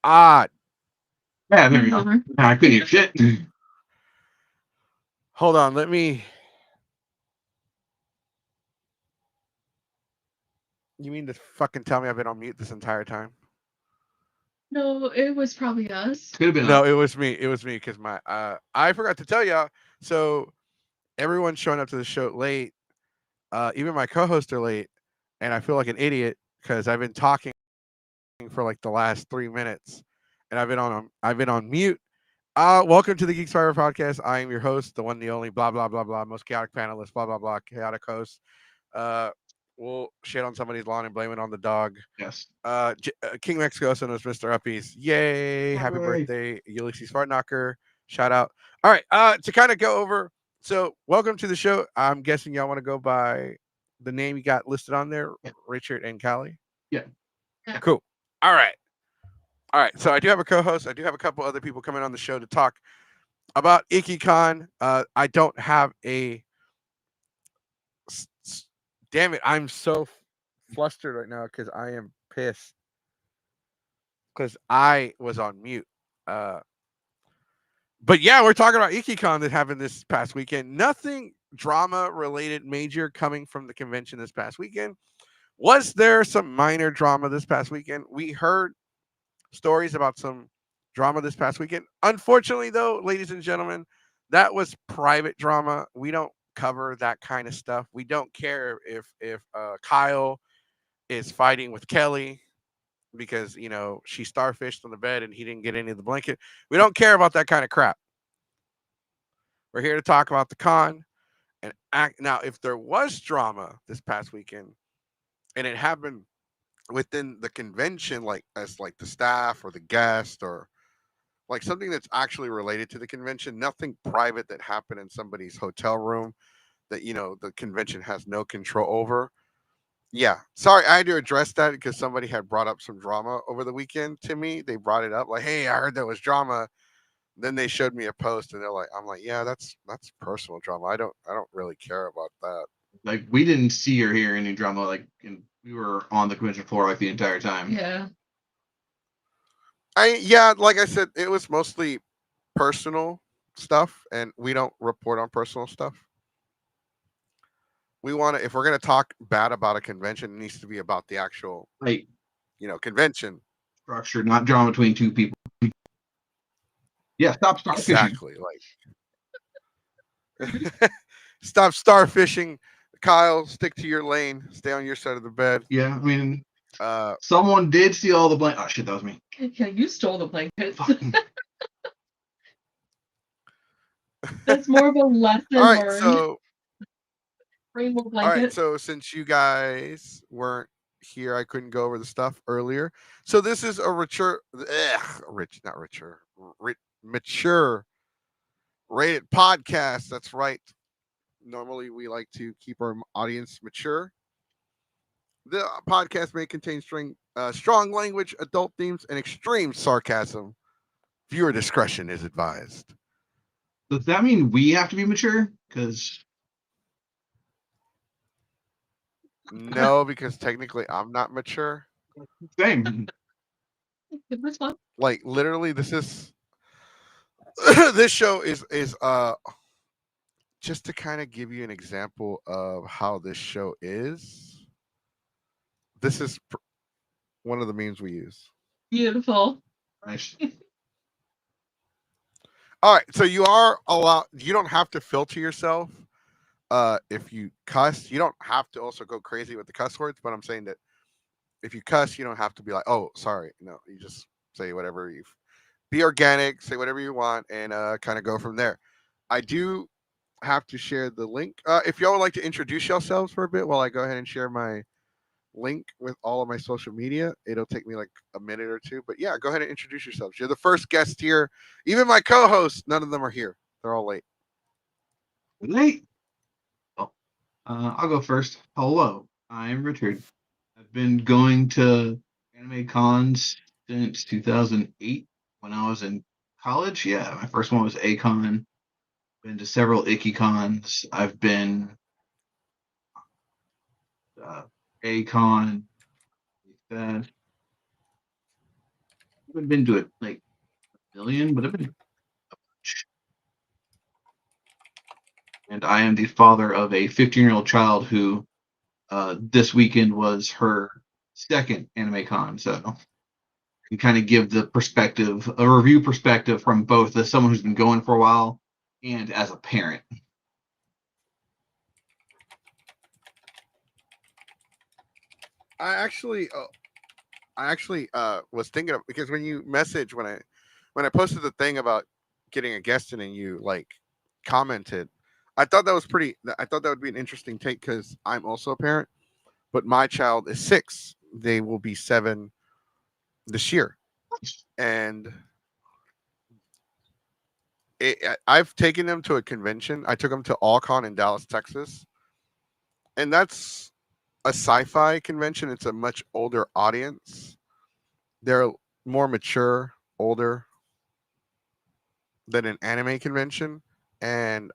Ah, Yeah, there we go. I couldn't hear shit. hold on. Let me. You mean to fucking tell me I've been on mute this entire time? No, it was probably us. Could have been. No, it was me. It was me because my I forgot to tell y'all. So everyone's showing up to the show late. Even my co-hosts are late, and I feel like an idiot because I've been talking for like the last 3 minutes, and I've been on mute. Welcome to the Geeks5EPodcast. I am your host, the one, the only, blah blah blah blah, most chaotic panelist, blah blah blah, chaotic host. Uh, we'll shit on somebody's lawn and blame it on the dog. Yes. King Mexico, also known as Mr. Uppies. Yay! Happy Hooray. birthday, Ulysses Fartknocker. Shout out. All right. To kind of go over. So, welcome to the show. I'm guessing y'all want to go by the name you got listed on there, Yeah. Richard and Callie. Yeah. Cool. All right. All right. So I do have a co-host. I do have a couple other people coming on the show to talk about Ikkicon. I don't have a. Damn it! I'm so flustered right now because I am pissed because I was on mute. Uh, but yeah, we're talking about Ikkicon that happened this past weekend. Nothing drama related major coming from the convention this past weekend. Was there some minor drama this past weekend? We heard stories about some drama this past weekend. Unfortunately, though, ladies and gentlemen, that was private drama. We don't cover that kind of stuff. We don't care if Kyle is fighting with Kelly because she starfished on the bed and he didn't get any of the blanket. We don't care about that kind of crap. We're here to talk about the con and act. Now, if there was drama this past weekend and it happened within the convention, like as like the staff or the guest or like something that's actually related to the convention, nothing private that happened in somebody's hotel room that the convention has no control over. Yeah, sorry, I had to address that because somebody had brought up some drama over the weekend to me. They brought it up like, "Hey, I heard there was drama." Then they showed me a post, and they're like, "I'm like, yeah, that's personal drama. I don't really care about that." Like we didn't see or hear any drama. Like we were on the convention floor like the entire time. Yeah. Yeah, like I said, it was mostly personal stuff, and we don't report on personal stuff. We want to, if we're gonna talk bad about a convention, it needs to be about the actual, Like convention. structure, not drama between two people. Yeah, stop fishing. Exactly. Like, stop starfishing, Kyle. Stick to your lane. Stay on your side of the bed. Yeah, I mean, Uh, someone did steal all the blankets. Oh shit, that was me. Yeah, you stole the blankets. Fuck. That's more of a lesson all right. learned. So, Bring more all right. blankets. So, since you guys weren't here, I couldn't go over the stuff earlier. So, this is a mature rated podcast. That's right. Normally, we like to keep our audience mature. The podcast may contain strong language, adult themes, and extreme sarcasm. Viewer discretion is advised. Does that mean we have to be mature? Because No, because technically I'm not mature. same. This one. Like literally, this is this show is just to kind of give you an example of how this show is. This is one of the memes we use. Beautiful. Nice. All right, so you are allowed. You don't have to filter yourself. If you cuss, you don't have to also go crazy with the cuss words. But I'm saying that if you cuss, you don't have to be like, "Oh, sorry." No, you just say whatever you. Be organic. Say whatever you want, and kind of go from there. I do have to share the link. If y'all would like to introduce yourselves for a bit while I go ahead and share my link with all of my social media, it'll take me like a minute or two. But yeah, go ahead and introduce yourselves. You're the first guest here. Even my co-hosts, none of them are here. They're all late. Late. Oh, I'll go first. Hello, I'm Richard. I've been going to anime cons since 2008 when I was in college. Yeah, my first one was A-Con. Been to several Ikkicons. I've been uh, A-Con, Fest. haven't been to it like a million, but I've been a bunch. And I am the father of a 15-year-old child who this weekend was her second anime con, so you kind of give the perspective, a review perspective from both as someone who's been going for a while and as a parent. I actually was thinking of, because when you message when I posted the thing about getting a guest in and you like commented, I thought that was pretty. I thought that would be an interesting take because I'm also a parent, but my child is 6. They will be 7 this year, and I've taken them to a convention. I took them to AllCon in Dallas, Texas, and that's a sci-fi convention. It's a much older audience. They're more mature, older than an anime convention, and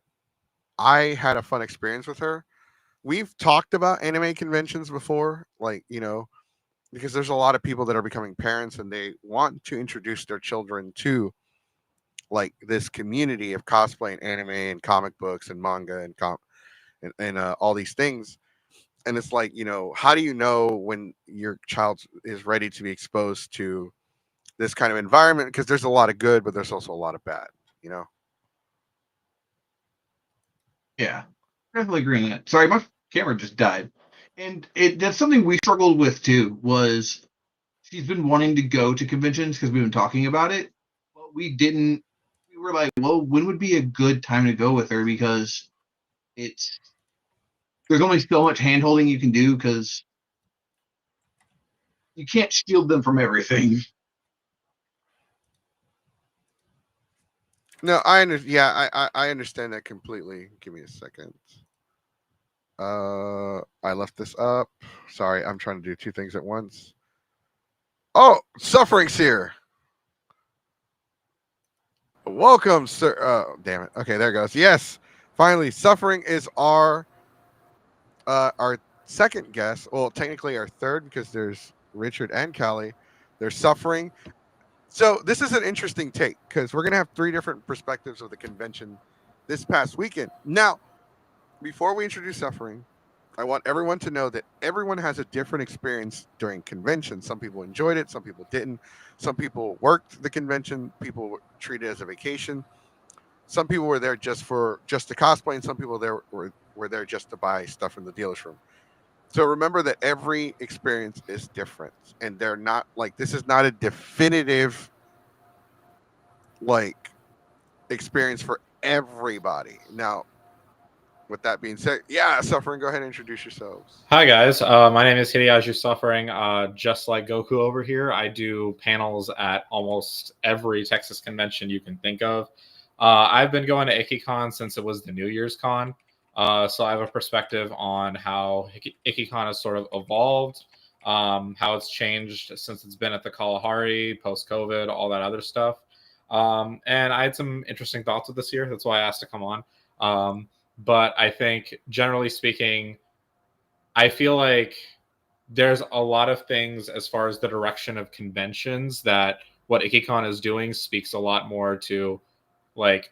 I had a fun experience with her. We've talked about anime conventions before, like, because there's a lot of people that are becoming parents and they want to introduce their children to like this community of cosplay and anime and comic books and manga and all these things. And it's like, how do you know when your child is ready to be exposed to this kind of environment? Because there's a lot of good, but there's also a lot of bad, you know? Yeah, definitely agree on that. Sorry, my camera just died. And that's something we struggled with too, was she's been wanting to go to conventions because we've been talking about it, but we didn't. We were like, well, when would be a good time to go with her? Because it's there's only so much hand holding you can do because you can't shield them from everything. No, I understand that completely. Give me a second. I left this up. Sorry, I'm trying to do 2 things at once. Oh, Suffering's here. Welcome, sir. Damn it. Okay, there it goes. Yes, finally, Suffering is our second guest. Well, technically our third because there's Richard and Callie. They're Suffering. So this is an interesting take because we're gonna have 3 different perspectives of the convention this past weekend. Now, before we introduce Suffering, I want everyone to know that everyone has a different experience during convention. Some people enjoyed it, some people didn't. Some people worked the convention, people treated it as a vacation. Some people were there just to cosplay, and some people were there just to buy stuff from the dealer's room. So remember that every experience is different, and they're not like this is not a definitive like experience for everybody. Now, with that being said, yeah, Suffering, go ahead and introduce yourselves. Hi guys, my name is Hiriajuu Suffering. Just like Goku over here, I do panels at almost every Texas convention you can think of. I've been going to Ikkicon since it was the New Year's con, so I have a perspective on how Ikkicon has sort of evolved, how it's changed since it's been at the Kalahari, post-COVID, all that other stuff. And I had some interesting thoughts with this year. That's why I asked to come on. But I think, generally speaking, I feel like there's a lot of things as far as the direction of conventions that what Ikkicon is doing speaks a lot more to, like,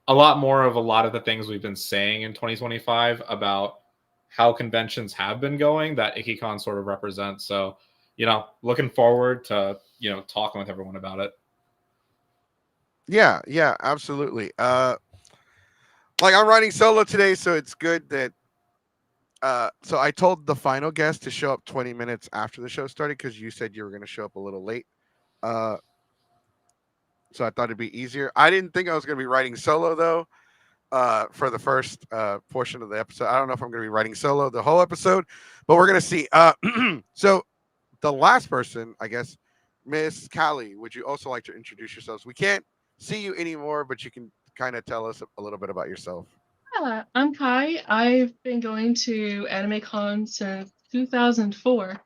a lot more of a lot of the things we've been saying in 2025 about how conventions have been going that Ikkicon sort of represents. So, looking forward to, talking with everyone about it. Yeah, absolutely. Like I'm writing solo today, so it's good that so I told the final guest to show up 20 minutes after the show started because you said you were going to show up a little late. Uh, so I thought it'd be easier. I didn't think I was going to be writing solo though. For the first portion of the episode, I don't know if I'm going to be writing solo the whole episode, but we're going to see. So the last person, I guess, Miss Callie, would you also like to introduce yourselves? We can't see you anymore, but you can kind of tell us a little bit about yourself. Yeah, I'm Kai. I've been going to AnimeCon since 2004.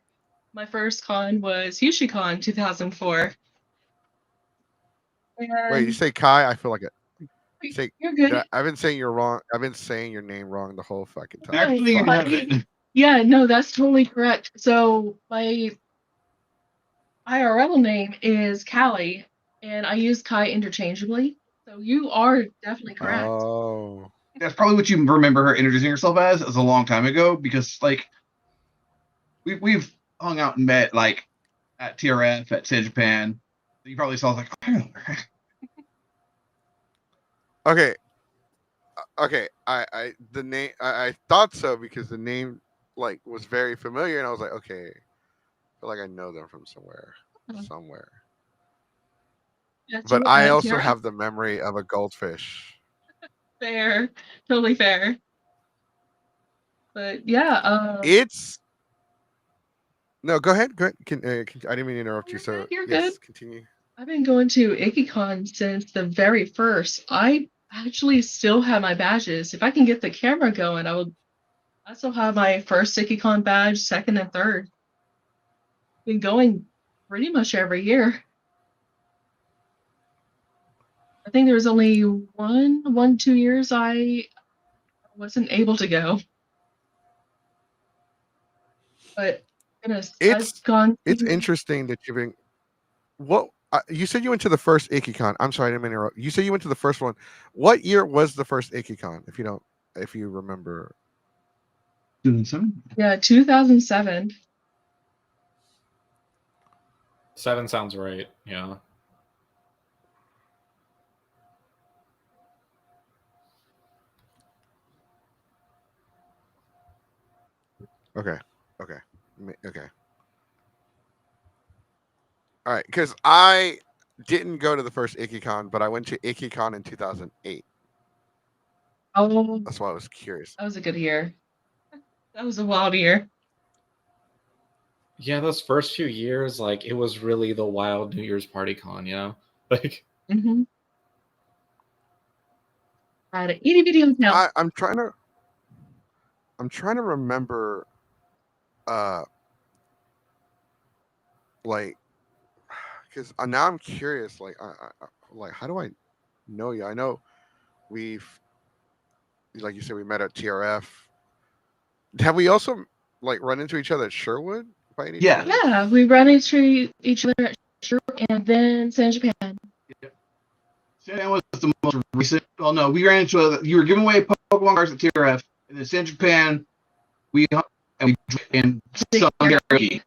My first con was Yushicon 2004. Wait, you And say Kai? I feel like it. Say you're good. I've been saying you're wrong. I've been saying your name wrong the whole fucking time. Actually, you Fuck. haven't. Yeah, no, that's totally correct. So IRL name is Callie, and I use Kai interchangeably. So you are definitely correct. Oh. That's probably what you remember her introducing herself as a long time ago, because like we've hung out and met like at TRF at San Japan. You probably saw like, I don't know her. Okay. Okay. I the name I thought so because the name like was very familiar, and I was like, okay, I feel like I know them from somewhere. Mhm. Somewhere. Yeah, But so, I also TRF. have the memory of a goldfish. Fair, totally fair. But yeah, It's no. Go ahead. Go ahead. I didn't mean to interrupt you. you're So good, you're yes, good. continue. I've been going to Ikkicon since the very first. I actually still have my badges. If I can get the camera going, I still have my first Ikkicon badge, second and third. Been going pretty much every year. I think there was only 2 years I wasn't able to go. But goodness, I've It's gone it's to interesting that you've been. What you said you went to the first Ikkicon. I'm sorry, I didn't mean to interrupt. You said you went to the first one. What year was the first Ikkicon? If you remember. 2007? yeah, 2007. 7 sounds right. Yeah. Okay. Okay. Okay. All right. Because I didn't go to the first Ikkicon, but I went to Ikkicon in 2008. Oh, That's why I was curious. that was a good year. That was a wild year. Yeah, those first few years, like it was really the wild New Year's party con, you know? Like Mm-hmm. I had an itty bitty hotel. I'm trying to remember. Uh, like, because now I'm curious. Like, how do I know you? I know we've, like you said, we met at TRF. Have we also like run into each other at Sherwood by any Yeah. chance? Yeah, we run into each other at Sherwood and then San Japan. San was the most recent. Well, no, we ran into you were giving away Pokemon cards at TRF, and then San Japan, we and some karaoke.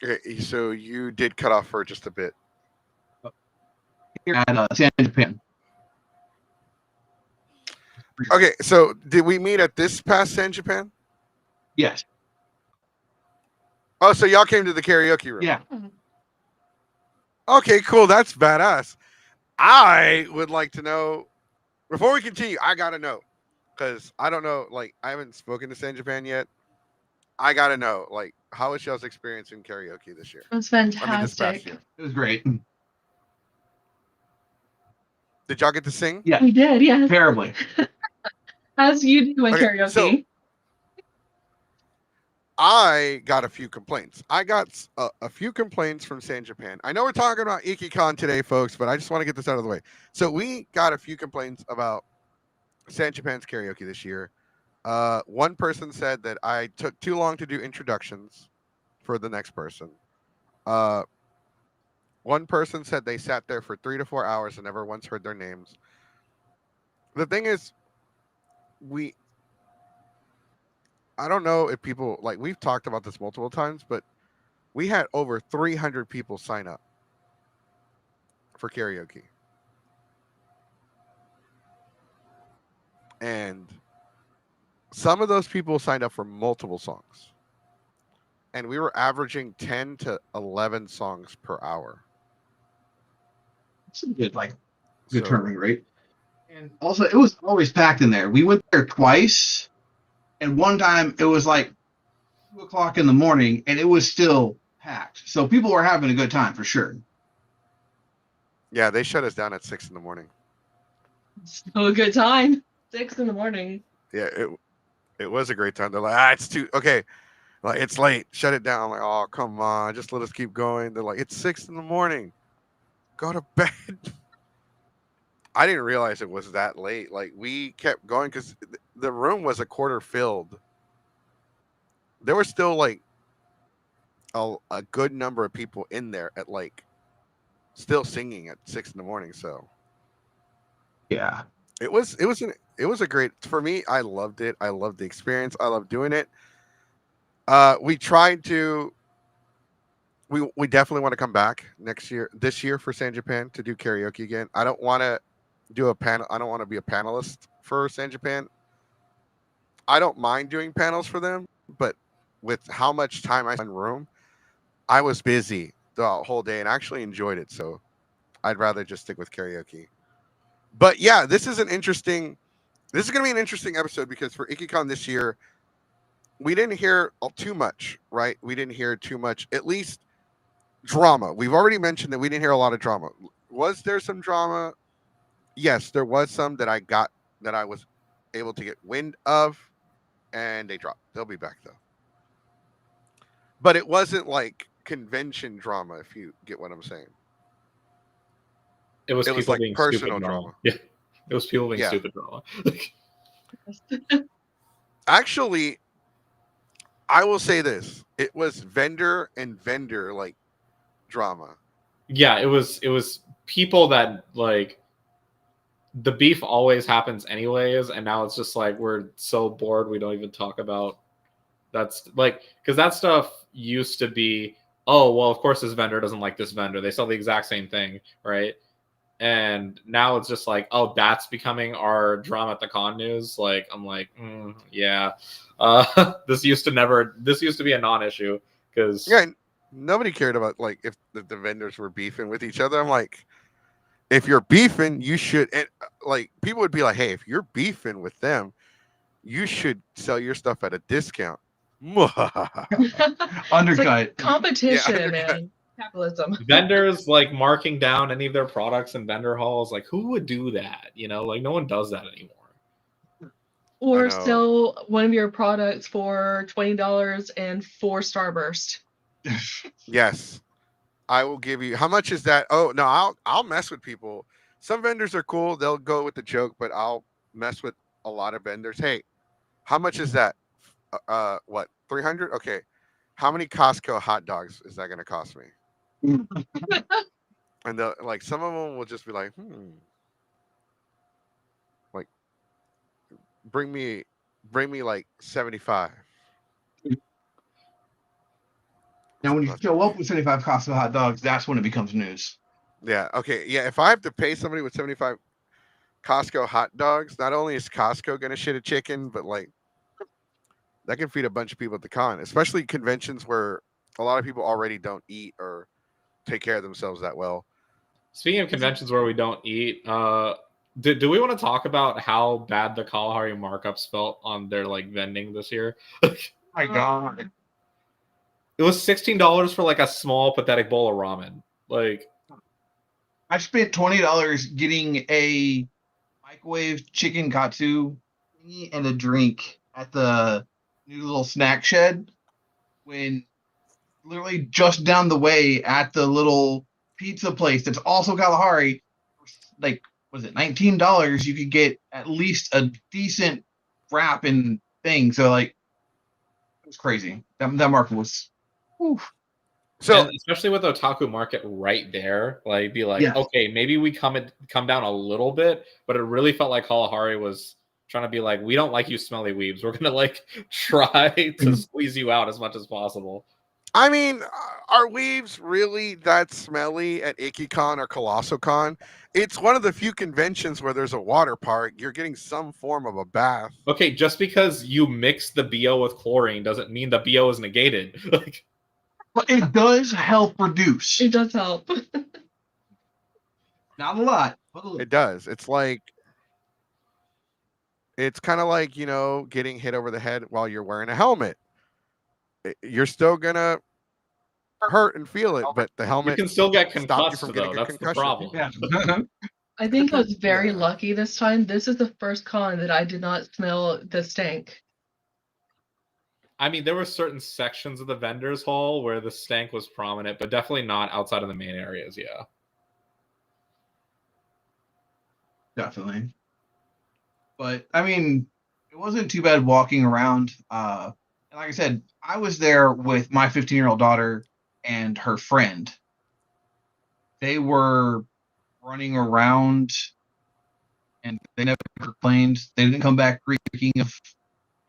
Okay, so you did cut off for just a bit. Here at San Japan. Okay, so did we meet at this past San Japan? Yes. Oh, so y'all came to the karaoke room. Yeah. Okay, cool. That's badass. I would like to know, before we continue, I gotta know. Because I don't know, like, I haven't spoken to San Japan yet. I gotta know, like, how was y'all's experience in karaoke this year? It was I mean, this past fantastic. year. It was great. Did y'all get to sing? Yeah. We did, yes. Terribly. As you do in Okay, karaoke. so I got a few complaints. I got a few complaints from San Japan. I know we're talking about Ikkicon today, folks, but I just want to get this out of the way. So we got a few complaints about San Japan's karaoke this year. One person said that I took too long to do introductions for the next person. One person said they sat there for 3 to 4 hours and never once heard their names. The thing is, I don't know if people, like, we've talked about this multiple times, but we had over 300 people sign up for karaoke. And some of those people signed up for multiple songs. And we were averaging 10 to 11 songs per hour. It's a good So, turning rate. And also, it was always packed in there. We went there twice, and one time it was like 2 o'clock in the morning, and it was still packed. So people were having a good time for sure. yeah, they shut us down at 6 in the morning. Still a good time. 6 in the morning. Yeah, it was a great time. They're like, it's too, okay. Like, it's late. Shut it down. I'm like, oh, come on. Just let us keep going. They're like, it's 6 in the morning. Go to bed. I didn't realize it was that late. Like, we kept going because the room was a quarter filled. There were still like a good number of people in there at like still singing at 6 in the morning. So Yeah. it was a great for me. I loved it. I loved the experience. I loved doing it. We tried to. We definitely want to come back this year for San Japan to do karaoke again. I don't want to do a panel. I don't want to be a panelist for San Japan. I don't mind doing panels for them, but with how much time I spent in room, I was busy the whole day and actually enjoyed it. So I'd rather just stick with karaoke. But yeah, this is going to be an interesting episode because for Ikkicon this year, we didn't hear too much, right? We didn't hear too much, at least drama. We've already mentioned that we didn't hear a lot of drama. Was there some drama? Yes, there was some that I was able to get wind of, and they dropped. They'll be back though. But it wasn't like convention drama, if you get what I'm saying. It was people like being personal stupid drama. Yeah, it was people being Yeah. stupid drama. Actually, I will say this: it was vendor like drama. Yeah, it was people that like the beef always happens anyways, and now it's just like we're so bored we don't even talk about that's like because that stuff used to be, oh well, of course this vendor doesn't like this vendor. They sell the exact same thing, right? And now it's just like, oh, that's becoming our drama at the con news. Like I'm like, yeah, this used to be a non-issue because Yeah, nobody cared about like if the vendors were beefing with each other. I'm like, if you're beefing, you should. And like people would be like, hey, if you're beefing with them, you should sell your stuff at a discount. Undercut. It's like competition, Yeah, undercut. man. Capitalism. vendors like marking down any of their products in vendor halls, like who would do that? You know, like no one does that anymore. Or know. sell one of your products for $20 and 4 Starburst. Yes, I will give you. How much is that? Oh no, I'll mess with people. Some vendors are cool; they'll go with the joke, but I'll mess with a lot of vendors. Hey, how much is that? What 300? Okay, how many Costco hot dogs is that going to cost me? And like some of them will just be like, like bring me like 75. Now, when you show up with 75 Costco hot dogs, that's when it becomes news. Yeah. Okay. Yeah. If I have to pay somebody with 75 Costco hot dogs, not only is Costco going to shit a chicken, but like that can feed a bunch of people at the con, especially conventions where a lot of people already don't eat or take care of themselves that well. Speaking of conventions where we don't eat, do we want to talk about how bad the Kalahari markups felt on their like vending this year? My God. It was $16 for like a small pathetic bowl of ramen. Like I spent $20 getting a microwave chicken katsu and a drink at the new little snack shed when literally just down the way at the little pizza place that's also Kalahari, like was it $19? You could get at least a decent wrap and thing. So like it was crazy. That market was whew. So and especially with Otaku Market right there, like be like, Yeah. okay, maybe we come down a little bit, but it really felt like Kalahari was trying to be like, we don't like you smelly weebs. We're gonna like try to squeeze you out as much as possible. I mean, are weaves really that smelly at Ikkicon or ColossalCon? It's one of the few conventions where there's a water park. You're getting some form of a bath. Okay, just because you mix the BO with chlorine doesn't mean the BO is negated. Like, But it does help reduce. It does help. Not a lot. But a little. It does. It's kind of like, getting hit over the head while you're wearing a helmet. You're still going to hurt and feel it, but the you helmet can still get stop you concussed from though. getting a That's the concussion. problem. Yeah. I think I was very Yeah. lucky this time. This is the first con that I did not smell the stank. I mean, there were certain sections of the vendors hall where the stank was prominent, but definitely not outside of the main areas. Yeah. Definitely. But I mean, it wasn't too bad walking around. At like I said, I was there with my 15-year-old daughter and her friend. They were running around, and they never complained. They didn't come back reeking of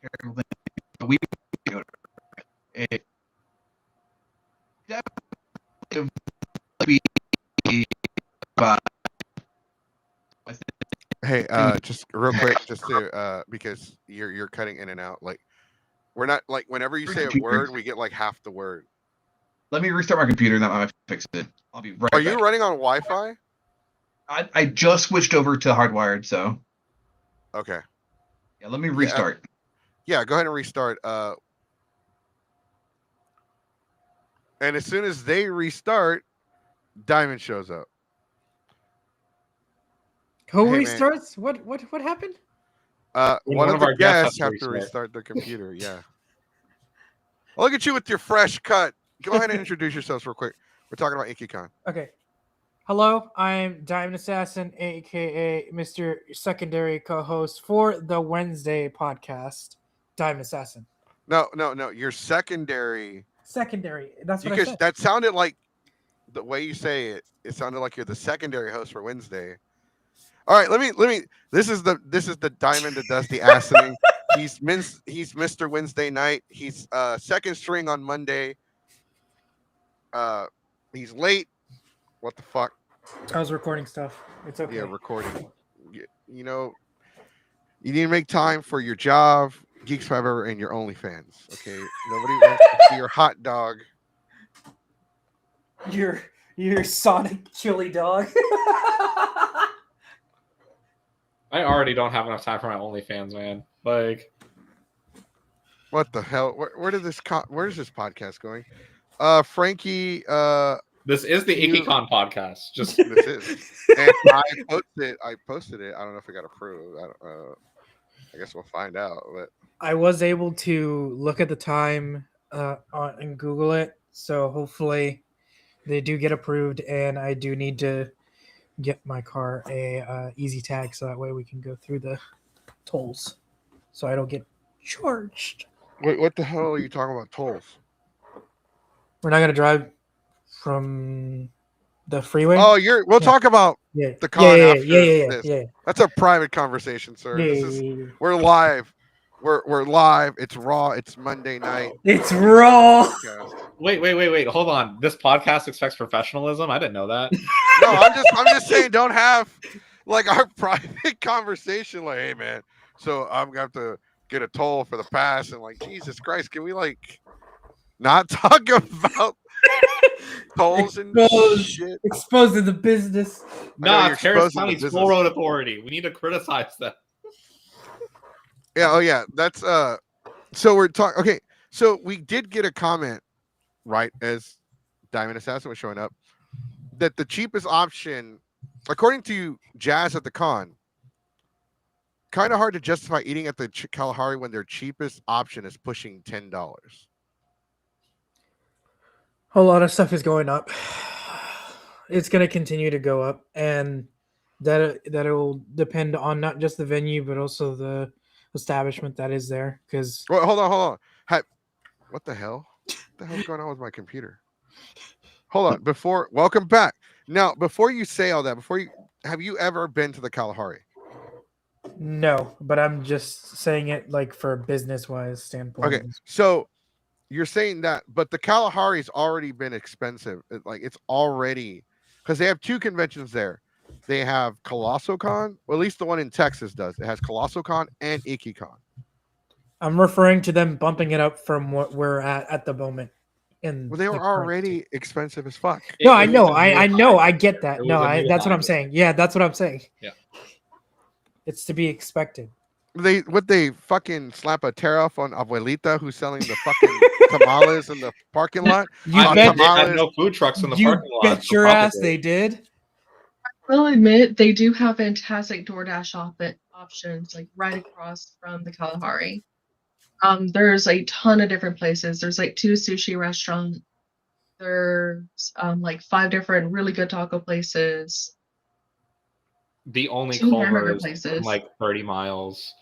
terrible things. But we, it definitely be about. Hey, just real quick, just to because you're cutting in and out. Like we're not like whenever you say a word, we get like half the word. Let me restart my computer and that might fix it. I'll be right Are back. you running on Wi-Fi? I just switched over to hardwired, so Okay. yeah, let me restart. Yeah, go ahead and restart. And as soon as they restart, Diamond shows up. Who Hey, man. restarts? What happened? One of our the guests guests have to restart their computer. Yeah. Look at you with your fresh cut. Go ahead and introduce yourselves real quick. We're talking about Ikkicon. Okay. Hello, I'm Diamond Assassin, aka Mr. Secondary Co-host for the Wednesday podcast. Diamond Assassin. No. Your secondary. Secondary. That's what I said. That sounded like the way you say it. It sounded like you're the secondary host for Wednesday. All right, let me. This is the Diamond that does the assening. He's Mr. Wednesday night. He's second string on Monday. He's late. What the fuck? I was recording stuff. It's okay. Yeah, recording. You know, you need to make time for your job, Geeks Forever, and your OnlyFans. Okay, nobody wants to see your hot dog. Your Sonic chili dog. I already don't have enough time for my OnlyFans, man. Like, What the hell? Where is this podcast going? Frankie. this is the Ikkicon podcast. Just This is, and I posted it. I don't know if it got approved. I guess we'll find out. But I was able to look at the time and Google it, so hopefully they do get approved, and I do need to get my car a easy tag so that way we can go through the tolls, so I don't get charged. what the hell are you talking about tolls? We're not gonna drive from the freeway. Oh, we'll talk about the con after this. Yeah. That's a private conversation, sir. We're live. We're live. It's raw. It's Monday night. It's raw. wait. Hold on. This podcast expects professionalism. I didn't know that. No, I'm just saying, don't have like our private conversation. Like, hey, man, so I'm gonna have to get a toll for the pass, and like, Jesus Christ, can we like not talk about tolls and shit? Exposing the business. Nah, it's Harris County's Full Road Authority. We need to criticize them. Yeah. Oh, yeah. That's So we're talking. Okay. So we did get a comment, right, as Diamond Assassin was showing up, that the cheapest option, according to Jazz at the con, kind of hard to justify eating at the Kalahari when their cheapest option is pushing $10. A lot of stuff is going up. It's going to continue to go up, and that it will depend on not just the venue but also the establishment that is there. Because hold on. What the hell? What the hell's going on with my computer? Hold on. Welcome back. Now, before you say all that, have you ever been to the Kalahari? No, but I'm just saying it like for a business-wise standpoint. Okay, so you're saying that, but the Kalahari's already been expensive. It's already, because they have two conventions there. They have ColossalCon, or at least the one in Texas does. It has ColossalCon and Ikkicon. I'm referring to them bumping it up from what we're at the moment. Well, they were already expensive as fuck. No, I know, I get that. No, that's what I'm saying. Yeah, that's what I'm saying. Yeah, it's to be expected. They fucking slap a tariff on Abuelita who's selling the fucking tamales in the parking lot? They had no food trucks in the parking lot. You bet your ass they did. I'll admit they do have fantastic DoorDash options, like right across from the Kalahari. There's a ton of different places. There's like 2 sushi restaurants. There's like 5 different really good taco places. The only 2 hamburger Culver's places. like 30 miles.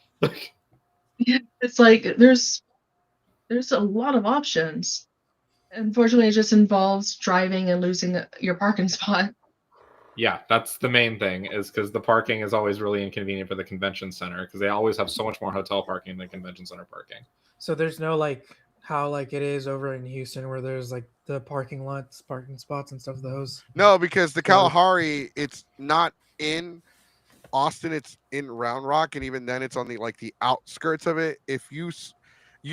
Yeah, it's like there's there's a lot of options. Unfortunately, it just involves driving and losing your parking spot. Yeah, that's the main thing, is because the parking is always really inconvenient for the convention center because they always have so much more hotel parking than convention center parking. So there's no like how like it is over in Houston where there's like the parking lots, parking spots and stuff. Those No, because the Kalahari, it's not in Austin, it's in Round Rock, and even then it's on the outskirts of it. If you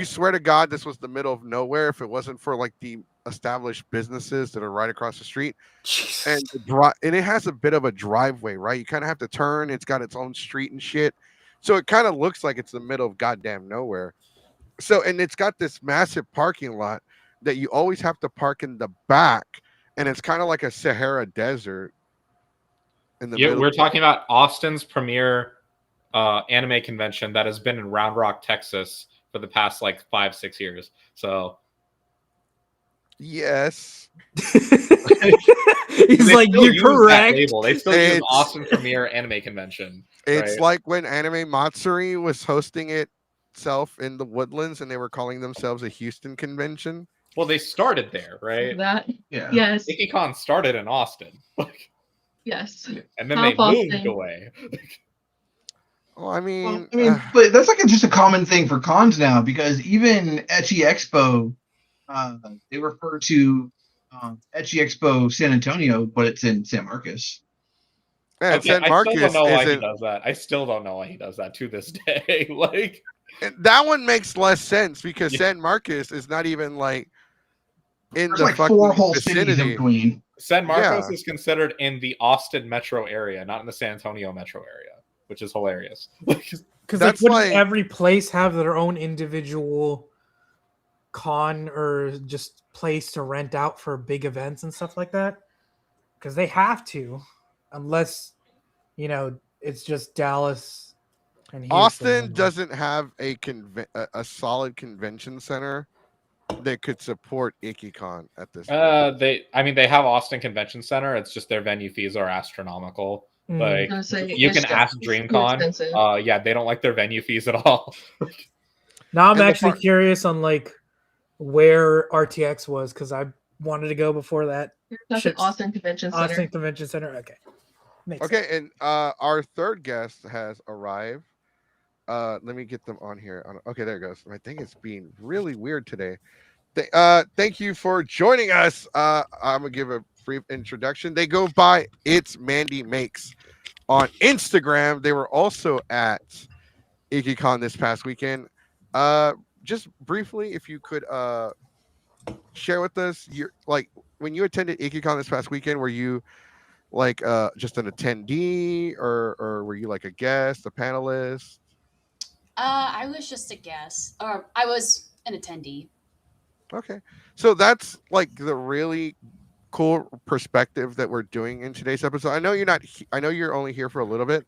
swear to God this was the middle of nowhere if it wasn't for like the established businesses that are right across the street. And and it has a bit of a driveway, right? You kind of have to turn. It's got its own street and shit. So it kind of looks like it's the middle of goddamn nowhere. So and it's got this massive parking lot that you always have to park in the back, and it's kind of like a Sahara desert in the Yeah, middle. we're talking about Austin's premier anime convention that has been in Round Rock, Texas for the past like 5-6 years. So Yes. he's they like, still you're use that correct. label. They still use It's- Austin Premier Anime Convention. It's right? like when Anime Matsuri was hosting itself in the Woodlands and they were calling themselves a Houston convention. Well, they started there, right? That Yeah. yes, Ikkicon started in Austin, yes. and then South they moved Austin. away. Well, I mean, But that's like just a common thing for cons now because even Ecchi Expo, they refer to Ecchi Expo San Antonio, but it's in San Marcos. and Okay, San I still don't Marcos know why he isn't. does that. I still don't know why he does that to this day. Like, And that one makes less sense because Yeah. San Marcos is not even like in There's the like fucking 4 whole cities in vicinity. between. San Marcos Yeah. is considered in the Austin metro area, not in the San Antonio metro area, which is hilarious. Because like, That's wouldn't like- every place have their own individual con or just place to rent out for big events and stuff like that? Because they have to, unless it's just Dallas and Houston. Austin doesn't have a solid convention center that could support Ikkicon at this point. They have Austin Convention Center. It's just their venue fees are astronomical. Like, I was gonna say, you it's can ask too DreamCon. expensive. Yeah, they don't like their venue fees at all. Now I'm And the actually part- curious on like where RTX was because I wanted to go before that. That's an Austin Convention Center. Austin Convention Center. Okay. Makes Okay, sense. and our third guest has arrived. Let me get them on here. Okay, there it goes. I think it's being really weird today. Thank you for joining us. I'm gonna give a brief introduction. They go by Its.Mandy.Makes on Instagram. They were also at Ikkicon this past weekend. Just briefly, if you could share with us your like when you attended Ikkicon this past weekend, were you like just an attendee or were you like a guest, a panelist? I was just a guest, or I was an attendee. Okay, so that's like the really cool perspective that we're doing in today's episode. I know I know you're only here for a little bit,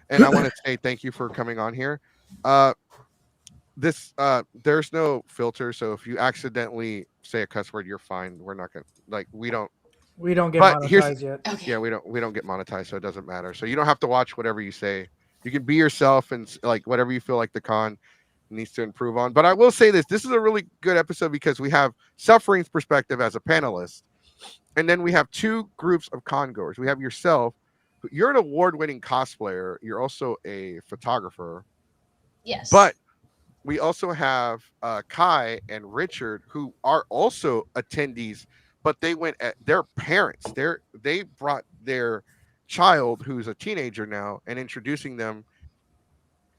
and I want to say thank you for coming on here. There's no filter, so if you accidentally say a cuss word, you're fine. We're not gonna we don't get but here's- monetized yet. Okay. yeah, we don't get monetized, so it doesn't matter. So you don't have to watch whatever you say. You can be yourself and like whatever you feel like the con needs to improve on. But I will say this is a really good episode because we have Suffering's perspective as a panelist, and then we have two groups of con goers. We have yourself. You're an award-winning cosplayer. You're also a photographer. Yes. But we also have Kai and Richard, who are also attendees, but they went at their parents. They brought their child, who's a teenager now, and introducing them.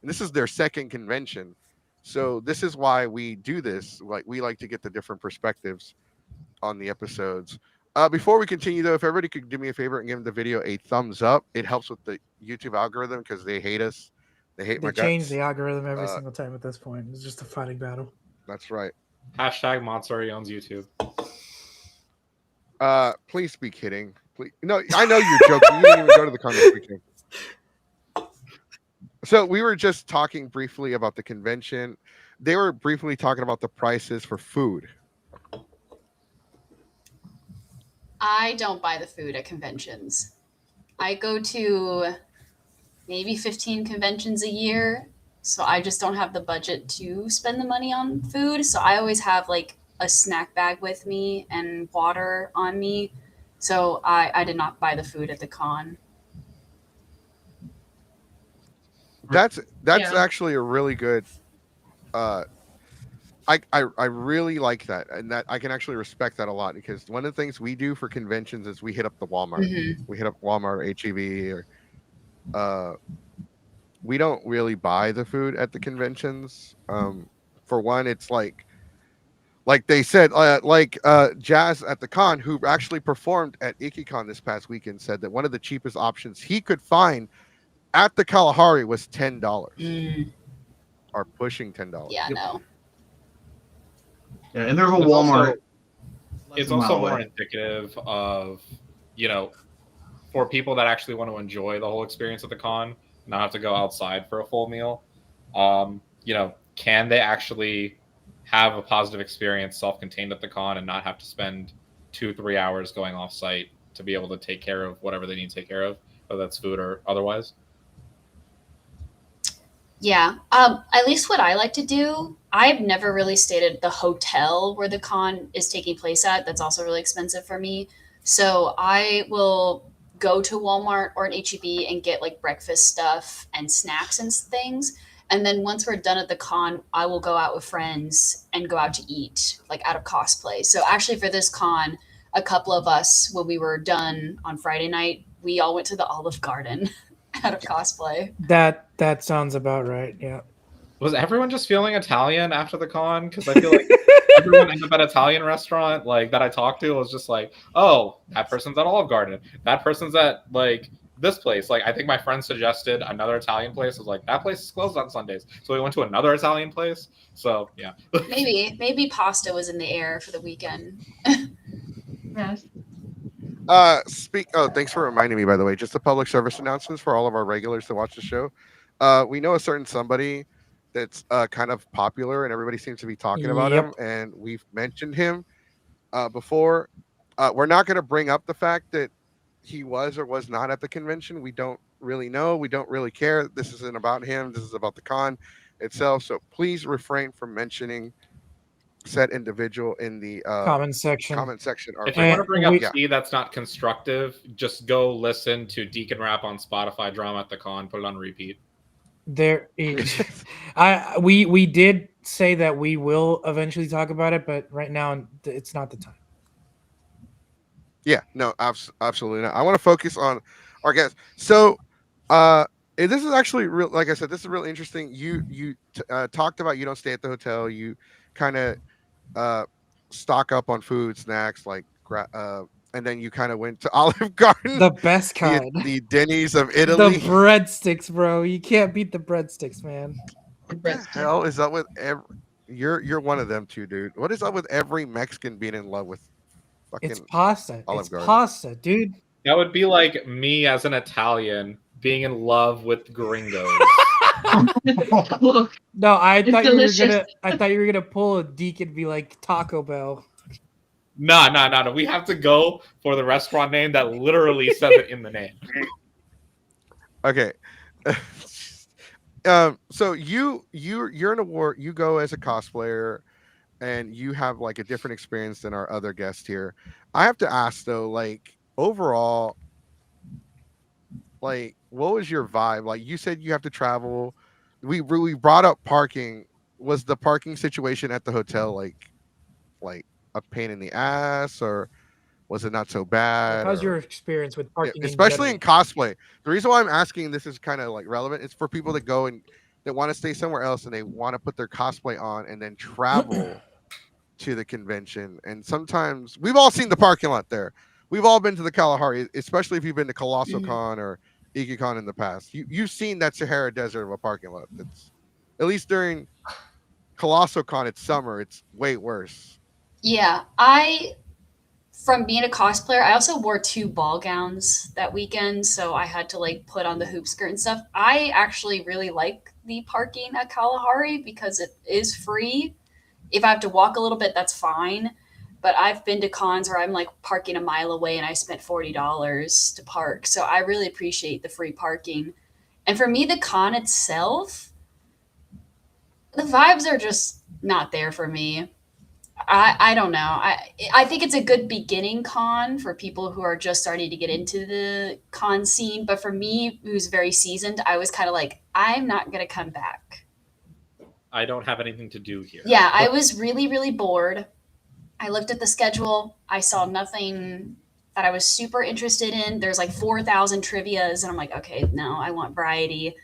And this is their second convention. So this is why we do this. Like we like to get the different perspectives on the episodes. Before we continue, though, if everybody could do me a favor and give the video a thumbs up, it helps with the YouTube algorithm because they hate us. They hate They my change guts. the algorithm every single time at this point. It's just a fighting battle. That's right. Hashtag Matsuri owns YouTube. Please be kidding. Please. No, I know you're joking. You didn't even go to the con this weekend. So we were just talking briefly about the convention. They were briefly talking about the prices for food. I don't buy the food at conventions. I go to maybe 15 conventions a year, So I just don't have the budget to spend the money on food. So I always have like a snack bag with me and water on me. So I did not buy the food at the con. That's Yeah. actually a really good. Uh, I really like that, and that I can actually respect that a lot because one of the things we do for conventions is we hit up the Walmart. Mm-hmm. We hit up Walmart or HEB or uh we don't really buy the food at the conventions. For one, it's like they said, Jazz at the con, who actually performed at Ikkicon this past weekend, said that one of the cheapest options he could find at the Kalahari was $10 or pushing $10. Yeah, Yep. no. Yeah, and there's a It's Walmart. also- less It's than a mile also more away. indicative of, for people that actually want to enjoy the whole experience at the con, not have to go outside for a full meal. Can they actually have a positive experience self-contained at the con and not have to spend 2-3 hours going off site to be able to take care of whatever they need to take care of, whether that's food or otherwise? Yeah. At least what I like to do, I've never really stayed at the hotel where the con is taking place at. That's also really expensive for me. So I will go to Walmart or an HEB and get like breakfast stuff and snacks and things. And then once we're done at the con, I will go out with friends and go out to eat, like out of cosplay. So actually, for this con, a couple of us, when we were done on Friday night, we all went to the Olive Garden out of cosplay. That sounds about right. Yeah. Was everyone just feeling Italian after the con? Because I feel like everyone in that Italian restaurant that I talked to was just like, oh, that person's at Olive Garden. That person's at this place. I think my friend suggested another Italian place. I was like, that place is closed on Sundays. So we went to another Italian place. So yeah. Maybe pasta was in the air for the weekend. Yes. Thanks for reminding me, by the way. Just a public service announcements for all of our regulars to watch the show. We know a certain somebody that's kind of popular and everybody seems to be talking about Yep. him, and we've mentioned him before. We're not going to bring up the fact that he was or was not at the convention. We don't really know. We don't really care. This isn't about him. This is about the con itself. So please refrain from mentioning said individual in the Comment section. comment section. Or If you want to bring up we- tea that's not constructive, just go listen to Deacon Rap on Spotify, Drama at the Con, put it on repeat. There, we did say that we will eventually talk about it, but right now it's not the time. Yeah, no, absolutely not. I want to focus on our guests. So, this is actually real. Like I said, this is really interesting. You talked about you don't stay at the hotel. You kind of stock up on food, snacks, and then you kind of went to Olive Garden, The best kind. the Denny's of Italy. The breadsticks, bro. You can't beat the breadsticks, man. What the hell is up with every? You're one of them too, dude. What is up with every Mexican being in love with fucking It's pasta. Olive It's Garden? pasta, dude. That would be like me as an Italian being in love with gringos. Look, No, I It's thought delicious. you were gonna pull a Deke and be like Taco Bell. No. We have to go for the restaurant name that literally says it in the name. Okay. So you're in a war. You go as a cosplayer, and you have like a different experience than our other guest here. I have to ask though, overall, what was your vibe? Like you said, you have to travel. We brought up parking. Was the parking situation at the hotel like a pain in the ass, or was it not so bad? How's or- your experience with parking? especially in general? cosplay? The reason why I'm asking this is kind of relevant. It's for people that go and that want to stay somewhere else and they want to put their cosplay on and then travel to the convention. And sometimes we've all seen the parking lot there. We've all been to the Kalahari, especially if you've been to Colossal Con or Ikkicon in the past. You've seen that Sahara Desert of a parking lot. That's at least during Colossal Con, it's summer. It's way worse. Yeah, from being a cosplayer, I also wore 2 ball gowns that weekend, so I had to put on the hoop skirt and stuff. I actually really like the parking at Kalahari because it is free. If I have to walk a little bit, that's fine. But I've been to cons where I'm parking a mile away and I spent $40 to park. So I really appreciate the free parking. And for me, the con itself, The vibes are just not there for me. I don't know. I think it's a good beginning con for people who are just starting to get into the con scene. But for me, who's very seasoned, I was kind of like, I'm not gonna come back. I don't have anything to do here. Yeah, I was really, really bored. I looked at the schedule. I saw nothing that I was super interested in. There's like 4,000 trivias, and I'm like, okay, no, I want variety.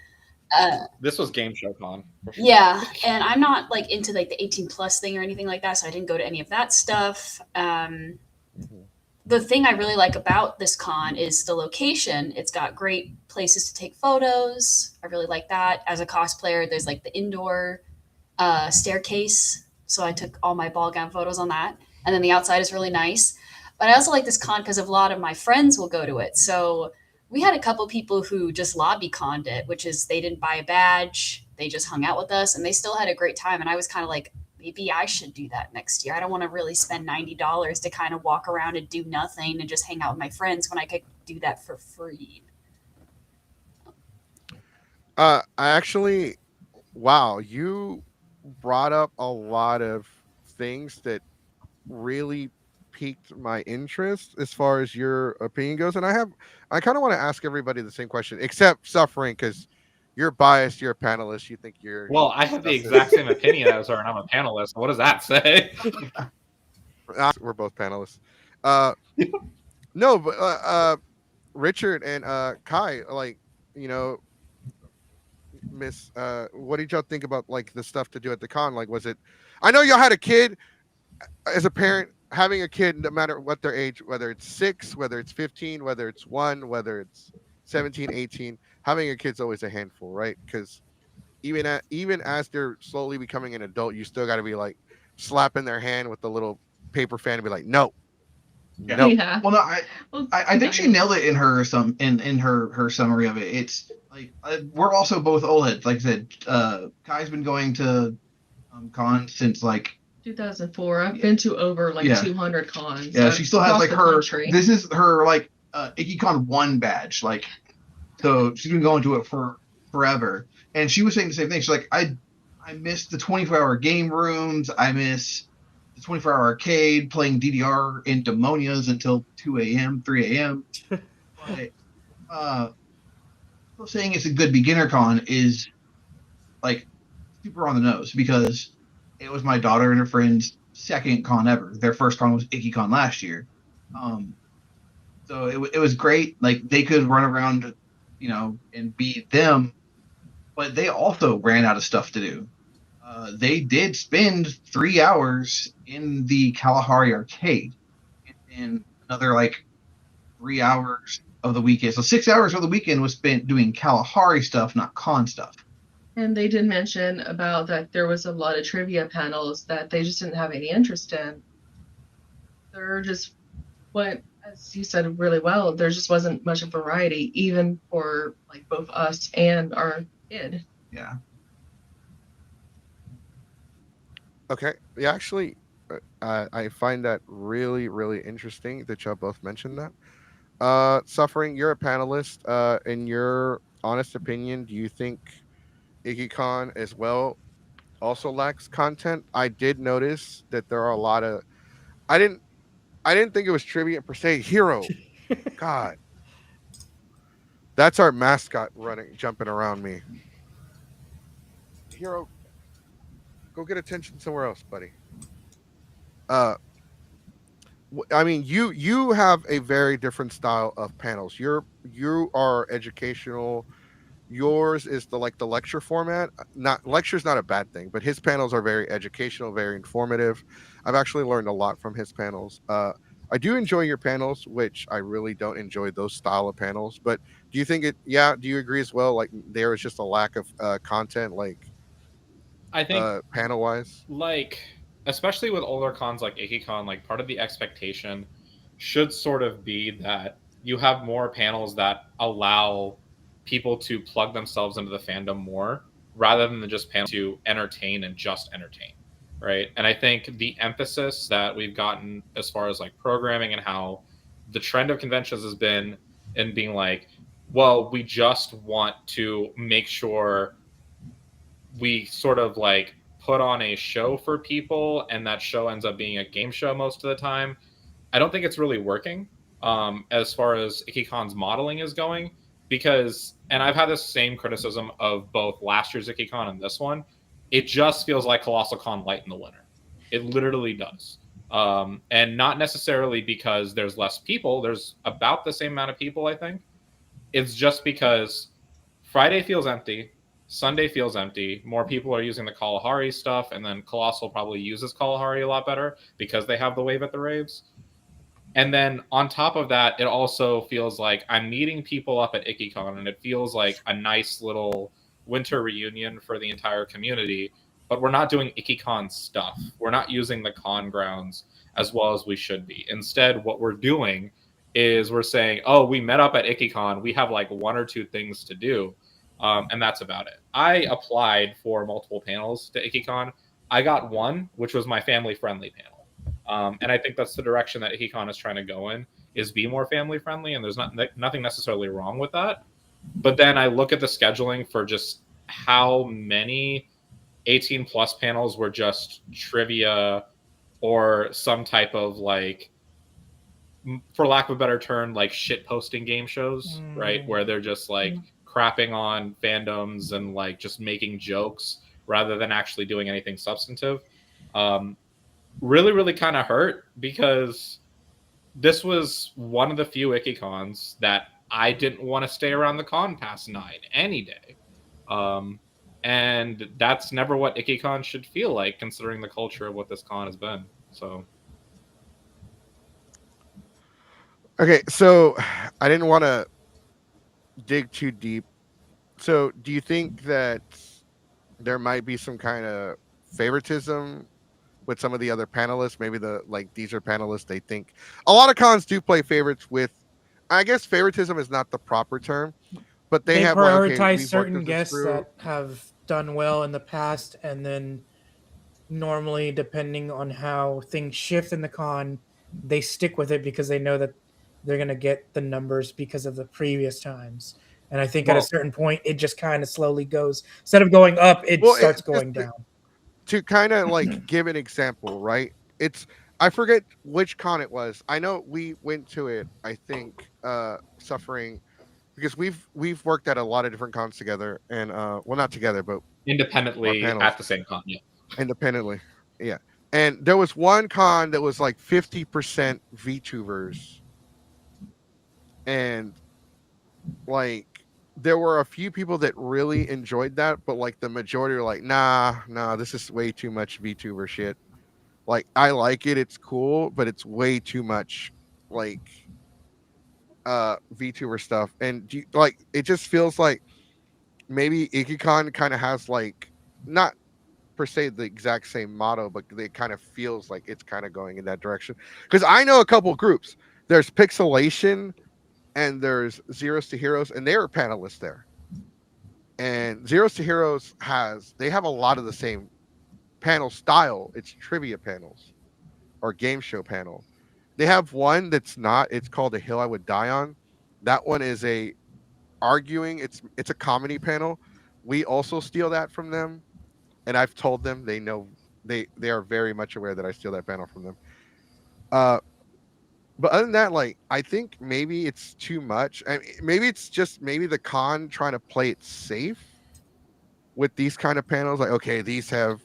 This was Game Show Con. For sure. Yeah, and I'm not like into like the 18 plus thing or anything like that, so I didn't go to any of that stuff. The thing I really like about this con is the location. It's got great places to take photos. I really like that. As a cosplayer, there's like the indoor staircase, so I took all my ball gown photos on that. And then the outside is really nice. But I also like this con because a lot of my friends will go to it. So we had a couple people who just lobby conned it, which is they didn't buy a badge, they just hung out with us, and they still had a great time. And I was kind of like, maybe I should do that next year. I don't want to really spend $90 to kind of walk around and do nothing and just hang out with my friends when I could do that for free. I actually, wow, you brought up a lot of things that really piqued my interest as far as your opinion goes. And I kind of want to ask everybody the same question, except Suffering, because you're biased, you're a panelist, you think you're. Well, I have the exact same opinion as her, and I'm a panelist. What does that say? We're both panelists. No, but Richard and Kai, like, Miss, what did y'all think about like the stuff to do at the con? Like, was it? I know y'all had a kid. As a parent, having a kid, no matter what their age, whether it's 6, whether it's 15, whether it's 1, whether it's 17, 18, having a kid's always a handful, right? Because even as they're slowly becoming an adult, you still got to be like slapping their hand with the little paper fan and be like, no. Yeah. Well, no, I think she nailed it in her her summary of it. It's like we're also both old heads. Like I said, Kai's been going to cons since like 2004. I've been to over like 200 cons. Yeah, she still has like her. Country. This is her like Ikkicon 1 badge. Like, so she's been going to it for forever. And she was saying the same thing. She's like, I miss the 24-hour game rooms. I miss the 24-hour arcade, playing DDR in demonias until 2 a.m., 3 a.m. But still saying it's a good beginner con is like super on the nose, because it was my daughter and her friend's second con ever. Their first con was Ikkicon last year. So it was great. Like, they could run around, and be them, but they also ran out of stuff to do. They did spend 3 hours in the Kalahari arcade, and another like 3 hours of the weekend. So 6 hours of the weekend was spent doing Kalahari stuff, not con stuff. And they did mention about that there was a lot of trivia panels that they just didn't have any interest in. There just went, as you said really well, there just wasn't much of variety, even for like both us and our kid. Yeah. Okay. Yeah, actually, I find that really, really interesting that y'all both mentioned that. Suffering, you're a panelist. In your honest opinion, do you think Ikkicon as well also lacks content? I did notice that there are a lot of. I didn't think it was trivia per se. Hero, God, that's our mascot jumping around me. Hero, go get attention somewhere else, buddy. I mean, you have a very different style of panels. You are educational. Yours is the lecture format. Not lecture's not a bad thing, but his panels are very educational, very informative. I've actually learned a lot from his panels. I do enjoy your panels, which I really don't enjoy those style of panels. But do you think it? Yeah, do you agree as well? Like, there is just a lack of content, like, I think panel wise. Like, especially with older cons like Ikkicon, like part of the expectation should sort of be that you have more panels that allow people to plug themselves into the fandom more, rather than just panels to entertain and just entertain, right? And I think the emphasis that we've gotten as far as like programming and how the trend of conventions has been in being like, well, we just want to make sure we sort of like put on a show for people, and that show ends up being a game show most of the time. I don't think it's really working as far as Ikkicon's modeling is going, because, and I've had this same criticism of both last year's Ikkicon and this one, it just feels like Colossal Con Light in the winter. It literally does. And not necessarily because there's less people, there's about the same amount of people, I think. It's just because Friday feels empty, Sunday feels empty, more people are using the Kalahari stuff, and then Colossal probably uses Kalahari a lot better because they have the wave at the raves. And then on top of that, it also feels like I'm meeting people up at Ikkicon, and it feels like a nice little winter reunion for the entire community. But we're not doing Ikkicon stuff. We're not using the con grounds as well as we should be. Instead, what we're doing is we're saying, oh, we met up at Ikkicon. We have like one or two things to do. And that's about it. I applied for multiple panels to Ikkicon. I got one, which was my family-friendly panel. And I think that's the direction that Ikkicon is trying to go in, is be more family friendly, and there's nothing necessarily wrong with that. But then I look at the scheduling for just how many 18 plus panels were just trivia or some type of like, for lack of a better term, like shit posting game shows, right? Where they're just like crapping on fandoms and like just making jokes rather than actually doing anything substantive. Really, really kind of hurt, because this was one of the few Ikkicons that I didn't want to stay around the con past 9 any day. And that's never what Ikkicon should feel like, considering the culture of what this con has been. So, Okay, so I didn't want to dig too deep. So, do you think that there might be some kind of favoritism with some of the other panelists? Maybe these are panelists they think a lot of cons do play favorites with. I guess favoritism is not the proper term, but they have prioritize certain guests that have done well in the past, and then normally, depending on how things shift in the con, they stick with it because they know that they're going to get the numbers because of the previous times. And I think at a certain point, it just kind of slowly goes, instead of going up, it starts going down. To kind of like give an example, right? I forget which con it was. I know we went to it, I think, Suffering, because we've worked at a lot of different cons together, and well, not together, but independently at the same con, yeah. Independently, yeah. And there was one con that was like 50% VTubers, and like there were a few people that really enjoyed that, but like the majority are like, nah, this is way too much VTuber shit. Like, I like it, it's cool, but it's way too much like VTuber stuff. And like, it just feels like maybe Ikkicon kind of has like, not per se the exact same motto, but it kind of feels like it's kind of going in that direction. Because I know a couple groups. There's Pixelation and there's Zeros to Heroes, and they were panelists there. And Zeros to Heroes they have a lot of the same panel style. It's trivia panels or game show panel. They have one that's not. It's called A Hill I Would Die On. That one is a arguing. It's a comedy panel. We also steal that from them, and I've told them they know they are very much aware that I steal that panel from them. But other than that, like, I think maybe it's too much. I mean, maybe it's just the con trying to play it safe with these kind of panels. Like, okay, these have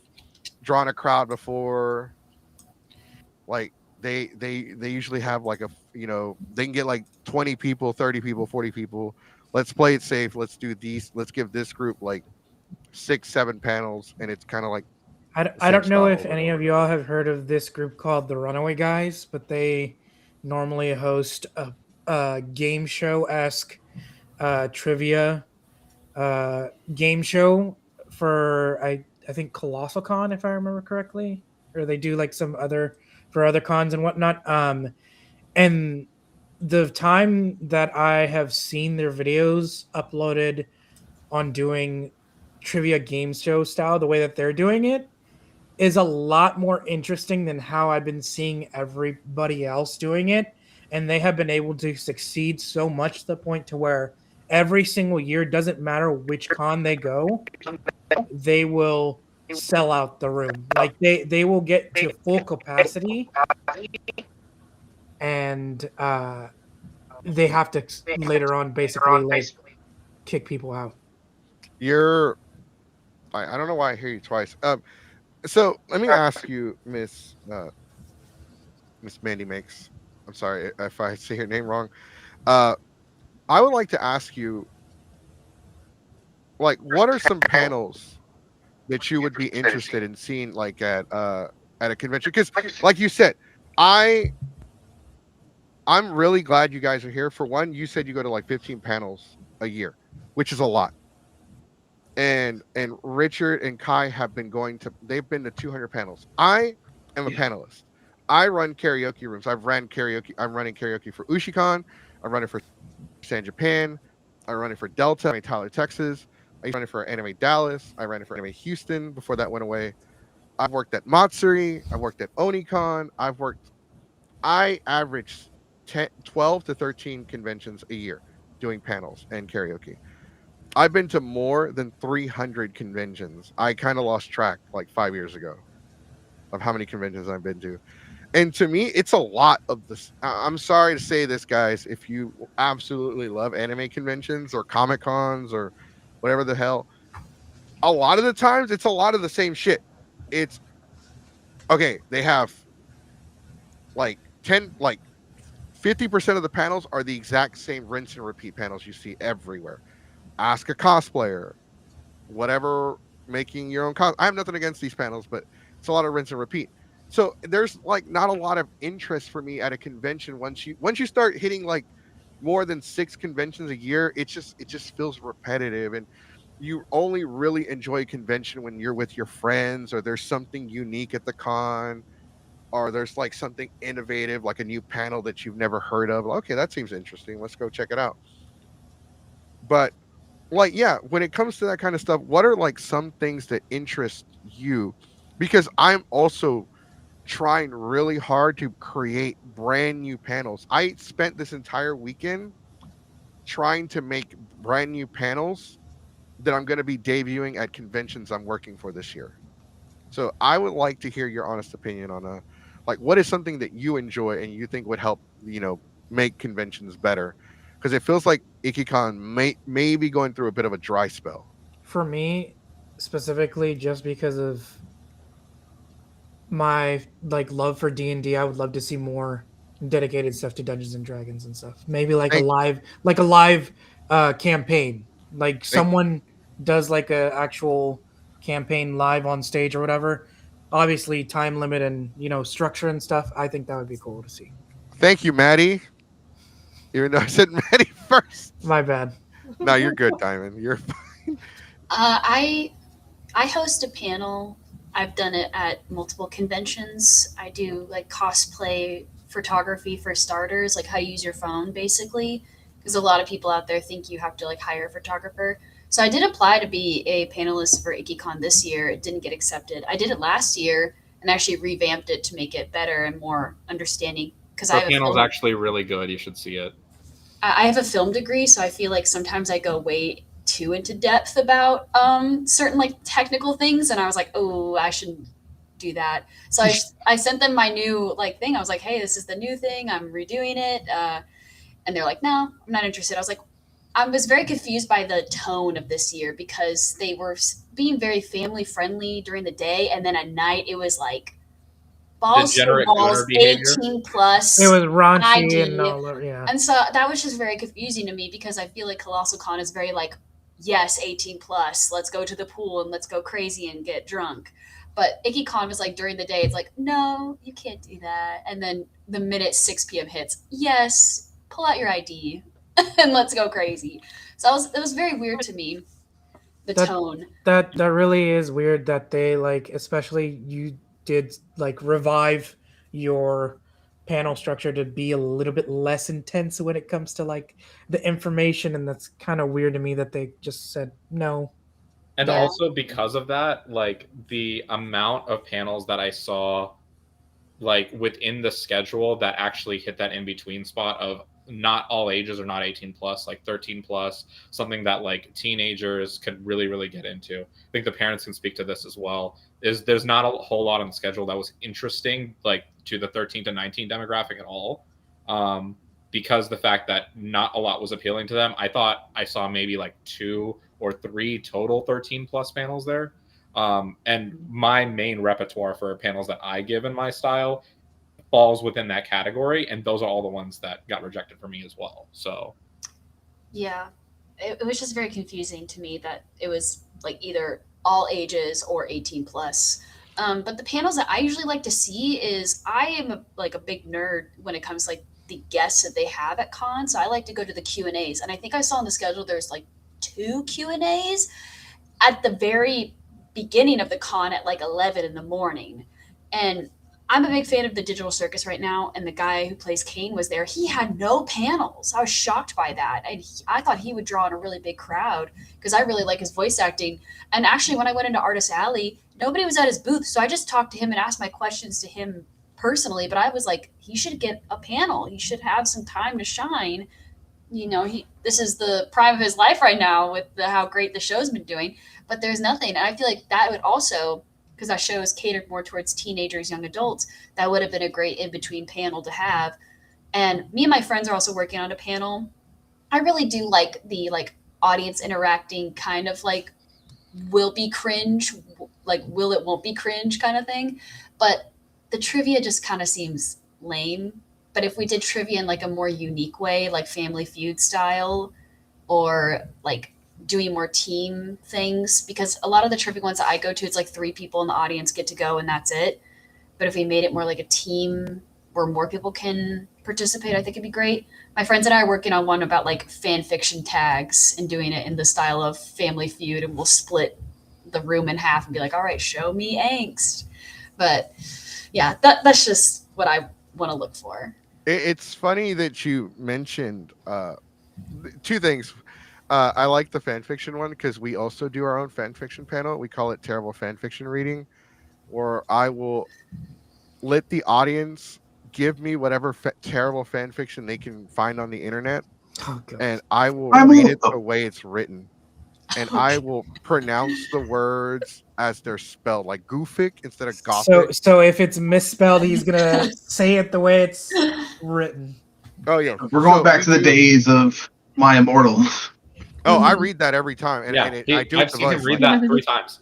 drawn a crowd before. Like they usually have like they can get like 20 people, 30 people, 40 people. Let's play it safe. Let's do these. Let's give this group like 6-7 panels, and it's kind of like I don't know if any of y'all have heard of this group called the Runaway Guys, but they normally host a game show-esque trivia game show for I think Colossal Con, if I remember correctly, or they do like some other for other cons and whatnot. And the time that I have seen their videos uploaded on doing trivia game show style, the way that they're doing it is a lot more interesting than how I've been seeing everybody else doing it. And they have been able to succeed so much to the point to where every single year, doesn't matter which con they go, they will sell out the room. Like they will get to full capacity, and they have to later on basically like kick people out. You're. I don't know why I hear you twice. So let me ask you, Miss Mandy Makes. I'm sorry if I say your name wrong. Uh, I would like to ask you, like, what are some panels that you would be interested in seeing, like at a convention? Because, like you said, I I'm really glad you guys are here. For one, you said you go to like 15 panels a year, which is a lot. And Richard and Kai have been going to they've been to 200 panels. I am a Yeah. panelist. I run karaoke rooms. I've ran karaoke. I'm running karaoke for Ushicon. I'm running for San Japan. I'm running for Delta, Anime Tyler, Texas. I used to run it for Anime Dallas. I ran it for Anime Houston before that went away. I've worked at Matsuri. I've worked at Onicon. I average 12 to 13 conventions a year doing panels and karaoke. I've been to more than 300 conventions. I kind of lost track like 5 years ago of how many conventions I've been to. And to me, it's a lot of this. I'm sorry to say this, guys. If you absolutely love anime conventions or Comic Cons or whatever the hell, a lot of the times it's a lot of the same shit. It's okay. They have like 50% of the panels are the exact same rinse and repeat panels you see everywhere. Ask a cosplayer, whatever, making your own I have nothing against these panels, but it's a lot of rinse and repeat. So there's like not a lot of interest for me at a convention once you start hitting like more than 6 conventions a year. It just feels repetitive, and you only really enjoy a convention when you're with your friends or there's something unique at the con or there's like something innovative like a new panel that you've never heard of. Okay, that seems interesting, let's go check it out. But like, yeah, when it comes to that kind of stuff, what are like some things that interest you? Because I'm also trying really hard to create brand new panels. I spent this entire weekend trying to make brand new panels that I'm going to be debuting at conventions I'm working for this year. So I would like to hear your honest opinion on like what is something that you enjoy and you think would help, make conventions better, because it feels like Ikkicon may be going through a bit of a dry spell. For me, specifically, just because of my like love for D&D, I would love to see more dedicated stuff to Dungeons and Dragons and stuff. Maybe like Thank a live campaign. Like thank someone does like a actual campaign live on stage or whatever. Obviously, time limit and structure and stuff. I think that would be cool to see. thank you, Maddie. Even though I said Maddie first. My bad. No, you're good, Diamond. You're I host a panel. I've done it at multiple conventions. I do like cosplay photography for starters, like how you use your phone basically, because a lot of people out there think you have to like hire a photographer. So I did apply to be a panelist for Ikkicon this year. It didn't get accepted. I did it last year and actually revamped it to make it better and more understanding because The panel's actually really good. You should see it. I have a film degree, so I feel like sometimes I go way too into depth about certain like technical things, and I was like, oh, I shouldn't do that. So I sent them my new like thing. I was like, hey, this is the new thing. I'm redoing it, and they're like, no, I'm not interested. I was like, I was very confused by the tone of this year because they were being very family friendly during the day, and then at night it was like balls to Degenerate balls, donor behavior. 18 plus. It was raunchy ID. and all that, yeah. And so that was just very confusing to me because I feel like Colossal Con is very like, yes, 18 plus, let's go to the pool and let's go crazy and get drunk. But Ikkicon was like during the day, it's like, no, you can't do that. And then the minute 6 p.m. hits, yes, pull out your ID and let's go crazy. So it was very weird to me, the tone. That really is weird that they like, especially you did like revive your panel structure to be a little bit less intense when it comes to like the information, and that's kind of weird to me that they just said no. And Yeah. also because of that, like the amount of panels that I saw like within the schedule that actually hit that in between spot of not all ages are not 18 plus, like 13 plus, something that like teenagers could really get into. I think the parents can speak to this as well. There's not a whole lot on the schedule that was interesting like to the 13 to 19 demographic at all. Because the fact that not a lot was appealing to them. I thought I saw maybe like 2 or 3 total 13 plus panels there. And my main repertoire for panels that I give in my style falls within that category, and those are all the ones that got rejected for me as well. So Yeah, it was just very confusing to me that it was like either all ages or 18 plus. But the panels that I usually like to see is I am like a big nerd when it comes to like the guests that they have at cons. So I like to go to the Q&As, and I think I saw on the schedule there's like 2 Q&As at the very beginning of the con at like 11 in the morning. And I'm a big fan of the Digital Circus right now, and the guy who plays Kane was there. He had no panels. I was shocked by that. I thought he would draw in a really big crowd because I really like his voice acting. And actually, when I went into Artist Alley, nobody was at his booth, so I just talked to him and asked my questions to him personally. But I was like, he should get a panel. He should have some time to shine. You know, this is the prime of his life right now with how great the show's been doing. But there's nothing, and I feel like that would also, because that show is catered more towards teenagers, young adults, that would have been a great in-between panel to have. And me and my friends are also working on a panel. I really do like the like audience interacting kind of like will be cringe, like will it won't be cringe kind of thing. But the trivia just kind of seems lame. But if we did trivia in like a more unique way, like Family Feud style, or like doing more team things, because a lot of the trivia ones that I go to, it's like 3 people in the audience get to go and that's it. But if we made it more like a team where more people can participate, I think it'd be great. My friends and I are working on one about like fan fiction tags and doing it in the style of Family Feud, and we'll split the room in half and be like, all right, show me angst. But yeah, that's just what I want to look for. It's funny that you mentioned 2 things. I like the fan fiction one because we also do our own fan fiction panel. We call it Terrible Fan Fiction Reading, where I will let the audience give me whatever terrible fan fiction they can find on the internet, and I will read it the way it's written. And I will pronounce the words as they're spelled, like Goofic instead of Gothic. So if it's misspelled, he's gonna say it the way it's written. Oh yeah, We're going back to the days of My Immortal. Oh, I read that every time, and, yeah, I do. I've seen him read that 3 times.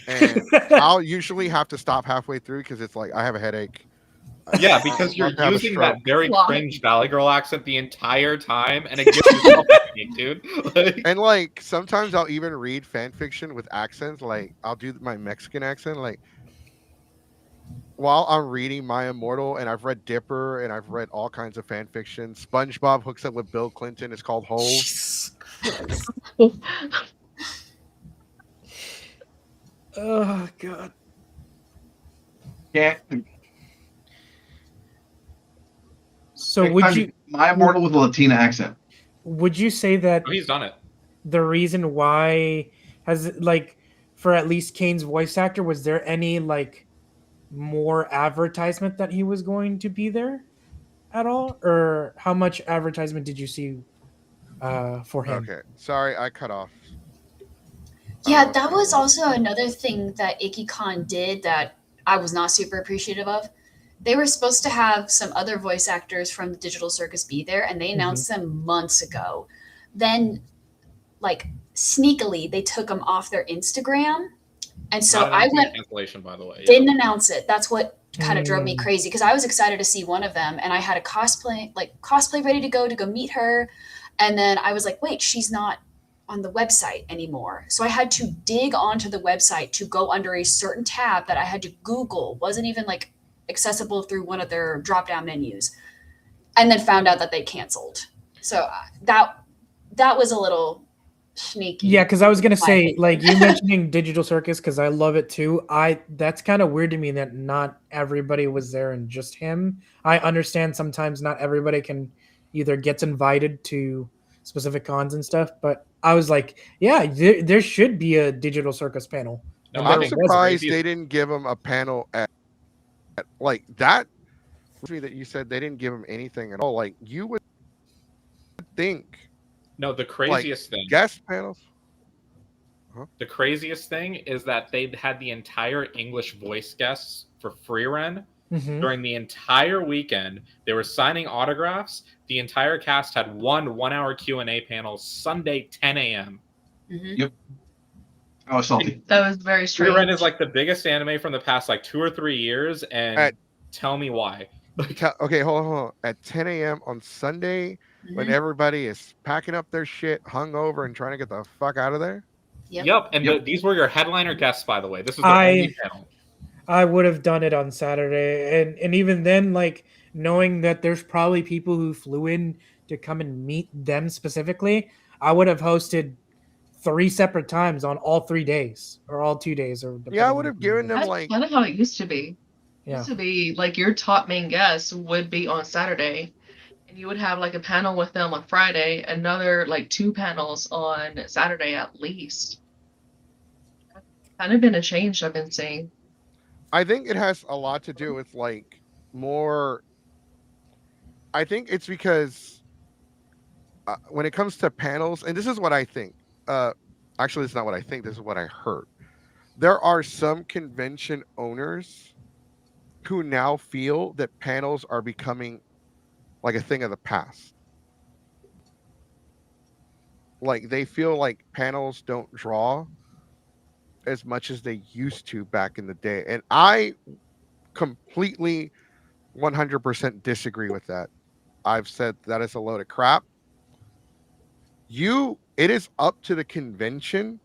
And I'll usually have to stop halfway through because it's like I have a headache. Yeah, because you're using that very cringe Valley Girl accent the entire time, and it gives you something, dude. And like sometimes I'll even read fan fiction with accents. Like I'll do my Mexican accent, like while I'm reading My Immortal, and I've read Dipper, and I've read all kinds of fan fiction. SpongeBob hooks up with Bill Clinton. It's called Hole. Oh god. Yeah. So would you My Immortal with a Latina accent? Would you say that he's done it? The reason why has like for at least Kane's voice actor, was there any like more advertisement that he was going to be there at all, or how much advertisement did you see for him? Okay, sorry, I cut off. Yeah, that was also another thing that Ikkicon did that I was not super appreciative of. They were supposed to have some other voice actors from the Digital Circus be there, and they announced them months ago. Then, like, sneakily, they took them off their Instagram. And so I went... Cancellation, by the way. Didn't announce it. That's what kind of drove me crazy, because I was excited to see one of them, and I had a cosplay ready to go meet her. And then I was like, wait, she's not on the website anymore. So I had to dig onto the website to go under a certain tab that I had to Google. Wasn't even like accessible through one of their drop-down menus, and then found out that they canceled. So that was a little sneaky. Yeah, because I was gonna say, like, you mentioning Digital Circus, because I love it too. That's kind of weird to me that not everybody was there and just him. I understand sometimes not everybody can either gets invited to specific cons and stuff, but I was like, yeah, there should be a Digital Circus panel. No, I'm surprised they didn't give him a panel at like that. Me that you said they didn't give him anything at all. Like you would think No, the like craziest thing. guest panels. The craziest thing is that they had the entire English voice guests for free run Mhm. during the entire weekend. They were signing autographs. The entire cast had one 1-hour Q&A panel Sunday 10 a.m. Yep. I was salty. That was very Free run strange. is like the biggest anime from the past like 2 or 3 years, and At- tell me why. Okay, hold on. At 10 a.m. on Sunday, when Mhm. everybody is packing up their shit, hungover, and trying to get the fuck out of there. Yep. And Yep. these were your headliner guests, by the way. This was their only panel. I would have done it on Saturday, and even then, like knowing that there's probably people who flew in to come and meet them specifically, I would have hosted 3 separate times on all 3 days or all 2 days, or Yeah, I depending would on have given them That's like kind of how it used to be. It Yeah. used to be like your top main guest would be on Saturday, and you would have like a panel with them on Friday, another like 2 panels on Saturday at least. Kind of been a change I've been seeing. I think it has a lot to do with like more. I think it's because when it comes to panels, and this is what I think. Actually, it's not what I think. This is what I heard. There are some convention owners who now feel that panels are becoming like a thing of the past. Like they feel like panels don't draw as much as they used to back in the day, and I completely 100% disagree with that. I've said that is a load of crap. It is up to the convention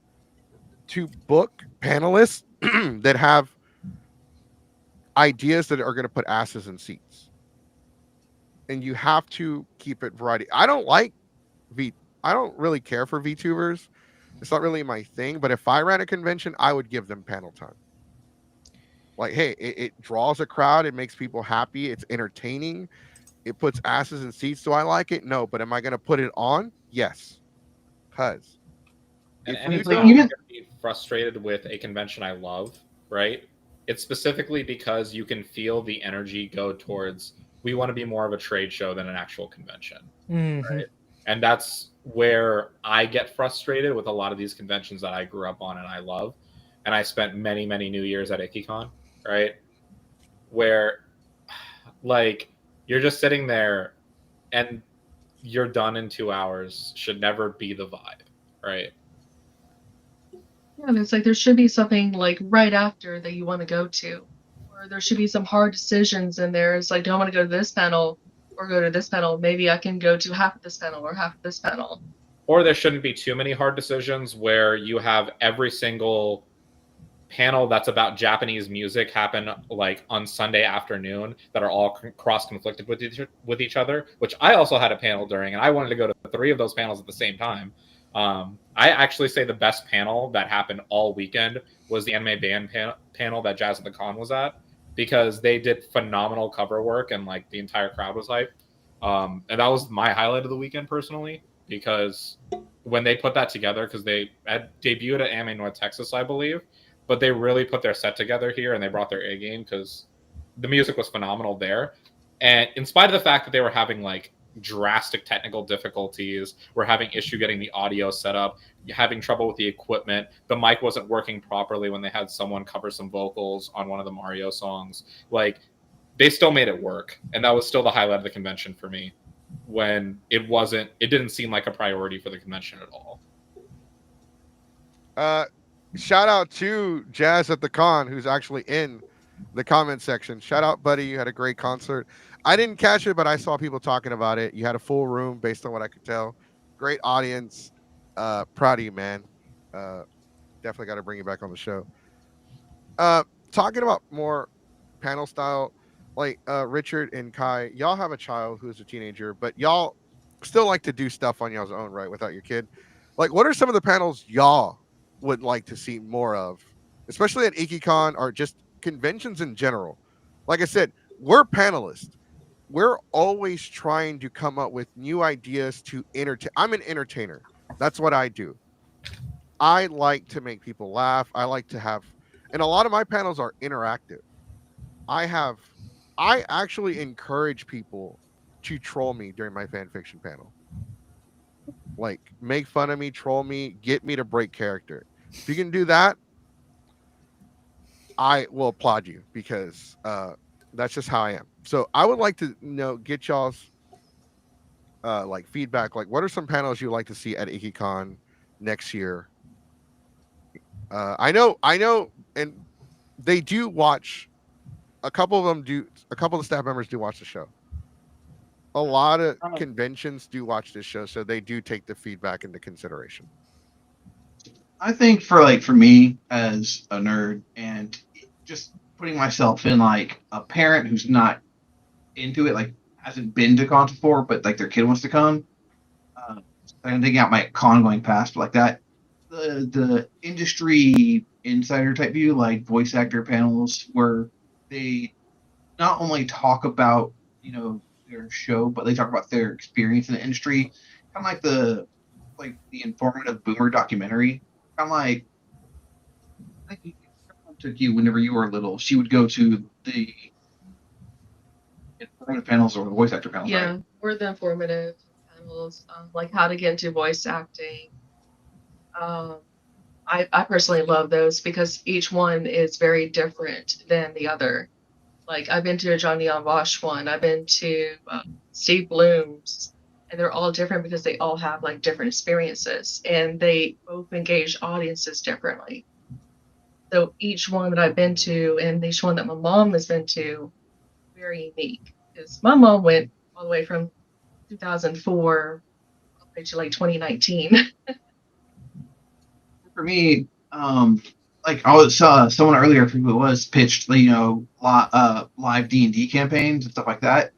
to book panelists that have ideas that are going to put asses in seats. And you have to keep it variety. I don't really care for VTubers. It's not really my thing, but if I ran a convention, I would give them panel time. Like, hey, it draws a crowd, it makes people happy, it's entertaining, it puts asses in seats. Do I like it? No, but am I going to put it on? Yes. Cuz And if we anytime don't, I'm going to be frustrated with a convention I love, right? It's specifically because you can feel the energy go towards we want to be more of a trade show than an actual convention. Mhm. Right? And that's where I get frustrated with a lot of these conventions that I grew up on and I love. And I spent many, many New Years at Ikkicon, right? Where like you're just sitting there and you're done in 2 hours should never be the vibe, right? Yeah, and it's like there should be something like right after that you want to go to, or there should be some hard decisions in there. It's like, do I want to go to this panel or go to this panel? Maybe I can go to half of this panel or half of this panel. Or there shouldn't be too many hard decisions where you have every single panel that's about Japanese music happen like on Sunday afternoon that are all cross conflicted with each other, which I also had a panel during, and I wanted to go to 3 of those panels at the same time. I actually say the best panel that happened all weekend was the anime band panel that Jazz at the Con was at, because they did phenomenal cover work and like the entire crowd was hyped. And that was my highlight of the weekend personally, because when they put that together, because they had debuted at Anime North Texas, I believe, but they really put their set together here and they brought their A game because the music was phenomenal there. And in spite of the fact that they were having like drastic technical difficulties, were having issue getting the audio set up, having trouble with the equipment, the mic wasn't working properly when they had someone cover some vocals on one of the Mario songs, like they still made it work. And that was still the highlight of the convention for me, when it didn't seem like a priority for the convention at all. shout out to Jazz at the Con, who's actually in the comment section. Shout out, buddy. You had a great concert. I didn't catch it, but I saw people talking about it. You had a full room based on what I could tell. Great audience. Proud of you, man. Definitely got to bring you back on the show. Talking about more panel style, like Richard and Kai, y'all have a child who's a teenager, but y'all still like to do stuff on y'all's own, right? Without your kid. Like, what are some of the panels y'all would like to see more of, especially at Ikkicon or just conventions in general? Like I said, we're panelists. We're always trying to come up with new ideas to entertain. I'm an entertainer. That's what I do. I like to make people laugh. I like to have, and a lot of my panels are interactive. I actually encourage people to troll me during my fan fiction panel. Like, make fun of me, troll me, get me to break character. If you can do that, I will applaud you because that's just how I am. So I would like to get y'all's like feedback. Like, what are some panels you like to see at Ikkicon next year? I know, and they do watch. A couple of them do. A couple of the staff members do watch the show. A lot of conventions do watch this show, so they do take the feedback into consideration. I think for me as a nerd and just putting myself in like a parent who's not into it, like hasn't been to cons before, but like their kid wants to come. I'm thinking out my con going past like that. The industry insider type view, like voice actor panels, where they not only talk about their show, but they talk about their experience in the industry, kind of like the informative boomer documentary. Kind of like I think took you whenever you were little. She would go to the informative panels or the voice actor panels. Yeah, Right? or the informative panels, like how to get into voice acting. I personally love those because each one is very different than the other. Like I've been to a Johnny on Bosch one, I've been to Steve Bloom's, and they're all different because they all have like different experiences and they both engage audiences differently. So each one that I've been to and each one that my mom has been to, very unique. Because my mom went all the way from 2004 all the way to like 2019. For me, like I saw someone earlier, I think it was pitched, live D&D campaigns and stuff like that.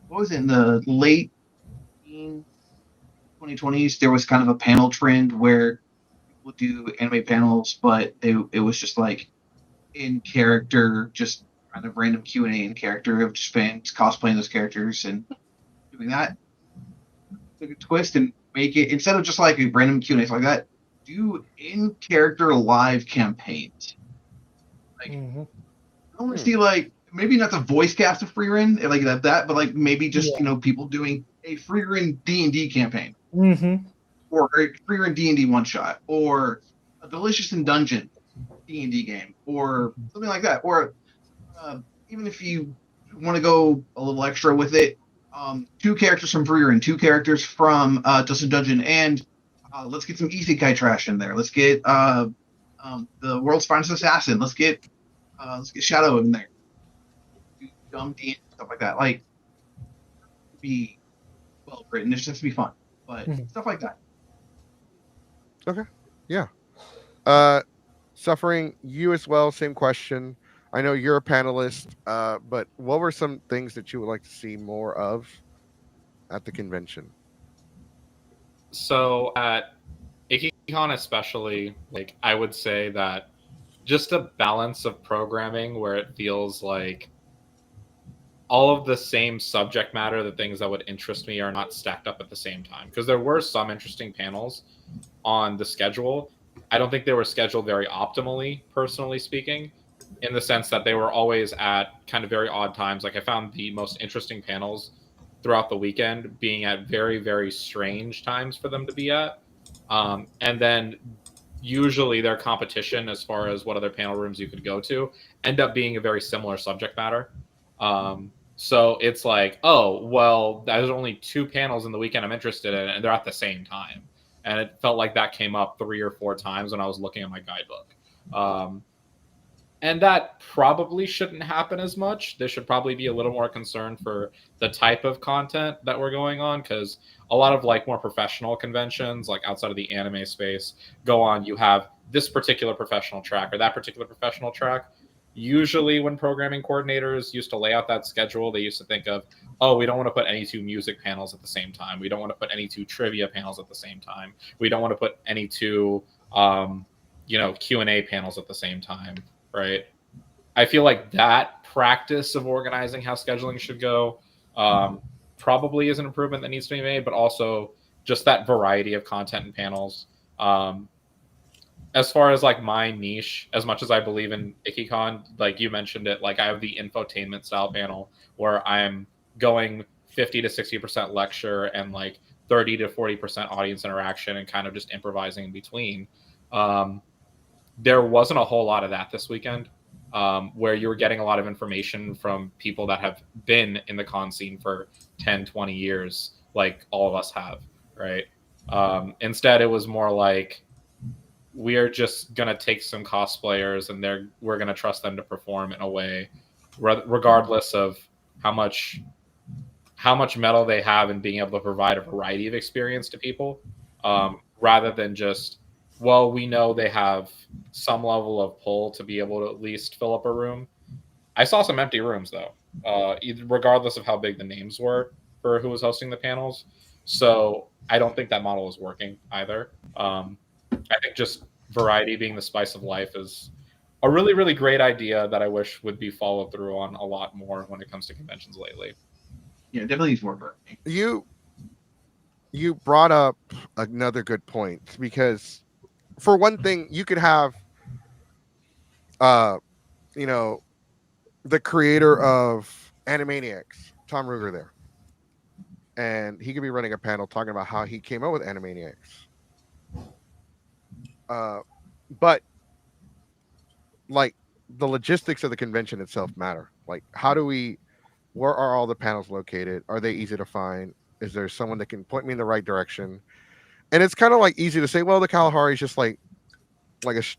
What was it in the late 2020s? There was kind of a panel trend where people do anime panels, but it was just like in character, just kind of random Q&A in character of just fans cosplaying those characters and doing that. Take a twist and make it, instead of just like a random Q&A like that, do in character live campaigns. Like I want to see like maybe not the voice cast of Freerun like that, but like maybe just people doing a Freerun D&D campaign, or a Freerun D&D one shot, or a Delicious in Dungeon D&D game, or something like that, or even if you want to go a little extra with it, 2 characters from Freerun, 2 characters from Delicious in Dungeon, and let's get some isekai trash in there. Let's get the World's Finest Assassin. Let's get Shadow in there. Do dumb D and stuff like that. Like, be well written. It's just to be fun, but stuff like that. Okay. Yeah. Suffering, you as well. Same question. I know you're a panelist, but what were some things that you would like to see more of at the convention? So at Ikkicon especially, like I would say that just a balance of programming where it feels like all of the same subject matter, the things that would interest me, are not stacked up at the same time. Because there were some interesting panels on the schedule. I don't think they were scheduled very optimally, personally speaking, in the sense that they were always at kind of very odd times. Like I found the most interesting panels throughout the weekend being at very, very strange times for them to be at. And then usually their competition as far as what other panel rooms you could go to end up being a very similar subject matter. So it's like, oh, well, there's only 2 panels in the weekend I'm interested in, and they're at the same time. And it felt like that came up 3 or 4 times when I was looking at my guidebook. And that probably shouldn't happen as much. They should probably be a little more concerned for the type of content that we're going on, because a lot of like more professional conventions, like outside of the anime space, go on, you have this particular professional track or that particular professional track. Usually when programming coordinators used to lay out that schedule, they used to think of, oh, we don't want to put any 2 music panels at the same time. We don't want to put any 2 trivia panels at the same time. We don't want to put any 2, Q&A panels at the same time. Right. I feel like that practice of organizing how scheduling should go probably is an improvement that needs to be made, but also just that variety of content and panels. As far as like my niche, as much as I believe in Ikkicon, like you mentioned it, like I have the infotainment style panel where I'm going 50 to 60% lecture and like 30 to 40% audience interaction and kind of just improvising in between. There wasn't a whole lot of that this weekend, where you were getting a lot of information from people that have been in the con scene for 10, 20 years, like all of us have, right? Instead, it was more like, we are just going to take some cosplayers and we're going to trust them to perform in a way, regardless of how much metal they have, and being able to provide a variety of experience to people, rather than just, well, we know they have some level of pull to be able to at least fill up a room. I saw some empty rooms, though, regardless of how big the names were for who was hosting the panels. So I don't think that model is working either. I think just variety being the spice of life is a really, really great idea that I wish would be followed through on a lot more when it comes to conventions lately. Yeah, definitely needs more burning. You brought up another good point, because for one thing, you could have you know, the creator of Animaniacs, Tom Ruger, there, and he could be running a panel talking about how he came up with Animaniacs. But like, the logistics of the convention itself matter. Like, where are all the panels located? Are they easy to find? Is there someone that can point me in the right direction? And it's kind of like easy to say, well, the Kalahari is just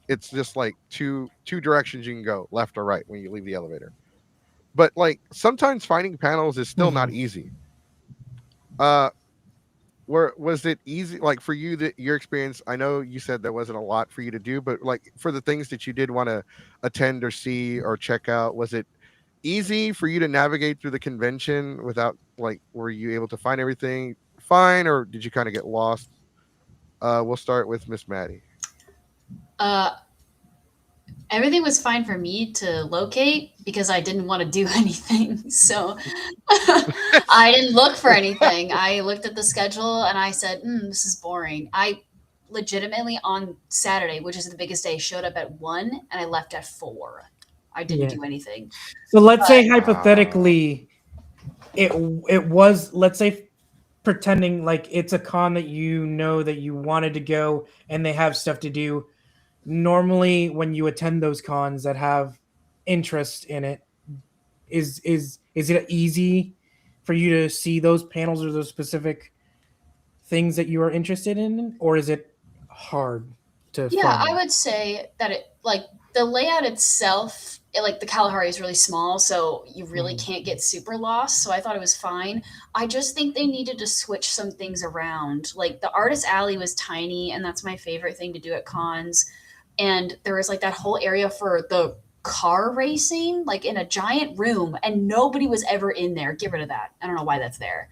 it's just like two directions you can go, left or right, when you leave the elevator. But like, sometimes finding panels is still not easy. Where was it easy, like, for you, that your experience? I know you said there wasn't a lot for you to do, but like, for the things that you did want to attend or see or check out, was it easy for you to navigate through the convention without, like, were you able to find everything fine, or did you kind of get lost? We'll start with Miss Maddie. Everything was fine for me to locate because I didn't want to do anything. So I didn't look for anything. I looked at the schedule and I said, this is boring. I legitimately, on Saturday, which is the biggest day, showed up at 1 and I left at 4. I didn't do anything. So let's say hypothetically, it was, let's say, pretending like it's a con that you know that you wanted to go and they have stuff to do. Normally, when you attend those cons that have interest in it, is it easy for you to see those panels or those specific things that you are interested in, or is it hard to find? I would say that it, like, the layout itself, like, the Kalahari is really small, so you really can't get super lost. So I thought it was fine. I just think they needed to switch some things around. Like, the artist alley was tiny, and that's my favorite thing to do at cons. And there was like that whole area for the car racing, like in a giant room, and nobody was ever in there. Get rid of that. I don't know why that's there.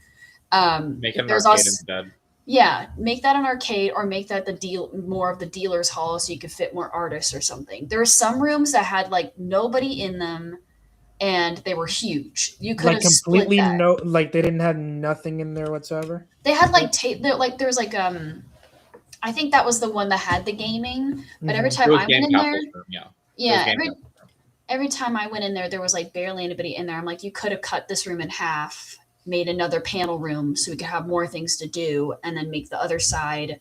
Make it an arcade instead. Yeah, make that an arcade, or make that more of the dealer's hall, so you could fit more artists or something. There were some rooms that had like nobody in them, and they were huge. You could have completely split that. Like they didn't have nothing in there whatsoever. They had like there was like I think that was the one that had the gaming, but every time I went in there, every time I went in there was like barely anybody in there. I'm like, you could have cut this room in half, made another panel room so we could have more things to do, and then make the other side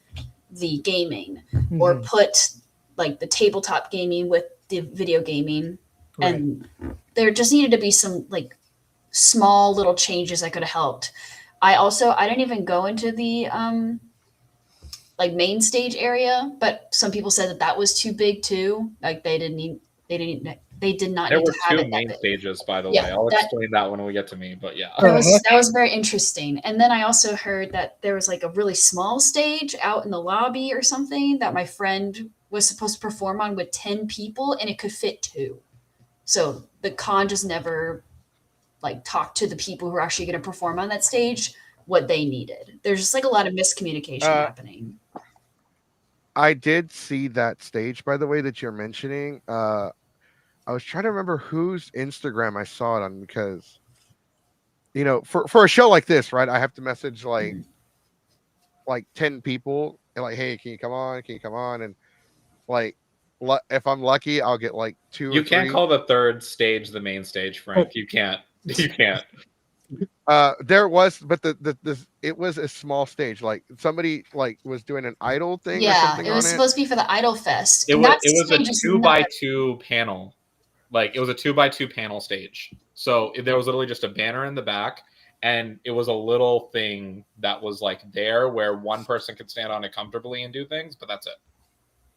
the gaming, or put like the tabletop gaming with the video gaming. Right. And there just needed to be some like small little changes that could have helped. I didn't even go into the like main stage area, but some people said that was too big too. Like they did not need there to have it. There it. were 2 main stages, by the way. I'll explain that when we get to me, but yeah. That was very interesting. And then I also heard that there was like a really small stage out in the lobby or something that my friend was supposed to perform on with 10 people, and it could fit 2. So the con just never like talked to the people who are actually going to perform on that stage what they needed. There's just like a lot of miscommunication happening. I did see that stage, by the way, that you're mentioning. I was trying to remember whose Instagram I saw it on, because, you know, for a show like this, right, I have to message like 10 people and like, hey, can you come on? Can you come on? And like, if I'm lucky, I'll get like 2 or 3. You can't call the third stage the main stage, Frank. You can't. You can't. There was, but it was a small stage. Like somebody like was doing an idol thing or Yeah, something it on was it. supposed to be for the Idol Fest. It And was that it was a stage is 2x2 panel. Like it was a 2x2 panel stage. So there was literally just a banner in the back, and it was a little thing that was like there where one person could stand on it comfortably and do things, but that's it.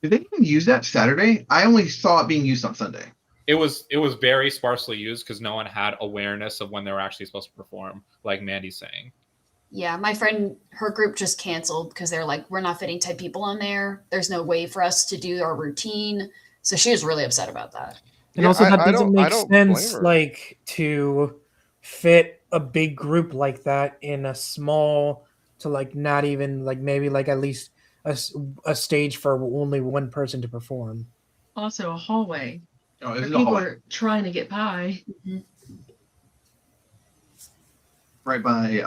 Did they even use that Saturday? I only saw it being used on Sunday. It was very sparsely used because no one had awareness of when they were actually supposed to perform, like Mandy's saying. Yeah, my friend, her group just canceled because they're like, we're not fitting type people on there. There's no way for us to do our routine. So she was really upset about that. And Yeah, also, that I doesn't don't- I make don't blame sense, her. like, to fit a big group like that in a small, to, like, not even, like, maybe, like, at least a stage for only one person to perform. Also, a hallway. Oh, Where this is a people hallway. are trying to get by. Right by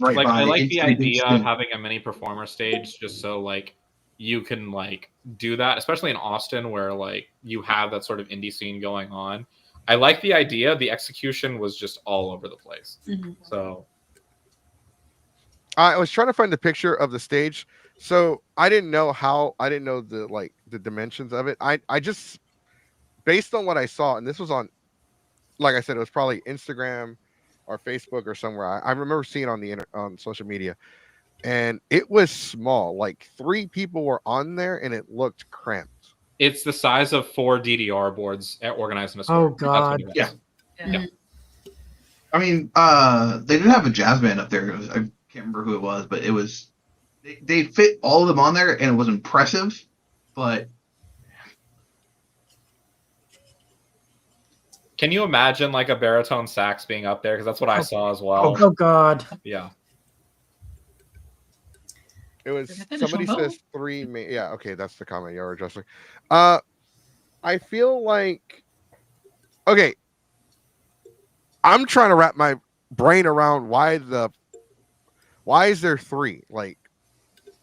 right Like by I like the Instant idea of Instant. having a mini performer stage just so like you can like do that, especially in Austin where like you have that sort of indie scene going on. I like the idea. The execution was just all over the place. So I was trying to find the picture of the stage, so I didn't know the dimensions of it. I just based on what I saw, and this was on, like I said, it was probably Instagram or Facebook or somewhere. I remember seeing it on social media, and it was small. Like 3 people were on there, and it looked cramped. it's the size of 4 DDR boards organized in a square. Oh, God. That's what it Yeah. was. Yeah. I mean, they did have a jazz band up there. I can't remember who it was, but it was they fit all of them on there, and it was impressive. But Can you imagine like a baritone sax being up there? Because that's what I saw as well. Oh, God. Yeah. It was Did I finish somebody on both? says 3 yeah, okay, that's the comment you're adjusting. I feel like okay, I'm trying to wrap my brain around why is there 3? Like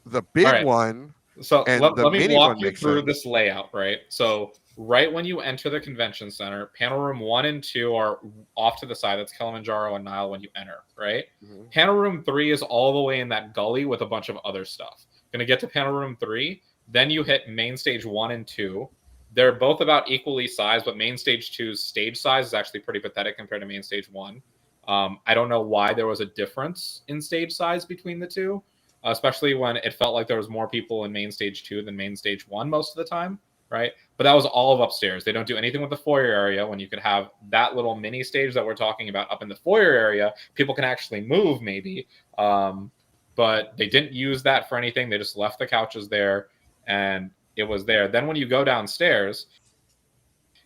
the big right. one. So And let the me mini walk one you makes through sense. this layout, right? So right when you enter the convention center, panel room 1 and 2 are off to the side. That's Kilimanjaro and Nile when you enter, right? Mhm. Panel room 3 is all the way in that gully with a bunch of other stuff. Gonna get to panel room 3, then you hit main stage 1 and 2. They're both about equally sized, but main stage 2's stage size is actually pretty pathetic compared to main stage 1. I don't know why there was a difference in stage size between the two, especially when it felt like there was more people in main stage 2 than main stage 1 most of the time, right? But that was all of upstairs. They don't do anything with the foyer area when you could have that little mini stage that we're talking about up in the foyer area. People can actually move maybe, but they didn't use that for anything. They just left the couches there and it was there. Then when you go downstairs,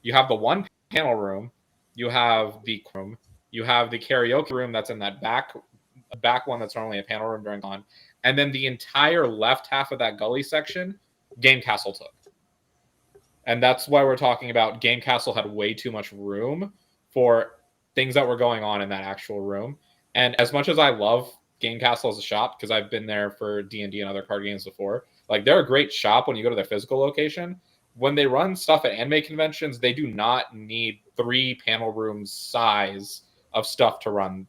you have the one panel room, you have the room, you have the karaoke room that's in that back one that's normally a panel room during on, and then the entire left half of that gully section, Game Castle took. And that's why we're talking about Game Castle had way too much room for things that were going on in that actual room. And as much as I love Game Castle as a shop, because I've been there for D&D and other card games before, like they're a great shop when you go to their physical location. When they run stuff at anime conventions, they do not need 3 panel rooms size of stuff to run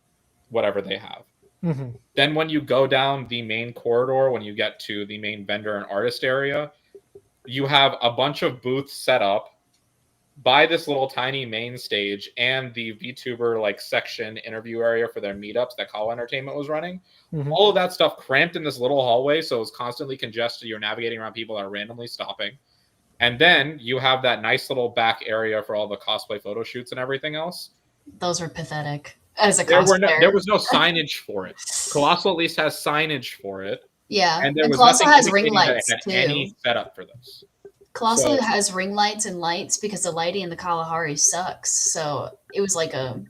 whatever they have. Mm-hmm. Then when you go down the main corridor, when you get to the main vendor and artist area, you have a bunch of booths set up by this little tiny main stage and the VTuber like section interview area for their meetups that Call Entertainment was running. Mm-hmm. All of that stuff cramped in this little hallway, so it was constantly congested. You're navigating around people that are randomly stopping. And then you have that nice little back area for all the cosplay photo shoots and everything else. Those were pathetic as a There cosplayer. was no signage for it. Colossal at least has signage for it. Yeah, And there and was Colossal nothing has ring indicating that lights it too. had any setup for this. Colossal So- has ring lights and lights because the lighting in the Kalahari sucks. So it was like a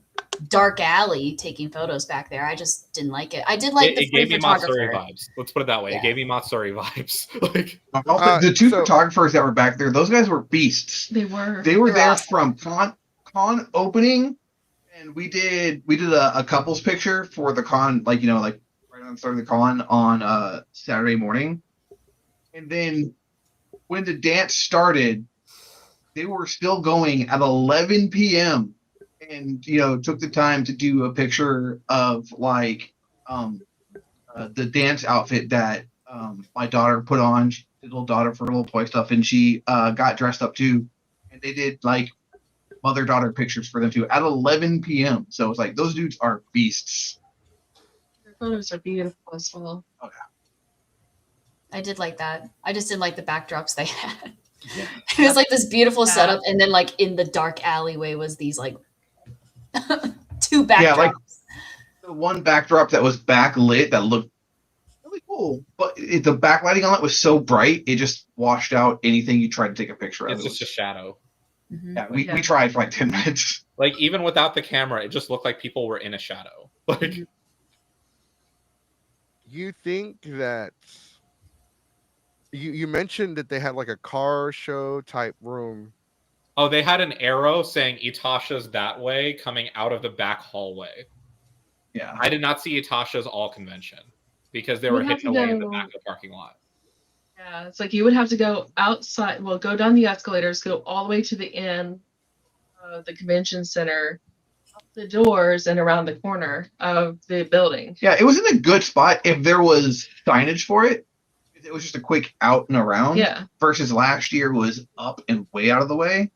dark alley taking photos back there. I just didn't like it. I did like the It gave me Matsuri photographer. vibes. Let's put it that way. Yeah. It gave me Matsuri vibes. Like also, the 2 so- photographers that were back there, those guys were beasts. They were. They were They're there awesome. from con opening, and we did a couples picture for the con, like like right on the start of the con on Saturday morning, and then when the dance started, they were still going at 11 p.m. and took the time to do a picture of like the dance outfit that my daughter put on. She did little daughter for little toy stuff, and she got dressed up too. And they did like mother-daughter pictures for them too at 11 p.m. So it's like those dudes are beasts. Their photos are beautiful as well. Okay. I did like that. I just didn't like the backdrops they had. Yeah. It was like this beautiful Yeah. setup, and then like in the dark alleyway was these like two backdrops. Yeah, like the one backdrop that was backlit that looked really cool, but the backlighting on it was so bright it just washed out anything you tried to take a picture of. It's just a shadow. Mhm. Yeah, we tried for like 10 minutes. Like even without the camera, it just looked like people were in a shadow. Like You think that you mentioned that they had like a car show type room. oh, they had an arrow saying Itasha's that way coming out of the back hallway. Yeah. I did not see Itasha's all convention because they You were would have hidden to away in the go- back of the parking lot. Yeah, it's like you would have to go outside. Well, go down the escalators, go all the way to the end of the convention center, up the doors, and around the corner of the building. Yeah, it was in a good spot if there was signage for it. It was just a quick out and around. Yeah, Versus last year was up and way out of the way.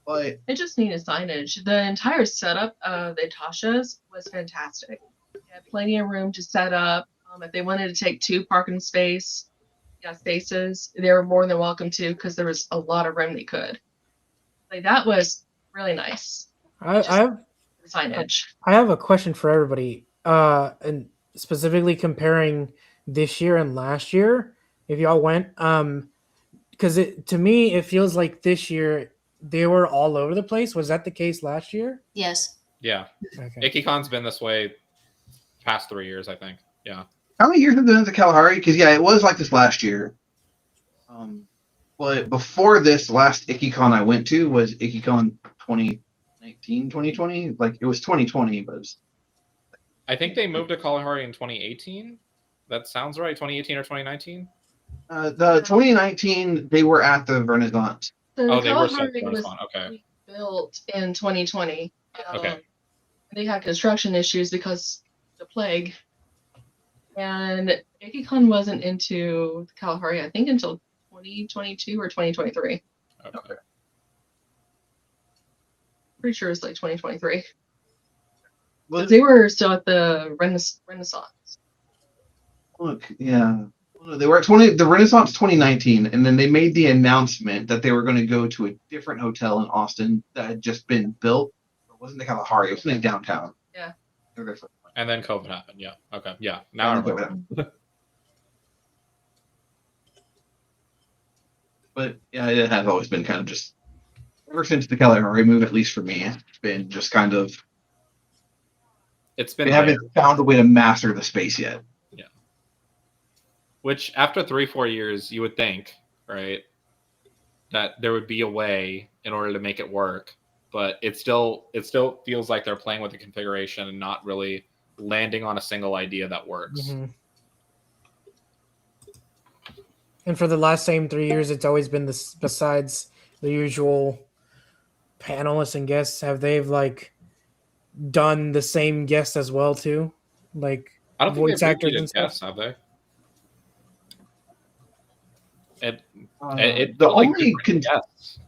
But it just needed signage. The entire setup of the Tasha's was fantastic. They had plenty of room to set up. If they wanted to take 2 parking spaces, they were more than welcome to because there was a lot of room they could. Like that was really nice. I have Signage. I have a question for everybody. And specifically comparing this year and last year, if y'all went, because to me it feels like this year they were all over the place. Was that the case last year? Yes. Yeah. Okay. Ikkicon's been this way past 3 years, I think. Yeah. how many years have been to Kalahari? Because yeah, it was like this last year. But before this last Ikkicon I went to was Ikkicon 2019, 2020. Like it was 2020, but it was, I think they moved to Kalahari in 2018. That sounds right. 2018 or 2019? the 2019 they were at the Renaissance. The Oh, they were Kalahari was fun. Okay. built in 2020. Okay. They had construction issues because of the plague. And Ikkicon wasn't into Kalahari, I think, until 2022 or 2023. Okay. Pretty sure it's like 2023. Well, They were still at the Renaissance. look, yeah. Well, they were at the Renaissance 2019, and then they made the announcement that they were going to go to a different hotel in Austin that had just been built. It wasn't the Kalahari, it was in downtown. Yeah. They were there for- And then COVID happened. Yeah. Okay. Yeah. Now I remember. But yeah, it has always been kind of just ever since the Kalahari move, at least for me, it's been just kind of It's been they there. haven't found a way to master the space yet. Which after 3-4 years, you would think, right, that there would be a way in order to make it work, but it still feels like they're playing with the configuration and not really landing on a single idea that works. Mhm. And for the last same 3 years, it's always been this. Besides the usual panelists and guests, have they like done the same guests as well too, like I don't think voice they've actors repeated and stuff? guests, have they? It The felt like only different guests.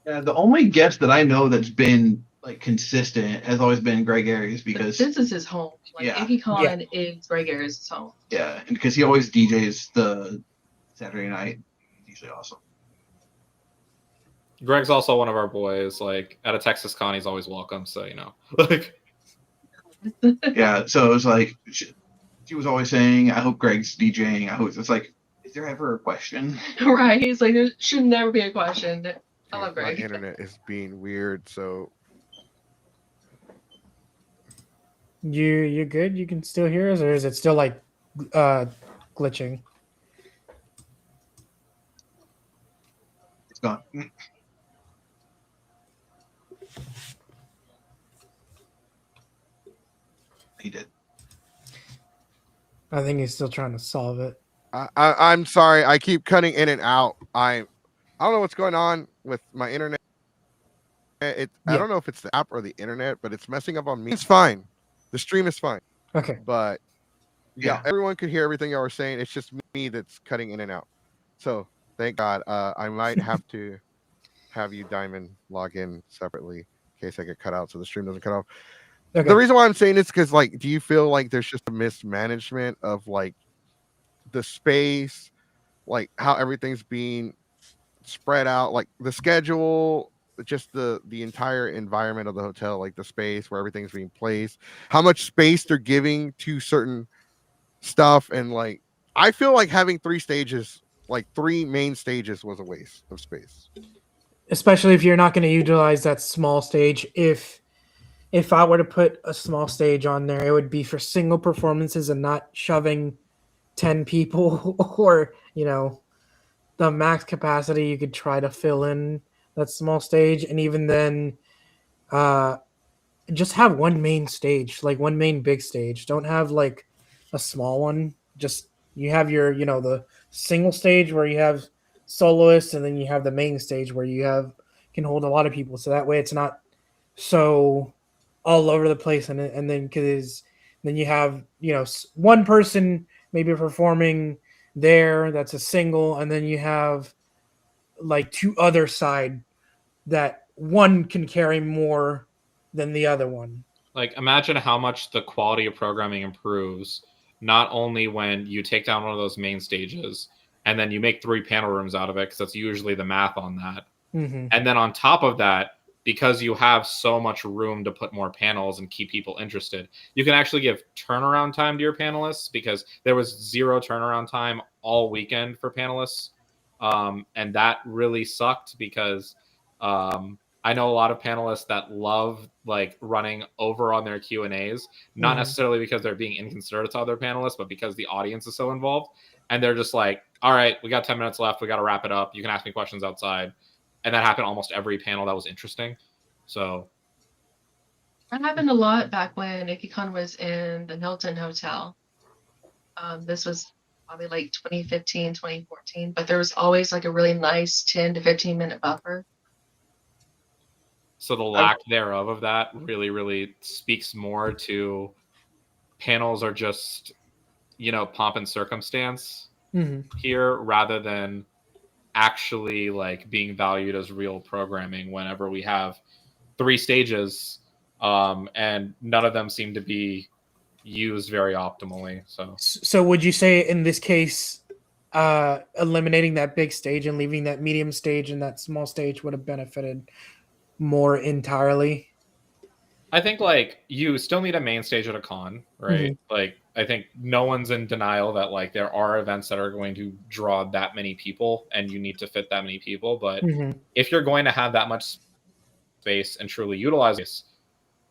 the only guest that I know that's been like consistent has always been Greg Ayres because This is his home. Like Yeah. Ikkicon is Greg Ayres' home. yeah, and because he always DJs the Saturday night. It's usually awesome. Greg's also one of our boys. Like at a Texas con, he's always welcome. So like Yeah, so it was like she was always saying, "I hope Greg's DJing." I hope it's like, is there ever a question? Right? He's like, there should never be a question. I love My Greg. internet is being weird, so You're good. You can still hear us, or is it still like glitching? It's gone. He did. I think he's still trying to solve it. I'm sorry. I keep cutting in and out. I don't know what's going on with my internet. I Yeah. don't know if it's the app or the internet, but it's messing up on me. It's fine. The stream is fine, Okay. but yeah, Yeah. everyone could hear everything y'all were saying. It's just me that's cutting in and out. So thank God. I might have to have you Diamond log in separately in case I get cut out, so the stream doesn't cut off. Okay. The reason why I'm saying it's because, like, do you feel like there's just a mismanagement of like the space, like how everything's being spread out, like the schedule, just the entire environment of the hotel, like the space where everything's being placed, how much space they're giving to certain stuff, and like I feel like having 3 stages, like 3 main stages, was a waste of space. Especially if you're not going to utilize that small stage. If I were to put a small stage on there, it would be for single performances and not shoving 10 people or, the max capacity you could try to fill in that small stage. And even then, uh, just have one main stage, like one main big stage. Don't have like a small one. Just you have your, the single stage where you have soloists, and then you have the main stage where you can hold a lot of people. So that way it's not so all over the place, and then because then you have one person maybe performing there, that's a single, and then you have like two other side that one can carry more than the other one. Like, imagine how much the quality of programming improves, not only when you take down one of those main stages and then you make 3 panel rooms out of it, because that's usually the math on that. Mm-hmm. And then on top of that, because you have so much room to put more panels and keep people interested, you can actually give turnaround time to your panelists, because there was 0 turnaround time all weekend for panelists. And that really sucked, because I know a lot of panelists that love like running over on their Q&As, not necessarily because they're being inconsiderate to other panelists, but because the audience is so involved. And they're just like, all right, we got 10 minutes left. We got to wrap it up. You can ask me questions outside. And that happened almost every panel that was interesting. So That happened a lot back when Ikkicon was in the Hilton Hotel. This was probably like 2015, 2014, but there was always like a really nice 10 to 15 minute buffer. So the lack thereof of that really, really speaks more to panels are just, pomp and circumstance here, rather than actually like being valued as real programming whenever we have 3 stages, and none of them seem to be used very optimally. So would you say in this case, eliminating that big stage and leaving that medium stage and that small stage would have benefited more entirely? I think like you still need a main stage at a con, right? Like I think no one's in denial that like there are events that are going to draw that many people and you need to fit that many people. But if you're going to have that much space and truly utilize it,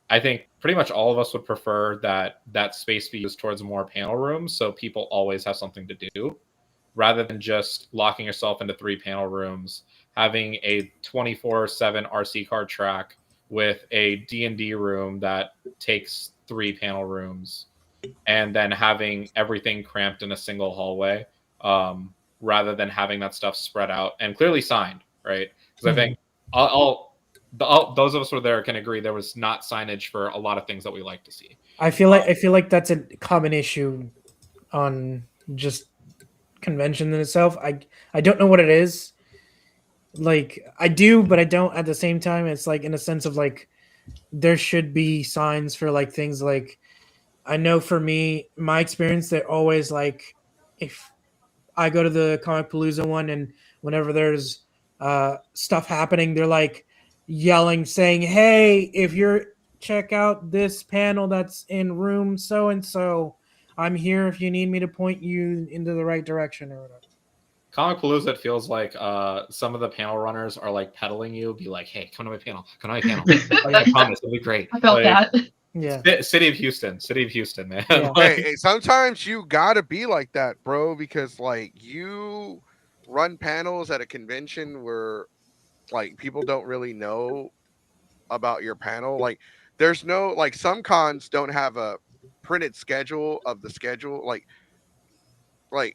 I think pretty much all of us would prefer that space be used towards more panel rooms, so people always have something to do, rather than just locking yourself into 3 panel rooms, having a 24/7 RC card track with a D&D room that takes 3 panel rooms, and then having everything cramped in a single hallway, rather than having that stuff spread out and clearly signed, right? Because I think those of us who were there can agree there was not signage for a lot of things that we like to see. I feel like that's a common issue on just convention in itself. I don't know what it is. Like I do, but I don't at the same time. It's like in a sense of like there should be signs for like things like, I know for me, my experience, they're always like, if I go to the Comic Palooza one and whenever there's stuff happening, they're like yelling, saying, "Hey, if you're check out this panel that's in room so and so, I'm here if you need me to point you into the right direction," or whatever. Comic Palooza, it feels like some of the panel runners are like peddling you, be like, "Hey, come to my panel, come to my panel. Oh, yeah, I promise, it'll be great." I felt like, that. Yeah. City of Houston, man. Yeah. Like, Hey, sometimes you gotta be like that, bro, because like you run panels at a convention where like people don't really know about your panel. Like there's no, like, some cons don't have a printed schedule of the schedule. Like,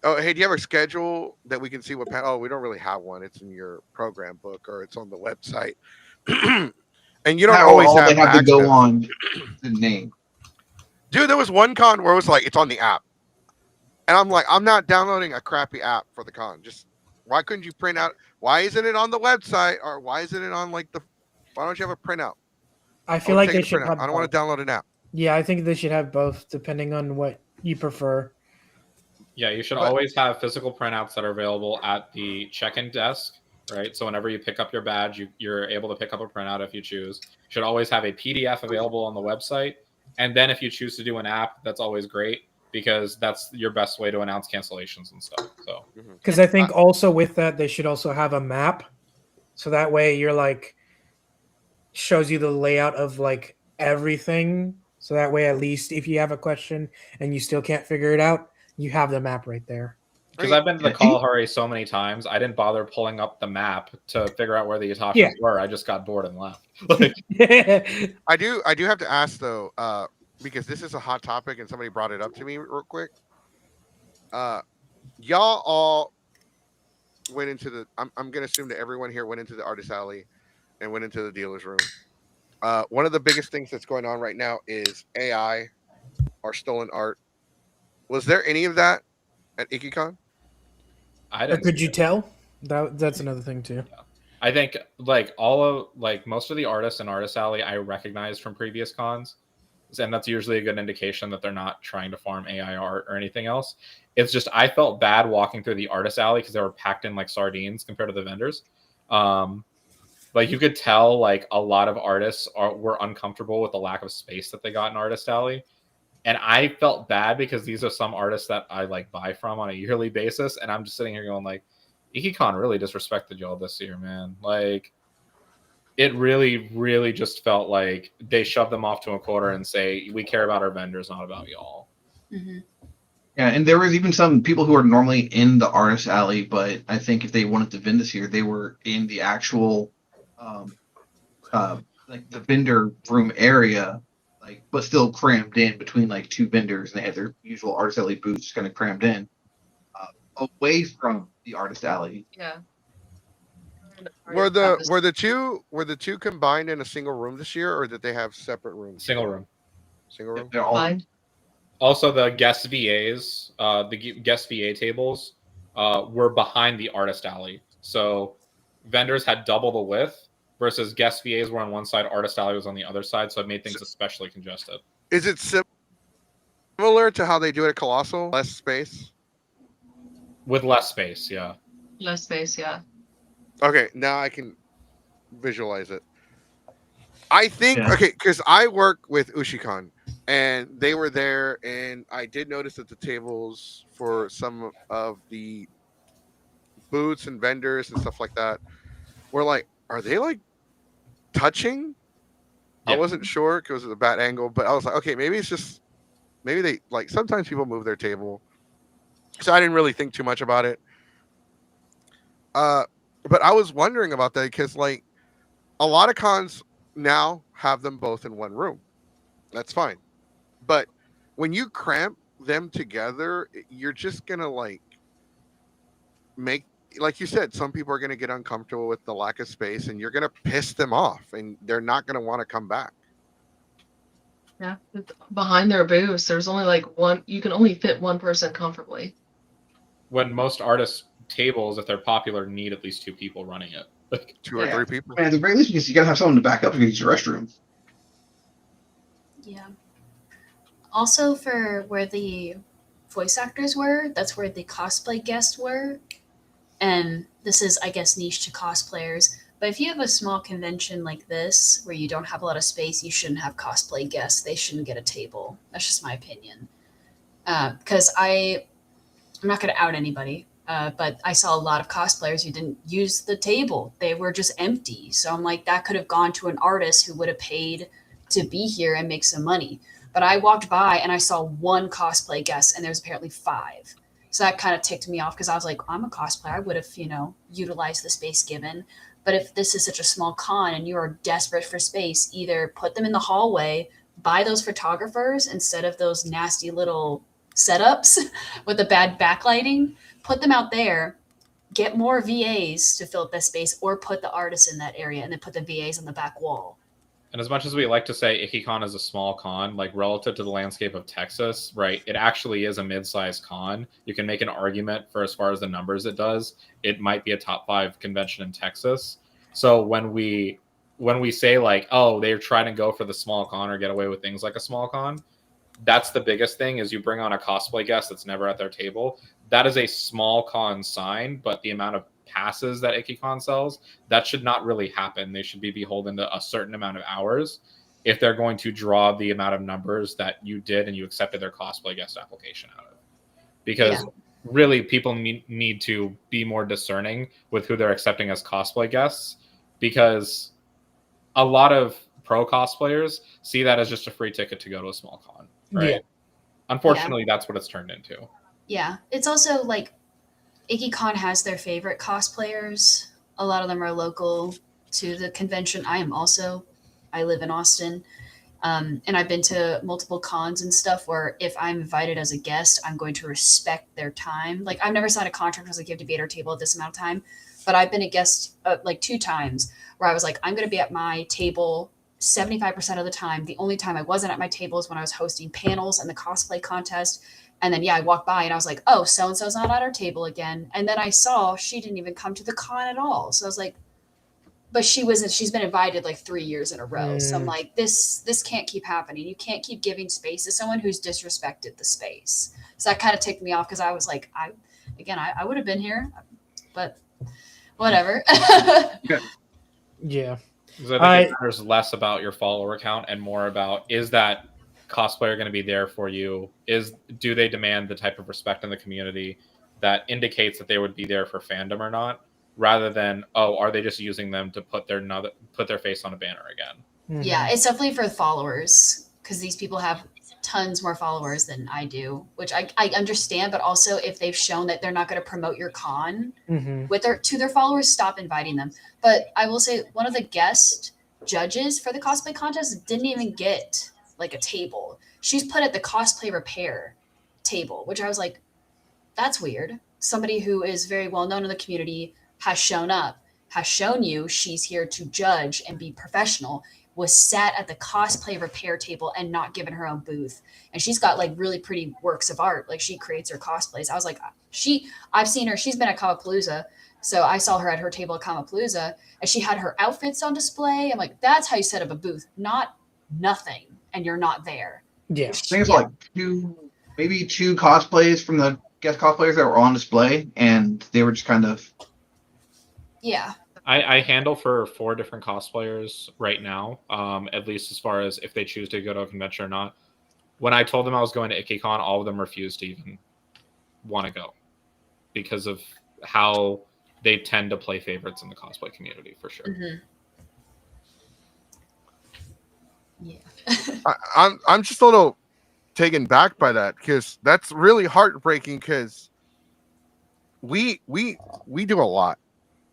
oh, hey, do you have a schedule that we can see what panel? Oh, we don't really have one. It's in your program book or it's on the website. And you don't How always all they have have to go access. on the name. Dude, there was one con where it was like it's on the app, and I'm like, I'm not downloading a crappy app for the con. Just why couldn't you print out? Why isn't it on the website, or why isn't it on like the? Why don't you have a printout? I feel wanna like take they a should printout. have I don't both. want to download an app. Yeah, I think they should have both, depending on what you prefer. Yeah, you should But- always have physical printouts that are available at the check-in desk, right? So whenever you pick up your badge, you're able to pick up a printout if you choose. You should always have a PDF available on the website. And then if you choose to do an app, that's always great because that's your best way to announce cancellations and stuff. So Because I think also with that, they should also have a map. So that way you're like, shows you the layout of like everything. So that way, at least if you have a question and you still can't figure it out, you have the map right there. because I've been to the Kalahari so many times, I didn't bother pulling up the map to figure out where the Itashas were. I just got bored and left. Like, I do have to ask though, because this is a hot topic and somebody brought it up to me real quick. Y'all all went into the. I'm gonna assume that everyone here went into the artist alley and went into the dealer's room. One of the biggest things that's going on right now is AI or stolen art. Was there any of that at Ikkicon? I Or didn't. could see you it. tell? That's another thing too. I think like most of the artists in Artist Alley I recognized from previous cons, and that's usually a good indication that they're not trying to farm AI art or anything else. It's just I felt bad walking through the Artist Alley because they were packed in like sardines compared to the vendors. Like you could tell like a lot of artists were uncomfortable with the lack of space that they got in Artist Alley. And I felt bad because these are some artists that I like buy from on a yearly basis. And I'm just sitting here going like, Ikkicon really disrespected y'all this year, man. Like it really, really just felt like they shoved them off to a corner and say, we care about our vendors, not about y'all. Mm-hmm. Yeah, and there was even some people who are normally in the artist alley, but I think if they wanted to vend this year, they were in the actual like the vendor room area, like but still crammed in between like two vendors, and they had their usual artist alley booths kind of crammed in, away from the artist alley. Yeah. Were the two combined in a single room this year, or did they have separate rooms? Single room. Single room. They're all Fine. Also, the guest VAs, the guest VA tables, were behind the artist alley. So vendors had double the width versus guest VAs were on one side, artist alley was on the other side. So it made things especially congested. Is it similar to how they do it at Colossal? Less space. With less space, yeah. Less space, yeah. Okay, now I can visualize it. I think Yeah. okay, because I work with Ikkicon, and they were there, and I did notice that the tables for some of the booths and vendors and stuff like that were like, are they like touching? I Yeah. wasn't sure because it was a bad angle, but I was like, okay, maybe it's just maybe they like sometimes people move their table, so I didn't really think too much about it. But I was wondering about that because like a lot of cons now have them both in one room. That's fine. But when you cramp them together, you're just gonna like make like you said, some people are gonna get uncomfortable with the lack of space and you're gonna piss them off and they're not gonna want to come back. Yeah. Behind their booths, there's only like one. You can only fit one person comfortably. When most artists' tables, if they're popular, need at least two people running it. Like, Two or Yeah. three people. Man, at the very least, you gotta have someone to back up to use the restroom. Yeah. Also, for where the voice actors were, that's where the cosplay guests were. And this is, I guess, niche to cosplayers. But if you have a small convention like this, where you don't have a lot of space, you shouldn't have cosplay guests. They shouldn't get a table. That's just my opinion. Because I'm not going to out anybody, but I saw a lot of cosplayers who didn't use the table. They were just empty. So I'm like, that could have gone to an artist who would have paid to be here and make some money. But I walked by and I saw one cosplay guest, and there was apparently 5. So that kind of ticked me off because I was like, I'm a cosplayer. I would have, utilized the space given. But if this is such a small con and you are desperate for space, either put them in the hallway, buy those photographers instead of those nasty little setups with the bad backlighting, put them out there, get more VAs to fill up that space, or put the artists in that area and then put the VAs on the back wall. And as much as we like to say Ikkicon is a small con, like relative to the landscape of Texas, right, it actually is a mid-sized con. You can make an argument for as far as the numbers it does. It might be a top 5 convention in Texas. So when we say like, oh, they're trying to go for the small con or get away with things like a small con, that's the biggest thing is you bring on a cosplay guest that's never at their table. That is a small con sign, but the amount of passes that Ikkicon sells, that should not really happen. They should be beholden to a certain amount of hours if they're going to draw the amount of numbers that you did and you accepted their cosplay guest application out of. Because really people need to be more discerning with who they're accepting as cosplay guests, because a lot of pro cosplayers see that as just a free ticket to go to a small con, right? Yeah. Unfortunately, that's what it's turned into. Yeah, it's also like Ikkicon has their favorite cosplayers. A lot of them are local to the convention. I live in Austin. And I've been to multiple cons and stuff where if I'm invited as a guest, I'm going to respect their time. Like I've never signed a contract where I was like, you have to be at our table at this amount of time. But I've been a guest like 2 times where I was like, I'm going to be at my table 75% of the time. The only time I wasn't at my table is when I was hosting panels and the cosplay contest. And then, I walked by and I was like, oh, so-and-so's not at our table again. And then I saw she didn't even come to the con at all. So I was like, but she's been invited like 3 years in a row. So I'm like, this can't keep happening. You can't keep giving space to someone who's disrespected the space. So that kind of ticked me off because I was like, I would have been here, but whatever. Yeah. Because I think it matters less about your follower count and more about, is that cosplayer going to be there for you? Do they demand the type of respect in the community that indicates that they would be there for fandom or not, rather than, oh, are they just using them to put their face on a banner again? Mm-hmm. Yeah, it's definitely for the followers because these people have tons more followers than I do, which I understand. But also, if they've shown that they're not going to promote your con to their followers, stop inviting them. But I will say one of the guest judges for the cosplay contest didn't even get like a table. She's put at the cosplay repair table, which I was like, that's weird. Somebody who is very well known in the community has shown up, has shown you she's here to judge and be professional, was sat at the cosplay repair table and not given her own booth. And she's got like really pretty works of art. Like she creates her cosplays. I was like, I've seen her. She's been at Kamapalooza. So I saw her at her table at Kamapalooza and she had her outfits on display. I'm like, that's how you set up a booth, not nothing. And you're not there. Yeah. I think it's like maybe two cosplays from the guest cosplayers that were on display, and they were just kind of. Yeah. I handle for 4 different cosplayers right now, at least as far as if they choose to go to a convention or not. When I told them I was going to Ikkicon, all of them refused to even want to go because of how they tend to play favorites in the cosplay community, for sure. Mm-hmm. Yeah. I'm just a little taken back by that because that's really heartbreaking because we do a lot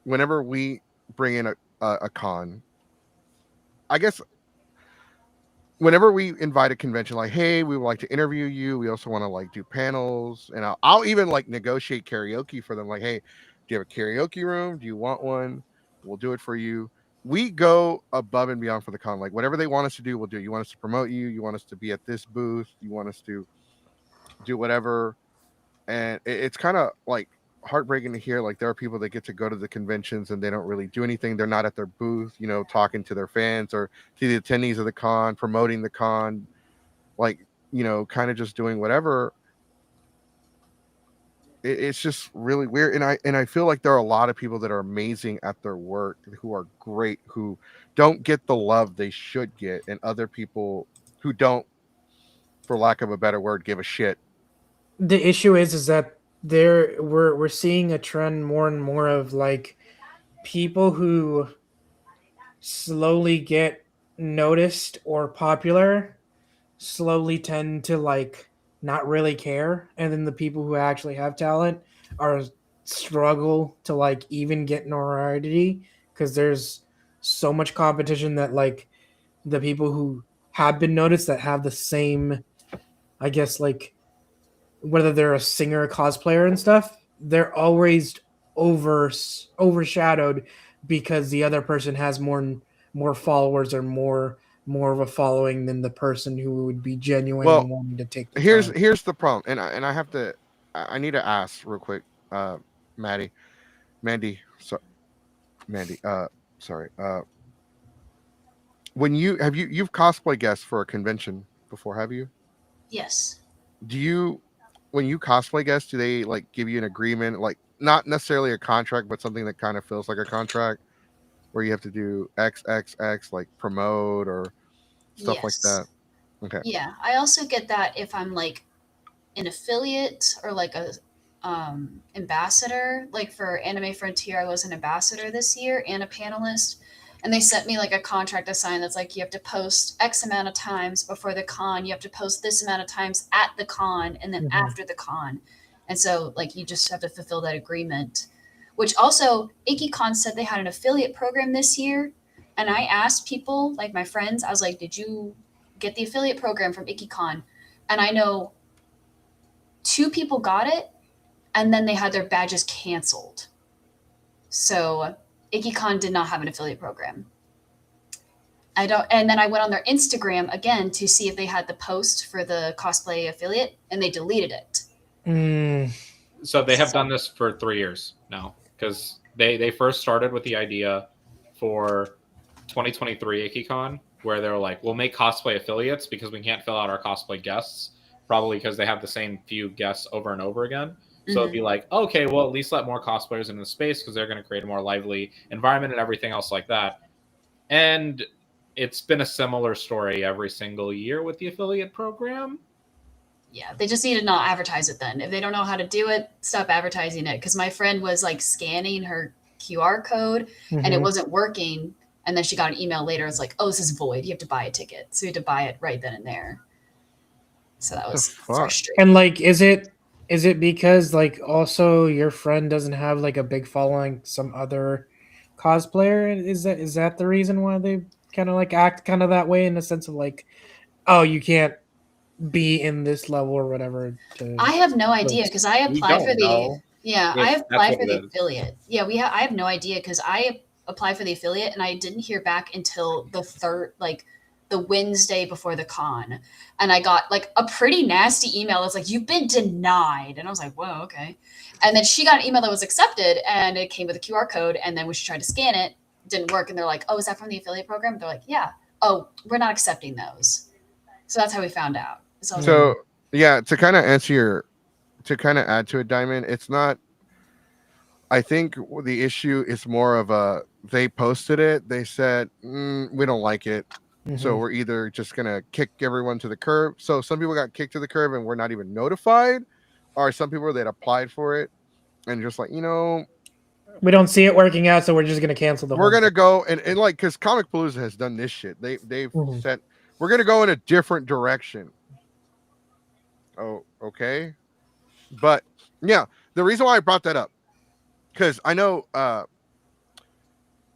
whenever we bring in a con. I guess whenever we invite a convention, like, hey, we would like to interview you. We also want to like do panels, and I'll even like negotiate karaoke for them. Like, hey, do you have a karaoke room? Do you want one? We'll do it for you. We go above and beyond for the con. Like whatever they want us to do, we'll do. You want us to promote you? You want us to be at this booth? You want us to do whatever? And it's kind of like heartbreaking to hear like there are people that get to go to the conventions and they don't really do anything. They're not at their booth, talking to their fans or to the attendees of the con, promoting the con, like, kind of just doing whatever. It's just really weird. And I feel like there are a lot of people that are amazing at their work, who are great, who don't get the love they should get, and other people who don't, for lack of a better word, give a shit. The issue is that we're seeing a trend more and more of like people who slowly get noticed or popular slowly tend to like not really care, and then the people who actually have talent are struggle to like even get notoriety because there's so much competition that like the people who have been noticed that have the same, I guess, like whether they're a singer or cosplayer and stuff, they're always overshadowed because the other person has more followers or more more of a following than the person who would be genuine Well, and wanting to take the here's time. here's the problem, and I have to, I need to ask real quick, Maddie, Mandy, so Mandy, sorry, when you've cosplay guests for a convention before, have you? Yes. Do you, when you cosplay guests, do they like give you an agreement, like not necessarily a contract, but something that kind of feels like a contract, where you have to do XXX, like promote or stuff like Yes. that? Okay. Yeah. I also get that if I'm like an affiliate or like a ambassador. Like for Anime Frontier, I was an ambassador this year and a panelist. And they sent me like a contract to sign that's like you have to post X amount of times before the con, you have to post this amount of times at the con, and then Mhm. after the con. And so like you just have to fulfill that agreement. Which also Ikkicon said they had an affiliate program this year. And I asked people, like my friends, I was like, did you get the affiliate program from Ikkicon? And I know 2 people got it, and then they had their badges canceled. So Ikkicon did not have an affiliate program. I don't, and then I went on their Instagram again to see if they had the post for the cosplay affiliate, and they deleted it. Mm, So they have done this for 3 years now, because they first started with the idea for 2023 Ikkicon, where they're like, we'll make cosplay affiliates because we can't fill out our cosplay guests, probably because they have the same few guests over and over again. So it'd be like, okay, well, at least let more cosplayers into the space because they're going to create a more lively environment and everything else like that. And it's been a similar story every single year with the affiliate program. Yeah, they just need to not advertise it then. If they don't know how to do it, stop advertising it. Because my friend was like scanning her QR code and it mhm. wasn't working. And then she got an email later. It's like, oh, this is void. You have to buy a ticket. So you had to buy it right then and there. So that The was fuck? frustrating. And like, is it because like also your friend doesn't have like a big following, some other cosplayer? Is that the reason why they kind of like act kind of that way in the sense of like, oh, you can't be in this level or whatever? I have no idea because I We applied for don't the know I if that's applied what for it the is. affiliate. Yeah, I have no idea because I applied for the affiliate and I didn't hear back until the third, like the Wednesday before the con, and I got like a pretty nasty email that's like you've been denied, and I was like, whoa, okay. And then she got an email that was accepted, and it came with a QR code, and then when she tried to scan it, it didn't work, and they're like, oh, is that from the affiliate program? They're like, yeah. Oh, we're not accepting those. So that's how we found out. So I was like, So yeah, to kind of answer your, to kind of add to it, Diamond, it's not, I think the issue is more of a, they posted it, they said, we don't like it, so Mhm. we're either just gonna kick everyone to the curb. So some people got kicked to the curb and we're not even notified, or some people that applied for it and just like, We don't see it working out, so we're just gonna cancel the we're whole gonna go and like, because Comic Palooza has done this shit. They've Mhm. said we're gonna go in a different direction. Oh, okay. But yeah, the reason why I brought that up, because I know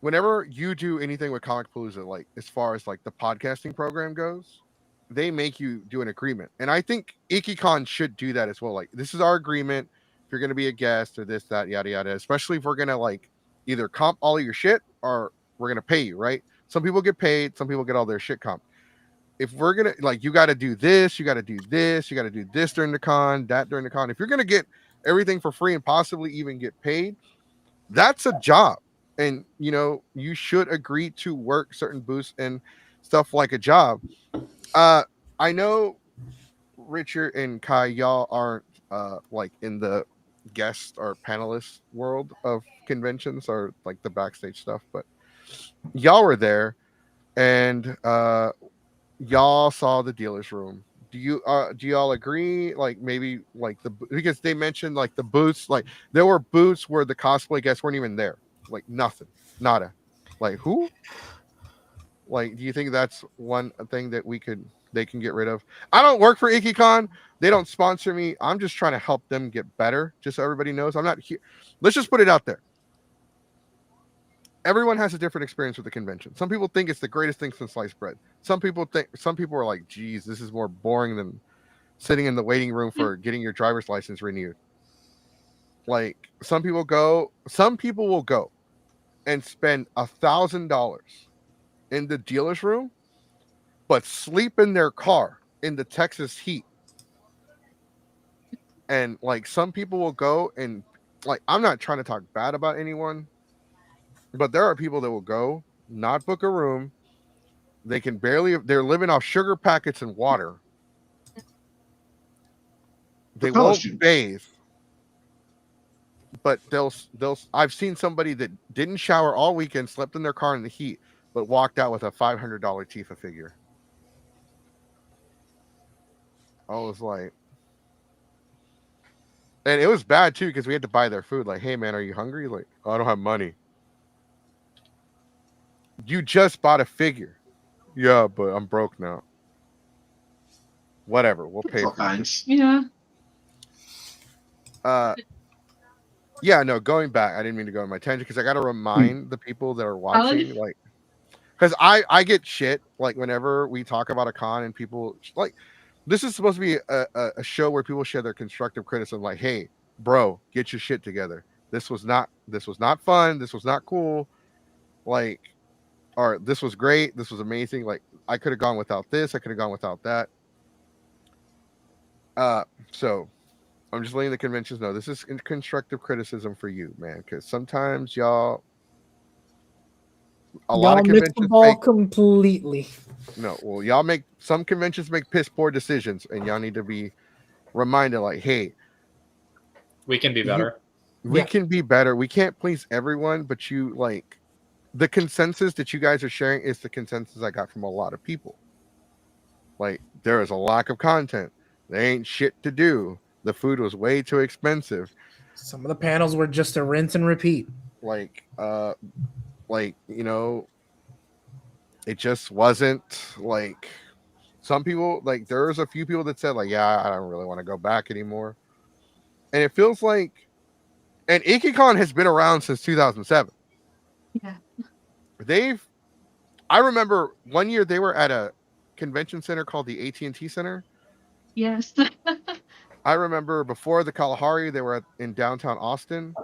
whenever you do anything with Comic Palooza, like as far as like the podcasting program goes, they make you do an agreement. And I think Ikkicon should do that as well. Like, this is our agreement. If you're gonna be a guest or this, that, yada yada, especially if we're gonna like either comp all of your shit or we're gonna pay you, right? Some people get paid, some people get all their shit comp. If we're gonna like, you gotta do this, you gotta do this, you gotta do this during the con, that during the con. If you're gonna get everything for free and possibly even get paid, that's a job. And you should agree to work certain booths and stuff like a job. I know Richard and Kai, y'all aren't like in the guest or panelist world of conventions or like the backstage stuff, but y'all were there and y'all saw the dealer's room. Do y'all agree, like maybe like because they mentioned like the booths, like there were booths where the cosplay guests weren't even there, like nothing, nada, like who, like do you think that's one thing that they can get rid of? I don't work for Ikkicon, they don't sponsor me, I'm just trying to help them get better, just so everybody knows I'm not here. Let's just put it out there, everyone has a different experience with the convention. Some people think it's the greatest thing since sliced bread. Some people are like, geez, this is more boring than sitting in the waiting room for getting your driver's license renewed. Like some people will go and spend $1,000 in the dealer's room but sleep in their car in the Texas heat. And like some people will go and like, I'm not trying to talk bad about anyone, but there are people that will go, not book a room. They're living off sugar packets and water. They college won't students. bathe, but I've seen somebody that didn't shower all weekend, slept in their car in the heat, but walked out with a $500 Tifa figure. I was like, and it was bad too because we had to buy their food. Like, hey man, are you hungry? Like, oh, I don't have money. You just bought a figure. Yeah, but I'm broke now. Whatever, we'll pay All for it. kinds. Yeah. Yeah, no, going back, I didn't mean to go on my tangent because I got to remind the people that are watching, like, because I get shit like whenever we talk about a con and people like, this is supposed to be a show where people share their constructive criticism, like, hey, bro, get your shit together. This was not fun. This was not cool. Like, or this was great. This was amazing. Like, I could have gone without this. I could have gone without that. So I'm just letting the conventions know this is constructive criticism for you, man, because sometimes y'all lot of miss the conventions ball make completely. y'all make some conventions make piss poor decisions, and y'all need to be reminded, like, hey, We can be better. We Yeah. can be better. We can't please everyone, but you like the consensus that you guys are sharing is the consensus I got from a lot of people. Like, there is a lack of content. There ain't shit to do. The food was way too expensive. Some of the panels were just a rinse and repeat. Like, you know, it just wasn't like some people, like, there's a few people that said, like, yeah, I don't really want to go back anymore. And it feels like, and Ikkicon has been around since 2007. Yeah. I remember one year they were at a convention center called the AT&T Center. Yes. I remember before the Kalahari, they were in downtown Austin.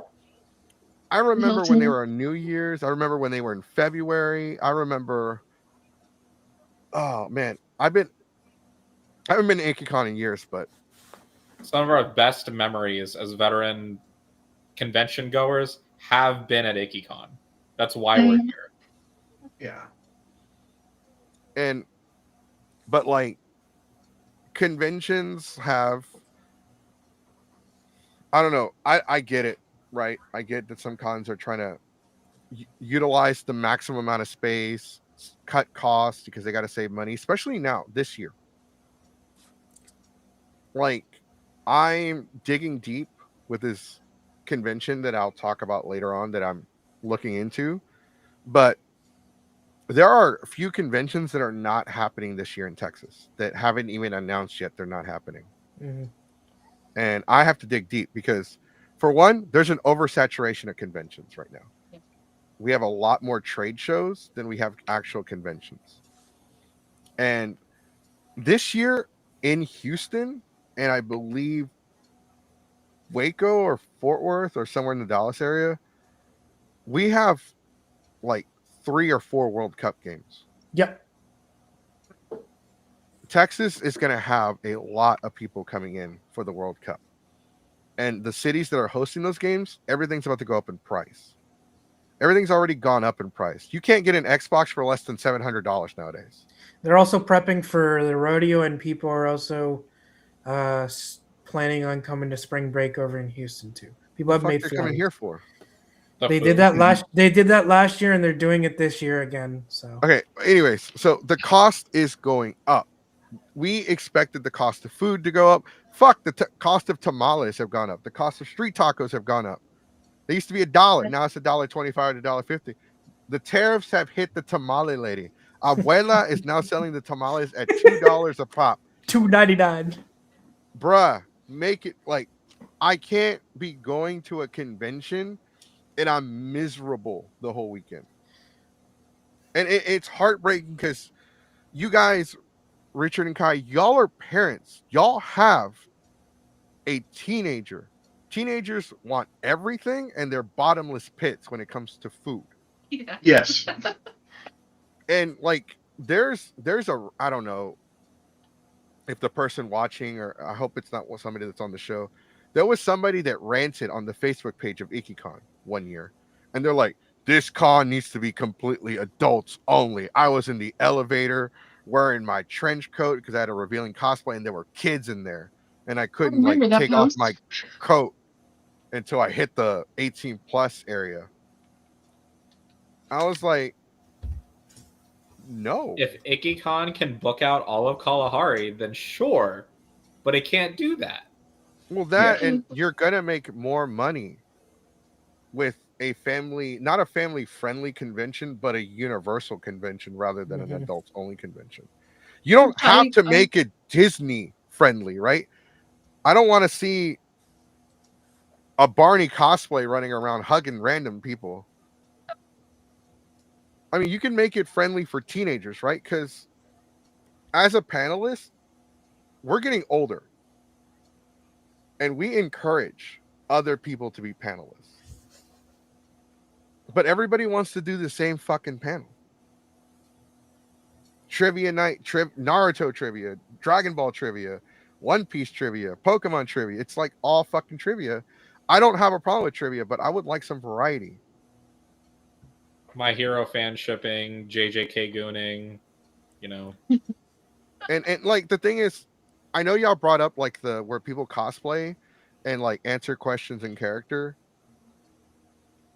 I remember when they Hilton. were on New Year's. I remember when they were in February. I remember, oh man, I haven't been to Ikkicon in years, but Some of our best memories as veteran convention goers have been at Ikkicon. That's why we're Same. here. Yeah. but like conventions have, I don't know. I get it, right? I get that some cons are trying to utilize the maximum amount of space, cut costs because they got to save money, especially now this year. Like, I'm digging deep with this convention that I'll talk about later on that I'm looking into, but there are a few conventions that are not happening this year in Texas that haven't even announced yet they're not happening. Mhm. And I have to dig deep because, for one, there's an oversaturation of conventions right now. Yeah. We have a lot more trade shows than we have actual conventions. And this year in Houston, and I believe Waco or Fort Worth or somewhere in the Dallas area, we have like 3 or 4 World Cup games. Yep. Texas is going to have a lot of people coming in for the World Cup. And the cities that are hosting those games, everything's about to go up in price. Everything's already gone up in price. You can't get an Xbox for less than $700 nowadays. They're also prepping for the rodeo, and people are also planning on coming to spring break over in Houston too. People have made they're coming flights. here for. They did that last year, and they're doing it this year again. So okay. Anyways, so the cost is going up. We expected the cost of food to go up. Fuck, the cost of tamales have gone up. The cost of street tacos have gone up. They used to be $1. Now it's $1.25 to $1.50. The tariffs have hit the tamale lady. Abuela is now selling the tamales at $2 a pop. $2.99. Bruh, make it like, I can't be going to a convention and I'm miserable the whole weekend. And it's heartbreaking because you guys, Richard and Kai, y'all are parents. Y'all have a teenager. Teenagers want everything, and they're bottomless pits when it comes to food. Yeah. Yes. And like, there's a, I don't know if the person watching, or I hope it's not somebody that's on the show. There was somebody that ranted on the Facebook page of Ikkicon one year, and they're like, "This con needs to be completely adults only." I was in the elevator wearing my trench coat because I had a revealing cosplay, and there were kids in there, and I I couldn't like remember that take off post. my coat until I hit the 18 plus area. I was like, no. If Ikkicon can book out all of Kalahari, then sure, but it can't do that. Well, that Yeah. and you're gonna make more money with a family, not a family friendly convention, but a universal convention rather than an Mhm. adults only convention. You don't have to I make it Disney friendly, right? I don't want to see a Barney cosplay running around hugging random people. I mean, you can make it friendly for teenagers, right? Because as a panelist, we're getting older and we encourage other people to be panelists. But everybody wants to do the same fucking panel. Trivia night, Naruto trivia, Dragon Ball trivia, One Piece trivia, Pokemon trivia. It's like all fucking trivia. I don't have a problem with trivia, but I would like some variety. My Hero fan shipping, JJK gooning, you know. And like the thing is, I know y'all brought up like the where people cosplay and like answer questions in character.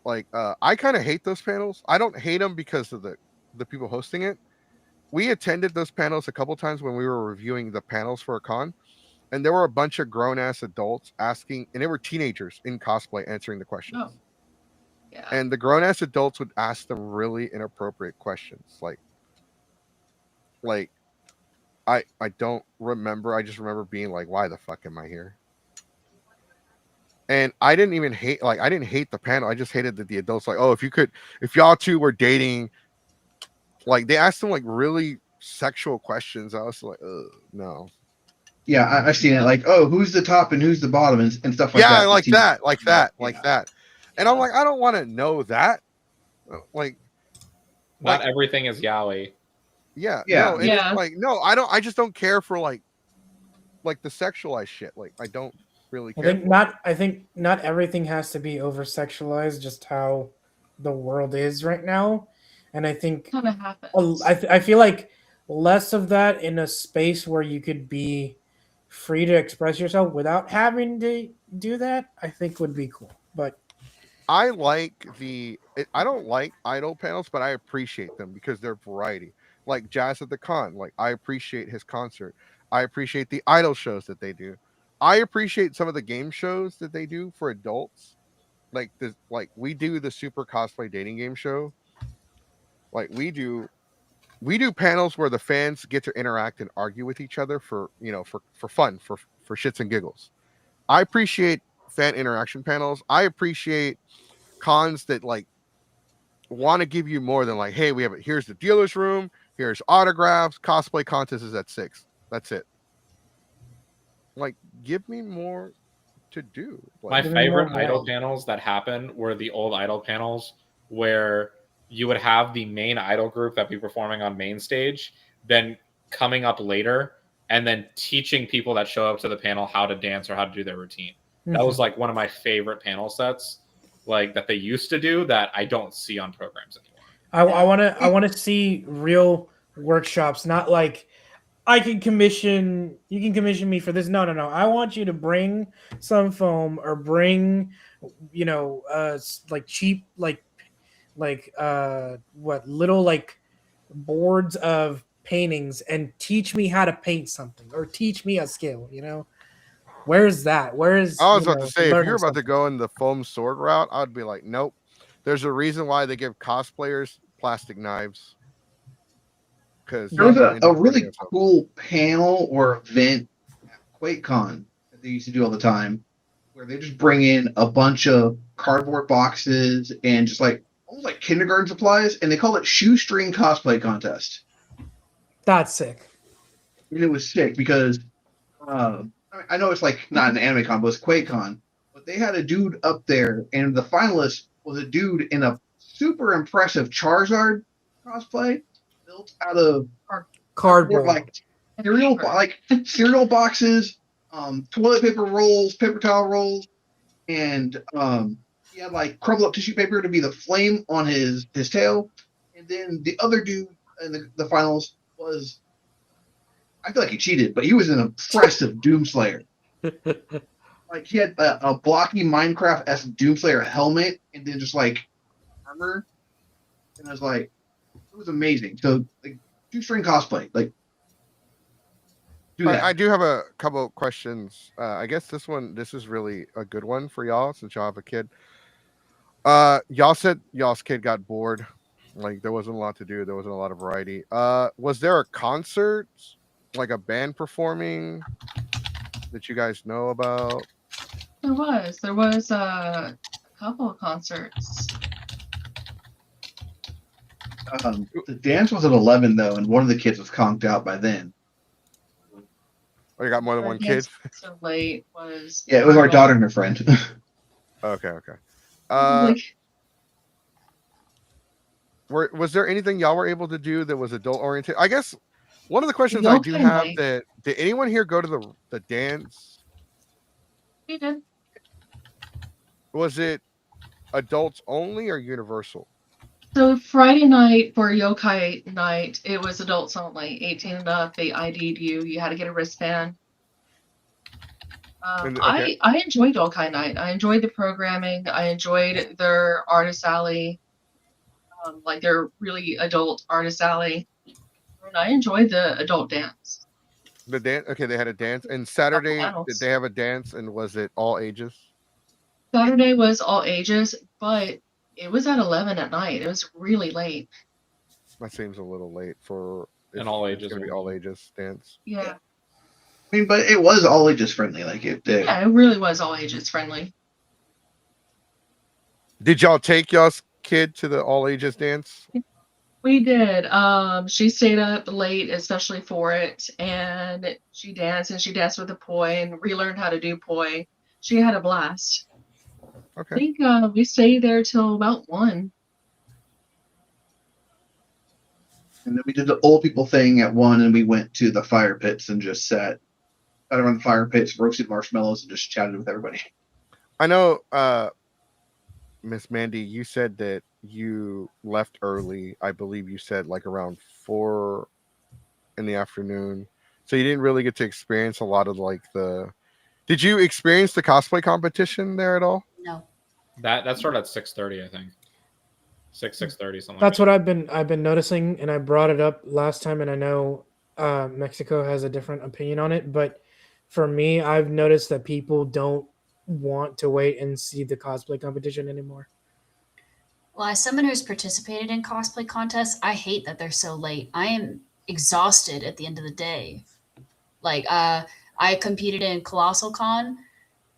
Like I kind of hate those panels. I don't hate them because of the people hosting it. We attended those panels a couple times when we were reviewing the panels for a con, and there were a bunch of grown ass adults asking, and they were teenagers in cosplay answering the questions. Oh. Yeah. And the grown ass adults would ask them really inappropriate questions, like I don't remember. I just remember being like, why the fuck am I here? And I didn't even hate, like, I didn't hate the panel. I just hated that the adults like, oh, if y'all two were dating, like they asked them like really sexual questions. I was like, no. Yeah, I've seen it. Like, oh, who's the top and who's the bottom and stuff like Yeah, that. like that, like that, Yeah. like that. And I'm like, I don't want to know that. Like, Not like, everything is yaoi. yeah, Yeah. no, and Yeah. it's like, no, I just don't care for like the sexualized shit. Like, I don't really care. I think not everything has to be over sexualized, just how the world is right now. And I think Kind of happens. I feel like less of that in a space where you could be free to express yourself without having to do that, I think would be cool. But I like I don't like idol panels, but I appreciate them because they're variety. Like Jazz at the Con, like I appreciate his concert. I appreciate the idol shows that they do. I appreciate some of the game shows that they do for adults. Like we do the Super Cosplay Dating Game show. Like we do panels where the fans get to interact and argue with each other for, for fun, for shits and giggles. I appreciate fan interaction panels. I appreciate cons that like want to give you more than like, hey, here's the dealer's room, here's autographs, cosplay contest is at 6. That's it. Like, give me more to do. My Like, Give me more favorite idol variety. panels that happened were the old idol panels where you would have the main idol group that be performing on main stage, then coming up later and then teaching people that show up to the panel how to dance or how to do their routine. That was like one of my favorite panel sets, like that they used to do that I don't see on programs anymore. I want to see real workshops, not like you can commission me for this. No. I want you to bring some foam or bring, like cheap, what little like boards of paintings and teach me how to paint something or teach me a skill, Where's that? Where's I was about to say, if learning you're about to something? go in the foam sword route, I'd be like, nope. There's a reason why they give cosplayers plastic knives. Because There was you'll a end up really hurting yourself. cool panel or event at QuakeCon that they used to do all the time, where they just bring in a bunch of cardboard boxes and just like almost like kindergarten supplies, and they call it shoestring cosplay contest. That's sick. And it was sick because I know it's like not an anime con, but it's QuakeCon. But they had a dude up there, and the finalist was a dude in a super impressive Charizard cosplay. It built out of Cardboard. like cereal boxes, toilet paper rolls, paper towel rolls, and he had like crumpled up tissue paper to be the flame on his tail. And then the other dude in the finals was, I feel like he cheated, but he was an impressive Doomslayer. Like he had a blocky Minecraft-esque Doomslayer helmet, and then just like armor, and I was like, it was amazing. So like, shoestring cosplay, like. I do have a couple of questions. I guess this is really a good one for y'all since y'all have a kid. Y'all said y'all's kid got bored. Like there wasn't a lot to do. There wasn't a lot of variety. Was there a concert, like a band performing that you guys know about? There was a couple of concerts. The dance was at 11 though, and one of the kids was conked out by then. Oh, you got more than one kid? So late was. Yeah, it was our daughter and her friend. Okay. Like, Was there anything y'all were able to do that was adult oriented? I guess one of the questions I do have that did anyone here go to the dance? we did. Was it adults only or universal? So Friday night for yokai night, it was adults only, 18 and up. They ID'd you. You had to get a wristband. Okay. I enjoyed yokai night. I enjoyed the programming. I enjoyed their artist alley, like their really adult artist alley. And I enjoyed the adult dance. The dance. Okay, they had a dance. And Saturday, did they have a dance? And was it all ages? Saturday was all ages, but it was at 11 at night. It was really late. That seems a little late for an all ages. It's gonna be all ages dance. Yeah. I mean, but it was all ages friendly. Like it did. Yeah, it really was all ages friendly. Did y'all take y'all's kid to the all ages dance? We did. She stayed up late, especially for it, and she danced with the poi and relearned how to do poi. She had a blast. Okay. I think we stayed there till about 1. And then we did the old people thing at 1, and we went to the fire pits and just sat out around the fire pits, roasted marshmallows, and just chatted with everybody. I know, Miss Mandy, you said that you left early. I believe you said like around 4 in the afternoon. So you didn't really get to experience a lot of like the... Did you experience the cosplay competition there at all? No. That started at 6:30, I think. 6:30, something. That's what I've been noticing, and I brought it up last time, and I know Mexico has a different opinion on it, but for me, I've noticed that people don't want to wait and see the cosplay competition anymore. Well, as someone who's participated in cosplay contests, I hate that they're so late. I am exhausted at the end of the day. Like, I competed in Colossal Con,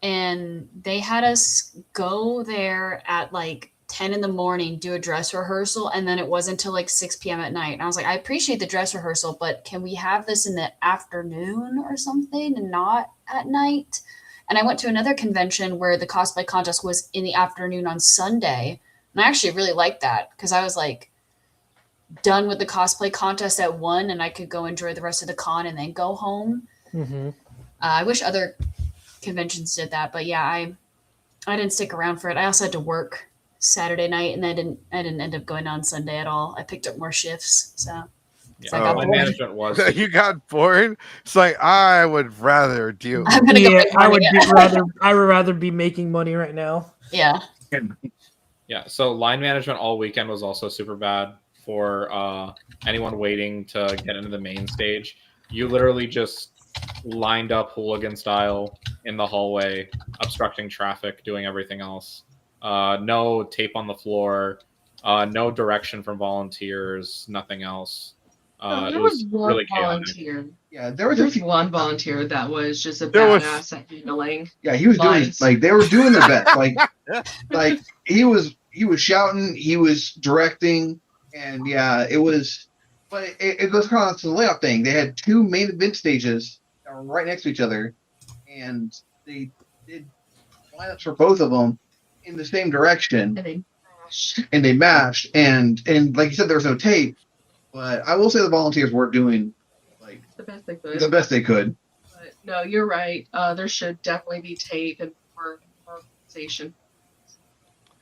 and they had us go there at like 10 in the morning, do a dress rehearsal, and then it wasn't until like 6 p.m. at night. And I was like, I appreciate the dress rehearsal, but can we have this in the afternoon or something and not at night? And I went to another convention where the cosplay contest was in the afternoon on Sunday. And I actually really liked that because I was like done with the cosplay contest at 1 and I could go enjoy the rest of the con and then go home. Mm-hmm. I wish other conventions did that, but yeah, I didn't stick around for it. I also had to work Saturday night, and I didn't end up going on Sunday at all. I picked up more shifts, so yeah. My management was you got bored. It's like I would rather deal. I'm gonna go I would rather be making money right now. Yeah. Yeah. So line management all weekend was also super bad for anyone waiting to get into the main stage. You literally just lined up hooligan style in the hallway, obstructing traffic, doing everything else. No tape on the floor, no direction from volunteers, nothing else. There was one really volunteer. Yeah, there was one volunteer that was just a badass at handling. Yeah, he was doing like they were doing their best. Like he was shouting, he was directing, and yeah, it was. But it goes kind of to the layout thing. They had 2 main event stages that were right next to each other, and they did lineups for both of them in the same direction. And they mashed. And they mashed, and like you said, there was no tape. But I will say the volunteers were doing like The best they could. the best they could. But no, you're right. There should definitely be tape and more organization.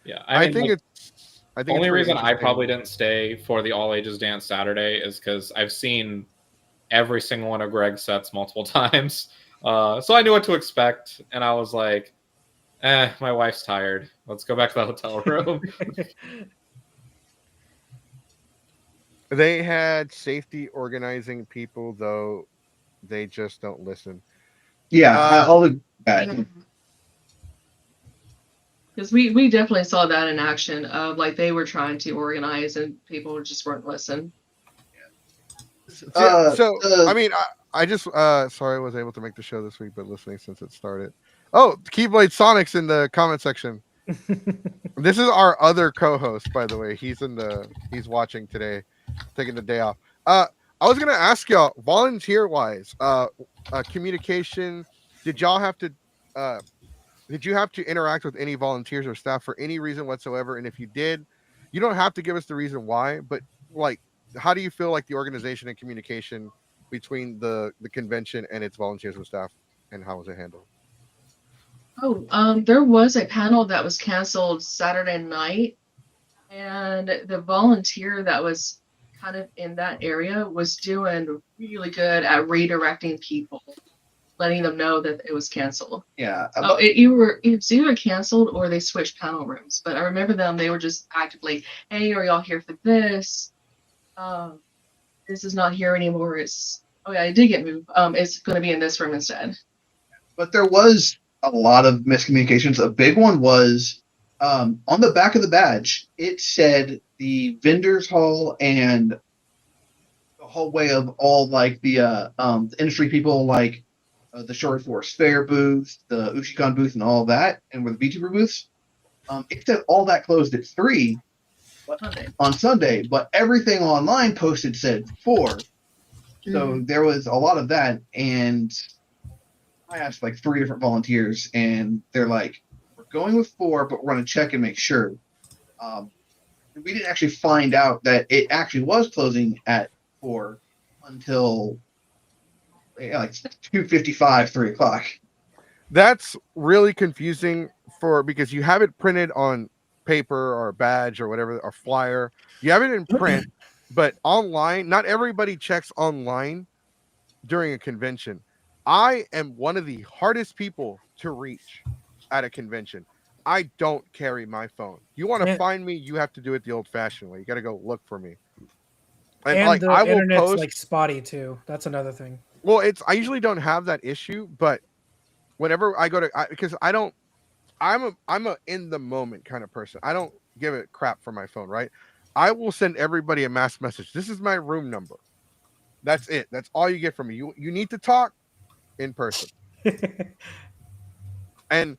Yeah, I mean, think like, it's. I the think it's only pretty reason I probably interesting. didn't stay for the All Ages Dance Saturday is because I've seen every single one of Greg's sets multiple times. So I knew what to expect, and I was like, my wife's tired. Let's go back to the hotel room. They had safety organizing people, though they just don't listen. Yeah, I'll look Yeah. bad. Because we definitely saw that in action of like they were trying to organize and people just weren't listening. I mean, I just sorry I was able to make the show this week, but listening since it started. Oh, Keyblade Sonic's in the comment section. This is our other co-host, by the way. He's watching today, taking the day off. I was gonna ask y'all, volunteer wise, communication. Did y'all have to did you have to interact with any volunteers or staff for any reason whatsoever? And if you did, you don't have to give us the reason why, but like, how do you feel like the organization and communication between the convention and its volunteers and staff, and how was it handled? Oh, there was a panel that was canceled Saturday night, and the volunteer that was kind of in that area was doing really good at redirecting people, letting them know that it was canceled. Yeah. Oh, it was either canceled or they switched panel rooms. But I remember them; they were just actively, "Hey, are y'all here for this? This is not here anymore. Oh yeah, it did get moved. It's going to be in this room instead." But there was a lot of miscommunications. A big one was on the back of the badge, it said the vendors hall and the hallway of all like the industry people, like the Short Force Fair booth, the Ikkicon booth, and all that, and with the VTuber booths. It said all that closed at 3 on Sunday, but everything online posted said 4. So there was a lot of that, and I asked like 3 different volunteers, and they're like, "We're going with 4, but we're going to check and make sure." We didn't actually find out that it actually was closing at 4 until like 2:55, 3 o'clock. That's really confusing because you have it printed on paper or a badge or whatever, or flyer. You have it in print, but online, not everybody checks online during a convention. I am one of the hardest people to reach at a convention. I don't carry my phone. You want to find me, you have to do it the old-fashioned way. You got to go look for me. And like, the I will internet's post like spotty too. That's another thing. Well, I usually don't have that issue, but whenever I go to because I'm a in the moment kind of person. I don't give a crap for my phone, right? I will send everybody a mass message. This is my room number. That's it. That's all you get from me. You need to talk in person. And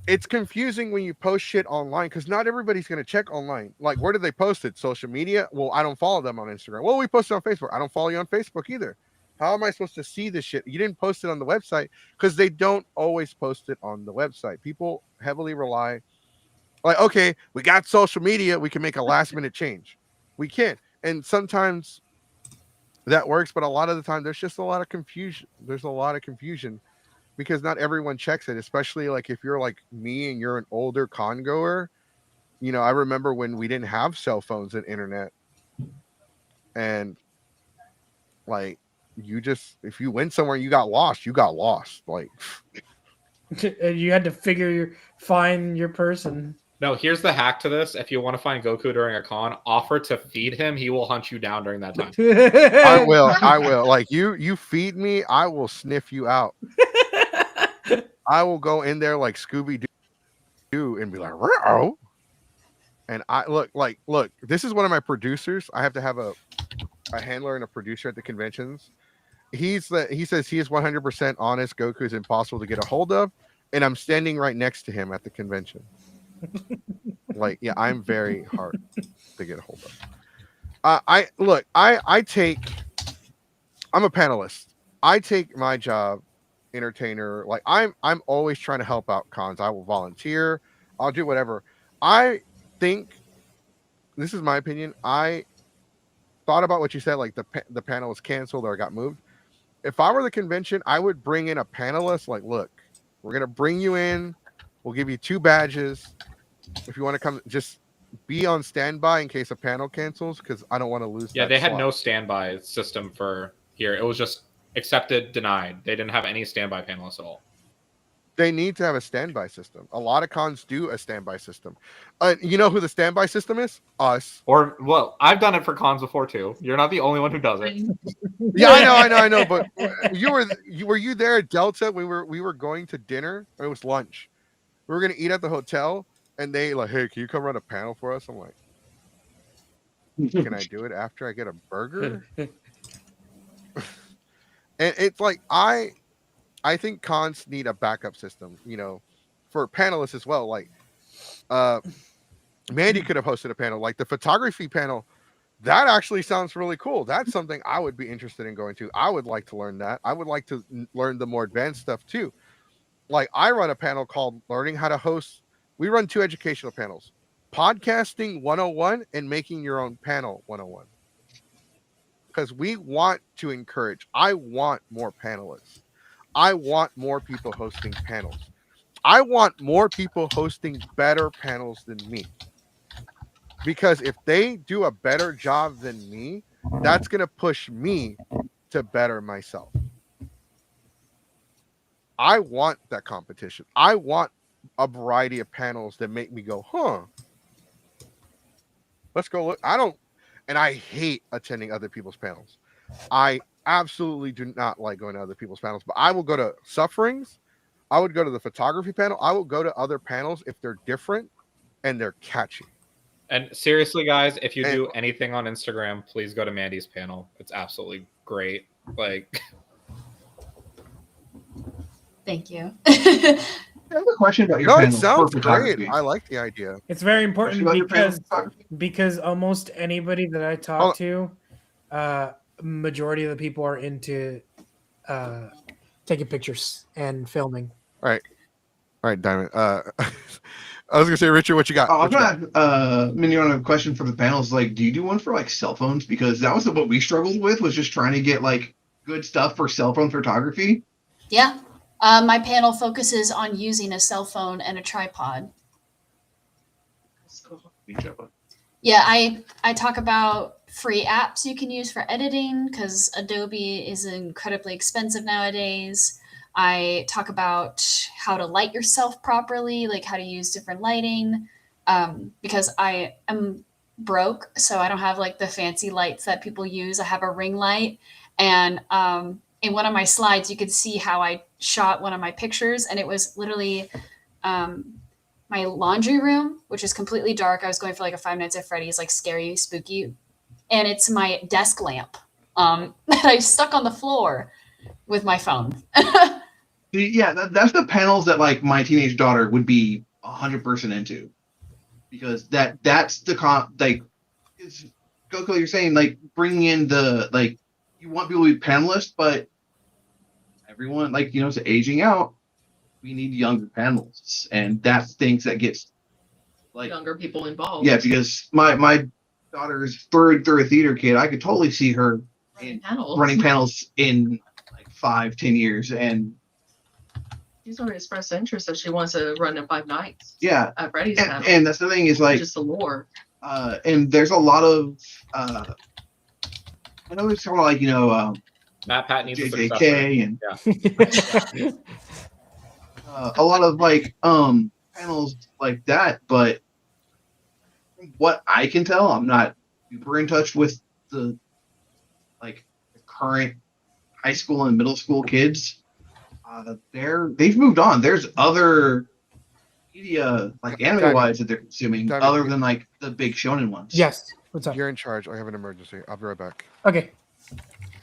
it's confusing when you post shit online because not everybody's going to check online. Like, where did they post it? Social media? Well, I don't follow them on Instagram. Well, we posted on Facebook. I don't follow you on Facebook either. How am I supposed to see this shit? You didn't post it on the website because they don't always post it on the website. People heavily rely, like, okay, we got social media. We can make a last minute change. We can't. And sometimes that works, but a lot of the time there's just a lot of confusion. There's a lot of confusion because not everyone checks it, especially like if you're like me and you're an older con goer. You know, I remember when we didn't have cell phones and internet, and like if you went somewhere and you got lost, you got lost. Like you had to find your person. No, here's the hack to this. If you want to find Goku during a con, offer to feed him. He will hunt you down during that time. I will. Like you feed me, I will sniff you out. I will go in there like Scooby Doo and be like, "Oh." And I look, this is one of my producers. I have to have a handler and a producer at the conventions. He says he is 100% honest. Goku is impossible to get a hold of, and I'm standing right next to him at the convention. Like, yeah, I'm very hard to get a hold of. I'm a panelist. I take my job, entertainer. Like I'm always trying to help out cons. I will volunteer. I'll do whatever. I think this is my opinion. I thought about what you said, like the panel was canceled or got moved. If I were the convention, I would bring in a panelist. Like, look, we're gonna bring you in. We'll give you 2 badges. If you want to come, just be on standby in case a panel cancels, because I don't want to lose. Yeah, that they had slot. no standby system for here. It was just accepted, denied. They didn't have any standby panelists at all. They need to have a standby system. A lot of cons do a standby system. You know who the standby system is? Us. Or, well, I've done it for cons before too. You're not the only one who does it. Yeah, I know. But were you there at Delta? We were going to dinner. Or it was lunch. We were gonna eat at the hotel, and they like, hey, can you come run a panel for us? I'm like, can I do it after I get a burger? And it's like I think cons need a backup system, you know, for panelists as well. Like, Mandy could have hosted a panel, like the photography panel. That actually sounds really cool. That's something I would be interested in going to. I would like to learn that. I would like to learn the more advanced stuff too. Like, I run a panel called Learning How to Host. We run 2 educational panels: Podcasting 101 and Making Your Own Panel 101. Because we want to encourage. I want more panelists. I want more people hosting panels. I want more people hosting better panels than me. Because if they do a better job than me, that's going to push me to better myself. I want that competition. I want a variety of panels that make me go, huh? Let's go look. And I hate attending other people's panels. I absolutely do not like going to other people's panels, but I will go to Sufferings. I would go to the photography panel. I will go to other panels if they're different and they're catchy. And seriously, guys, if you do anything on Instagram, please go to Mandy's panel. It's absolutely great. Like, Thank you. I have a question about your No, it panel sounds for great. photography. I like the idea. It's very important Question about your panel for photography. because almost anybody that I talk to, majority of the people are into taking pictures and filming. All right, Diamond. I was gonna say, Richard, what you got? I was What you got? gonna ask Mignon a question for the panels. Like, do you do one for like cell phones? Because that was what we struggled with, was just trying to get like good stuff for cell phone photography. Yeah. My panel focuses on using a cell phone and a tripod. Yeah, I talk about free apps you can use for editing, because Adobe is incredibly expensive nowadays. I talk about how to light yourself properly, like how to use different lighting, because I am broke, so I don't have like the fancy lights that people use. I have a ring light, and in one of my slides, you could see how I shot one of my pictures, and it was literally my laundry room, which is completely dark. I was going for like a Five Nights at Freddy's, like scary, spooky, and it's my desk lamp that I stuck on the floor with my phone. Yeah, that's the panels that like my teenage daughter would be 100% into, because that's the like, Goku, you're saying like bringing in the, like, you want people to be panelists, but everyone, like, you know, it's aging out. We need younger panelists, and that's things that gets like Younger people involved. Yeah, because my daughter's through a theater kid. I could totally see her running panels in like 5-10 years, and She's already expressed interest that she wants to run in 5 nights. Yeah, at Freddy's panel. And that's the thing is like just the lore. And there's a lot of I know it's sort of like, you know, Matt Pat needs JJK and yeah. a lot of like panels like that, but from what I can tell, I'm not super in touch with the like the current high school and middle school kids. They've moved on. There's other media, like anime wise, that they're consuming, other than like the big shonen ones. Yes. What's up? You're in charge. I have an emergency. I'll be right back. Okay.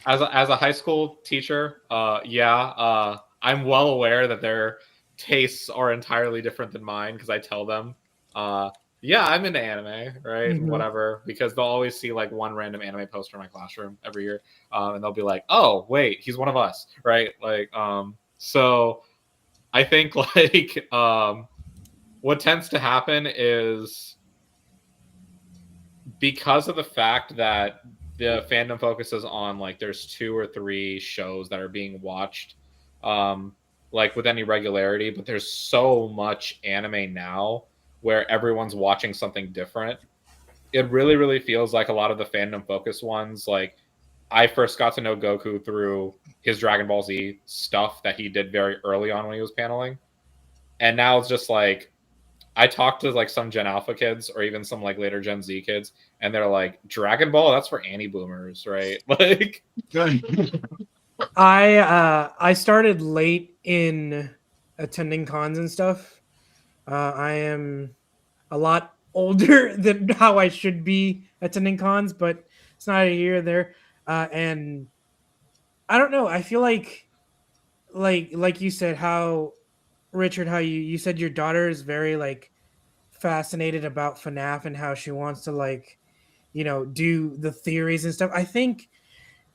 As a high school teacher, I'm well aware that their tastes are entirely different than mine, because I tell them, yeah, I'm into anime, right? Mhm. Whatever, because they'll always see like one random anime poster in my classroom every year, and they'll be like, oh, wait, he's one of us, right? Like, so I think like what tends to happen is, because of the fact that the fandom focuses on like there's 2 or 3 shows that are being watched, like with any regularity, but there's so much anime now where everyone's watching something different. It really, really feels like a lot of the fandom focused ones. Like I first got to know Goku through his Dragon Ball Z stuff that he did very early on when he was paneling, and now it's just like I talked to like some Gen Alpha kids or even some like later Gen Z kids, and they're like, Dragon Ball, that's for anti-boomers, right? Like, I started late in attending cons and stuff. I am a lot older than how I should be attending cons, but it's not a here or there. And I don't know. I feel like you said, how Richard, how you said your daughter is very like fascinated about FNAF and how she wants to like, do the theories and stuff. I think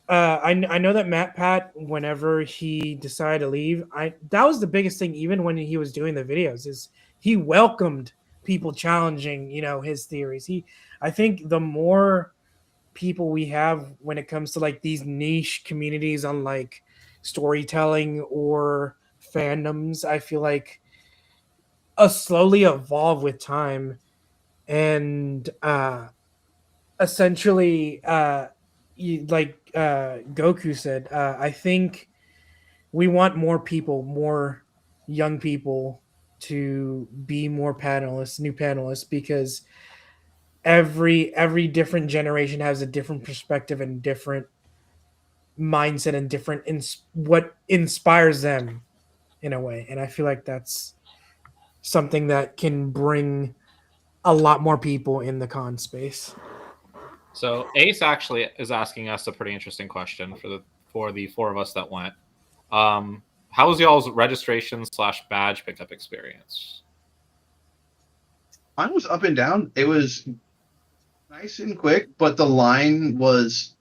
I know that Matt Pat, whenever he decided to leave, that was the biggest thing. Even when he was doing the videos, is he welcomed people challenging, his theories. I think the more people we have when it comes to like these niche communities on like storytelling or fandoms, I feel like slowly evolve with time, and essentially Goku said, I think we want more young people to be more new panelists, because every different generation has a different perspective and different mindset and different what inspires them in a way. And I feel like that's something that can bring a lot more people in the con space. so Ace actually is asking us a pretty interesting question for the 4 of us that went. How was y'all's registration / badge pickup experience? Mine was up and down. It was nice and quick, but the line was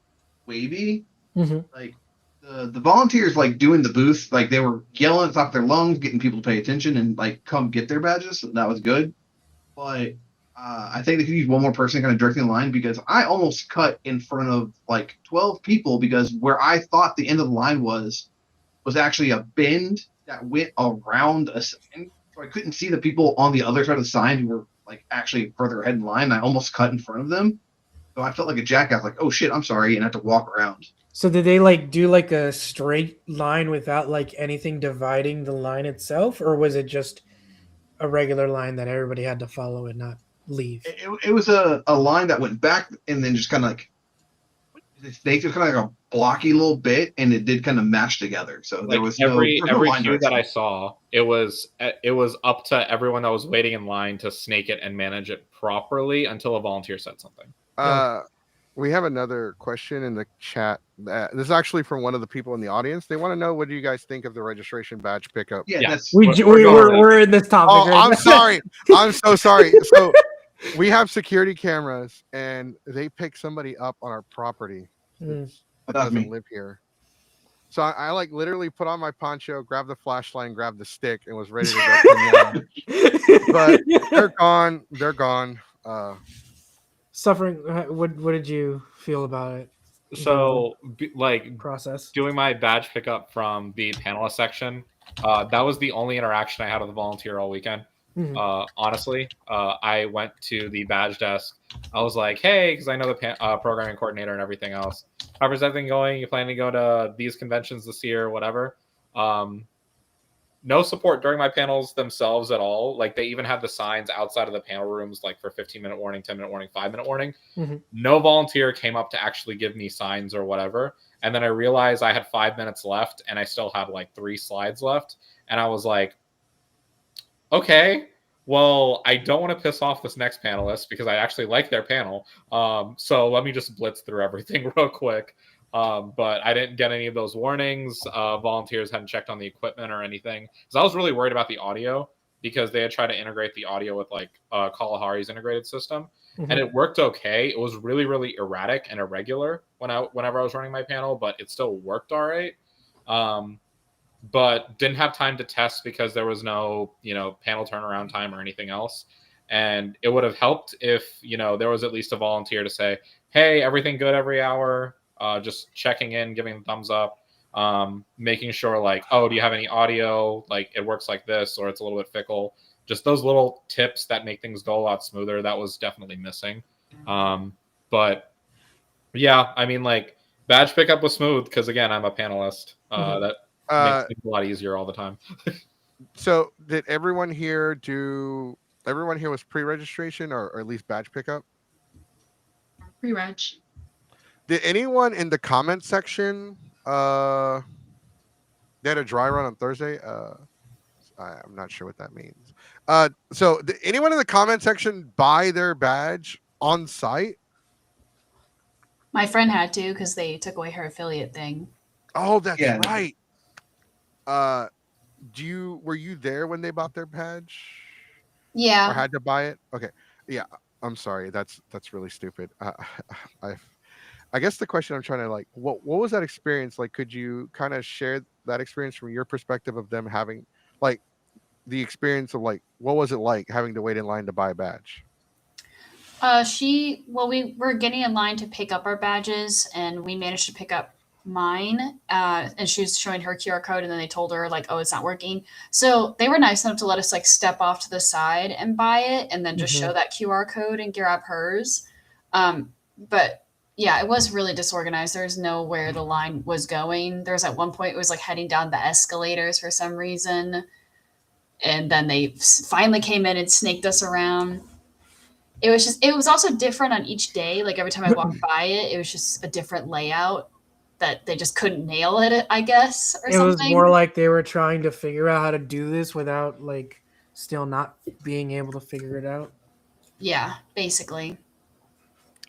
wavy. Mm-hmm. Like the volunteers, like doing the booth, like they were yelling at the top of their lungs, getting people to pay attention and like come get their badges. So that was good. But I think they could use one more person kind of directing the line, because I almost cut in front of like 12 people, because where I thought the end of the line was actually a bend that went around a sign. So I couldn't see the people on the other side of the sign who were like actually further ahead in line. I almost cut in front of them. So I felt like a jackass, like, oh shit, I'm sorry, and I had to walk around. So did they like do like a straight line without like anything dividing the line itself, or was it just a regular line that everybody had to follow and not leave? It was a line that went back and then just kind of like, they just kind of like a blocky little bit, and it did kind of mash together. So there was every line queue that I saw, it was up to everyone that was waiting in line to snake it and manage it properly until a volunteer said something. We have another question in the chat. This is actually from one of the people in the audience. They want to know, what do you guys think of the registration badge pickup? Yeah, that's we're in this topic. Oh, right I'm now. sorry. I'm so sorry. So we have security cameras, and they pick somebody up on our property that doesn't live here. So I like literally put on my poncho, grabbed the flashlight, and grabbed the stick, and was ready to go. But they're gone. They're gone. Suffering. What did you feel about it? So like Process doing my badge pickup from the panelist section, that was the only interaction I had with a volunteer all weekend. Mhm. Honestly, I went to the badge desk. I was like, hey, because I know the programming coordinator and everything else. How's everything going? You planning to go to these conventions this year, whatever? No support during my panels themselves at all. Like they even had the signs outside of the panel rooms, like for 15-minute warning, 10-minute warning, 5-minute warning. Mm-hmm. No volunteer came up to actually give me signs or whatever. And then I realized I had 5 minutes left, and I still had like 3 slides left. And I was like, okay, well, I don't want to piss off this next panelist because I actually like their panel. So let me just blitz through everything real quick. But I didn't get any of those warnings. Volunteers hadn't checked on the equipment or anything. Because I was really worried about the audio, because they had tried to integrate the audio with like Kalahari's integrated system. Mm-hmm. And it worked okay. It was really, really erratic and irregular whenever I was running my panel, but it still worked all right. But didn't have time to test because there was no, panel turnaround time or anything else. And it would have helped if, there was at least a volunteer to say, hey, everything good every hour, just checking in, giving a thumbs up, making sure like, oh, do you have any audio? Like it works like this, or it's a little bit fickle. Just those little tips that make things go a lot smoother. That was definitely missing. But yeah, I mean, like badge pickup was smooth because again, I'm a panelist. That makes things a lot easier all the time. So did everyone here do? Everyone here was pre-registration or at least badge pickup. Pre-reg. Did anyone in the comment section they had a dry run on Thursday? I'm not sure what that means. So did anyone in the comment section buy their badge on site? My friend had to because they took away her affiliate thing. Oh, that's Yeah. right. Were you there when they bought their badge? Or Yeah. had to buy it? Okay. Yeah. I'm sorry. That's really stupid. I guess the question I'm trying to like, what was that experience like? Could you kind of share that experience from your perspective of them having like the experience of like what was it like having to wait in line to buy a badge? We were getting in line to pick up our badges, and we managed to pick up mine. And she was showing her QR code, and then they told her like, "Oh, it's not working." So they were nice enough to let us like step off to the side and buy it, and then just show that QR code and grab hers. But yeah, it was really disorganized. There's no where the line was going. There was at one point it was like heading down the escalators for some reason, and then they finally came in and snaked us around. It was also different on each day. Like every time I walked by it, it was just a different layout that they just couldn't nail it, I guess, or It something. was more like they were trying to figure out how to do this without like still not being able to figure it out. Yeah, basically.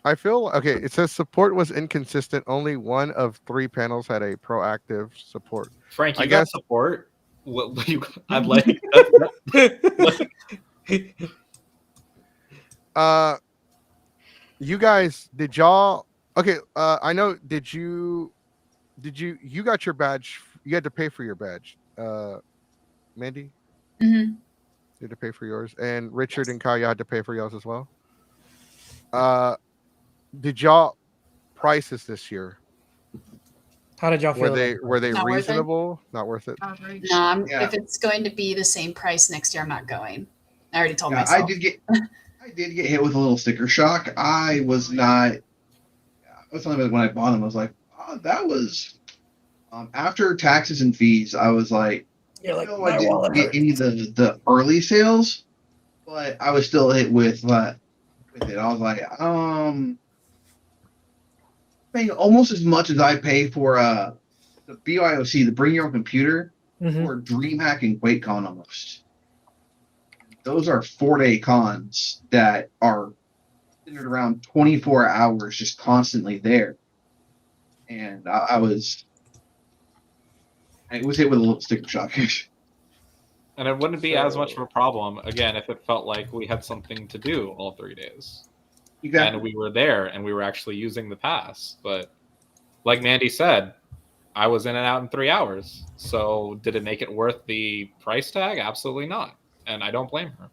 I feel okay. It says support was inconsistent. Only one of 3 panels had a proactive support. Frank, you I got guess- support. I'd like. You guys, did y'all? Okay. I know. Did you got your badge? You had to pay for your badge. Mandy, Mm-hmm. you had to pay for yours, and Richard Yes. and Kaya had to pay for yours as well. Did y'all prices this year? How did y'all feel? Were they Not worth it? reasonable? Not worth it. No, Yeah. if it's going to be the same price next year, I'm not going. I already told Yeah, myself. I did get hit with a little sticker shock. I was not. I was telling you when I bought them, I was like, oh, that was after taxes and fees. I was like, You're like, I my didn't wallet get hurts. any of the early sales, but I was still hit with it. I was like, paying almost as much as I pay for the BYOC, the Bring Your Own Computer, Mhm. or DreamHack and QuakeCon almost. Those are 4-day cons that are centered around 24 hours, just constantly there. And I was hit with a little sticker shock. And it wouldn't be as much of a problem, again, if it felt like we had something to do all 3 days. Exactly. And we were there and we were actually using the pass. But like Mandy said, I was in and out in 3 hours. So did it make it worth the price tag? Absolutely not. And I don't blame her.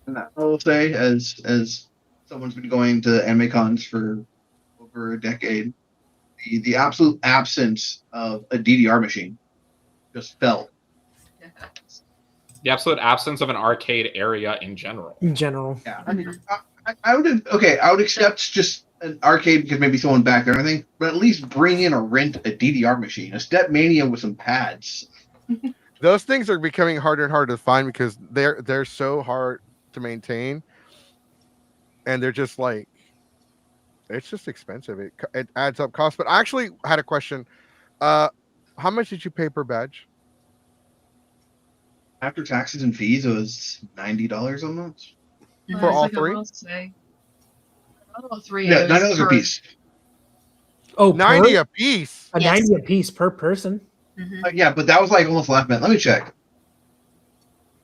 And I will say, as someone's been going to anime cons for over a decade, the absolute absence of a DDR machine just felt. The absolute absence of an arcade area in general. In general. Yeah, I mean, I would accept just an arcade because maybe someone back there, I think, but at least bring in or rent a DDR machine, a Step Mania with some pads. Those things are becoming harder and harder to find because they're so hard to maintain, and they're just like it's just expensive. It adds up cost. But I actually had a question. How much did you pay per badge? After taxes and fees, it was $90 a month. For all Like 3? All 3. Yeah, it was $9 a per- piece. Oh, 90 per? a piece. A Yes. 90 a piece per person. Mm-hmm. Yeah, but that was like almost last minute. Let me check.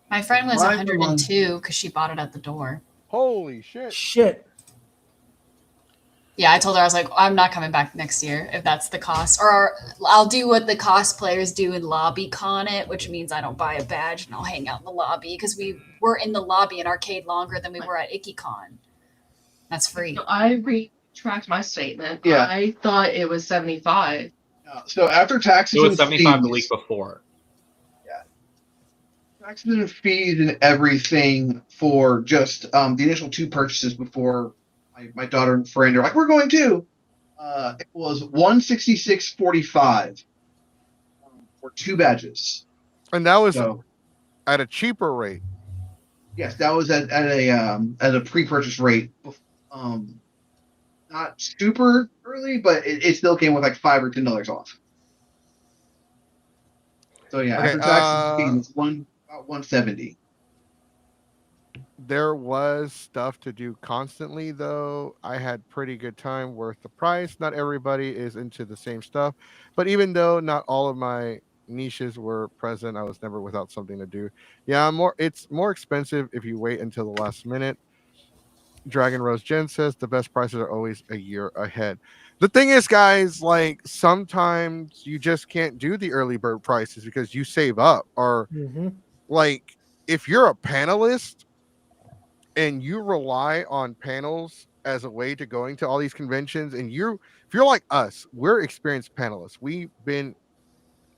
My friend was Mine 102 because she bought it at the door. Holy shit. Shit. Yeah, I told her, I was like, I'm not coming back next year if that's the cost. Or I'll do what the cosplayers do in lobby con it, which means I don't buy a badge and I'll hang out in the lobby because we were in the lobby and arcade longer than we were at Ikkicon. That's free. So I Tracked my statement. Yeah. I thought it was 75. So after taxes It was and 75 the fees, week before. taxes and fees and everything for just the initial 2 purchases before my daughter and friend are like, we're going to. It was $166.45 for 2 badges. And that was So at a cheaper rate. yes, that was at a pre-purchase rate. Not super early, but it still came with like $5 or $10 off. So yeah, Okay, after taxes and fees, it's about 170. There was stuff to do constantly, though. I had pretty good time worth the price. Not everybody is into the same stuff, but even though not all of my niches were present, I was never without something to do. Yeah, it's more expensive if you wait until the last minute. Dragon Rose Jen says the best prices are always a year ahead. The thing is, guys, like sometimes you just can't do the early bird prices because you save up, or like if you're a panelist and you rely on panels as a way to going to all these conventions, and if you're like us, we're experienced panelists. We've been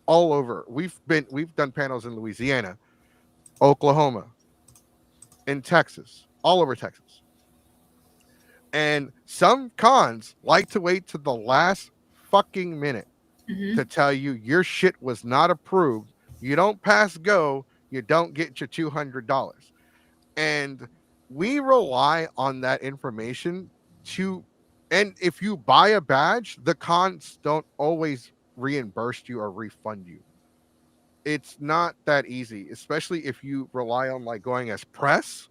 all over. We've done panels in Louisiana, Oklahoma, in Texas, all over Texas. And some cons like to wait to the last fucking minute to tell you your shit was not approved. You don't pass go, you don't get your $200. And we rely on that information and if you buy a badge, the cons don't always reimburse you or refund you. It's not that easy, especially if you rely on like going as press,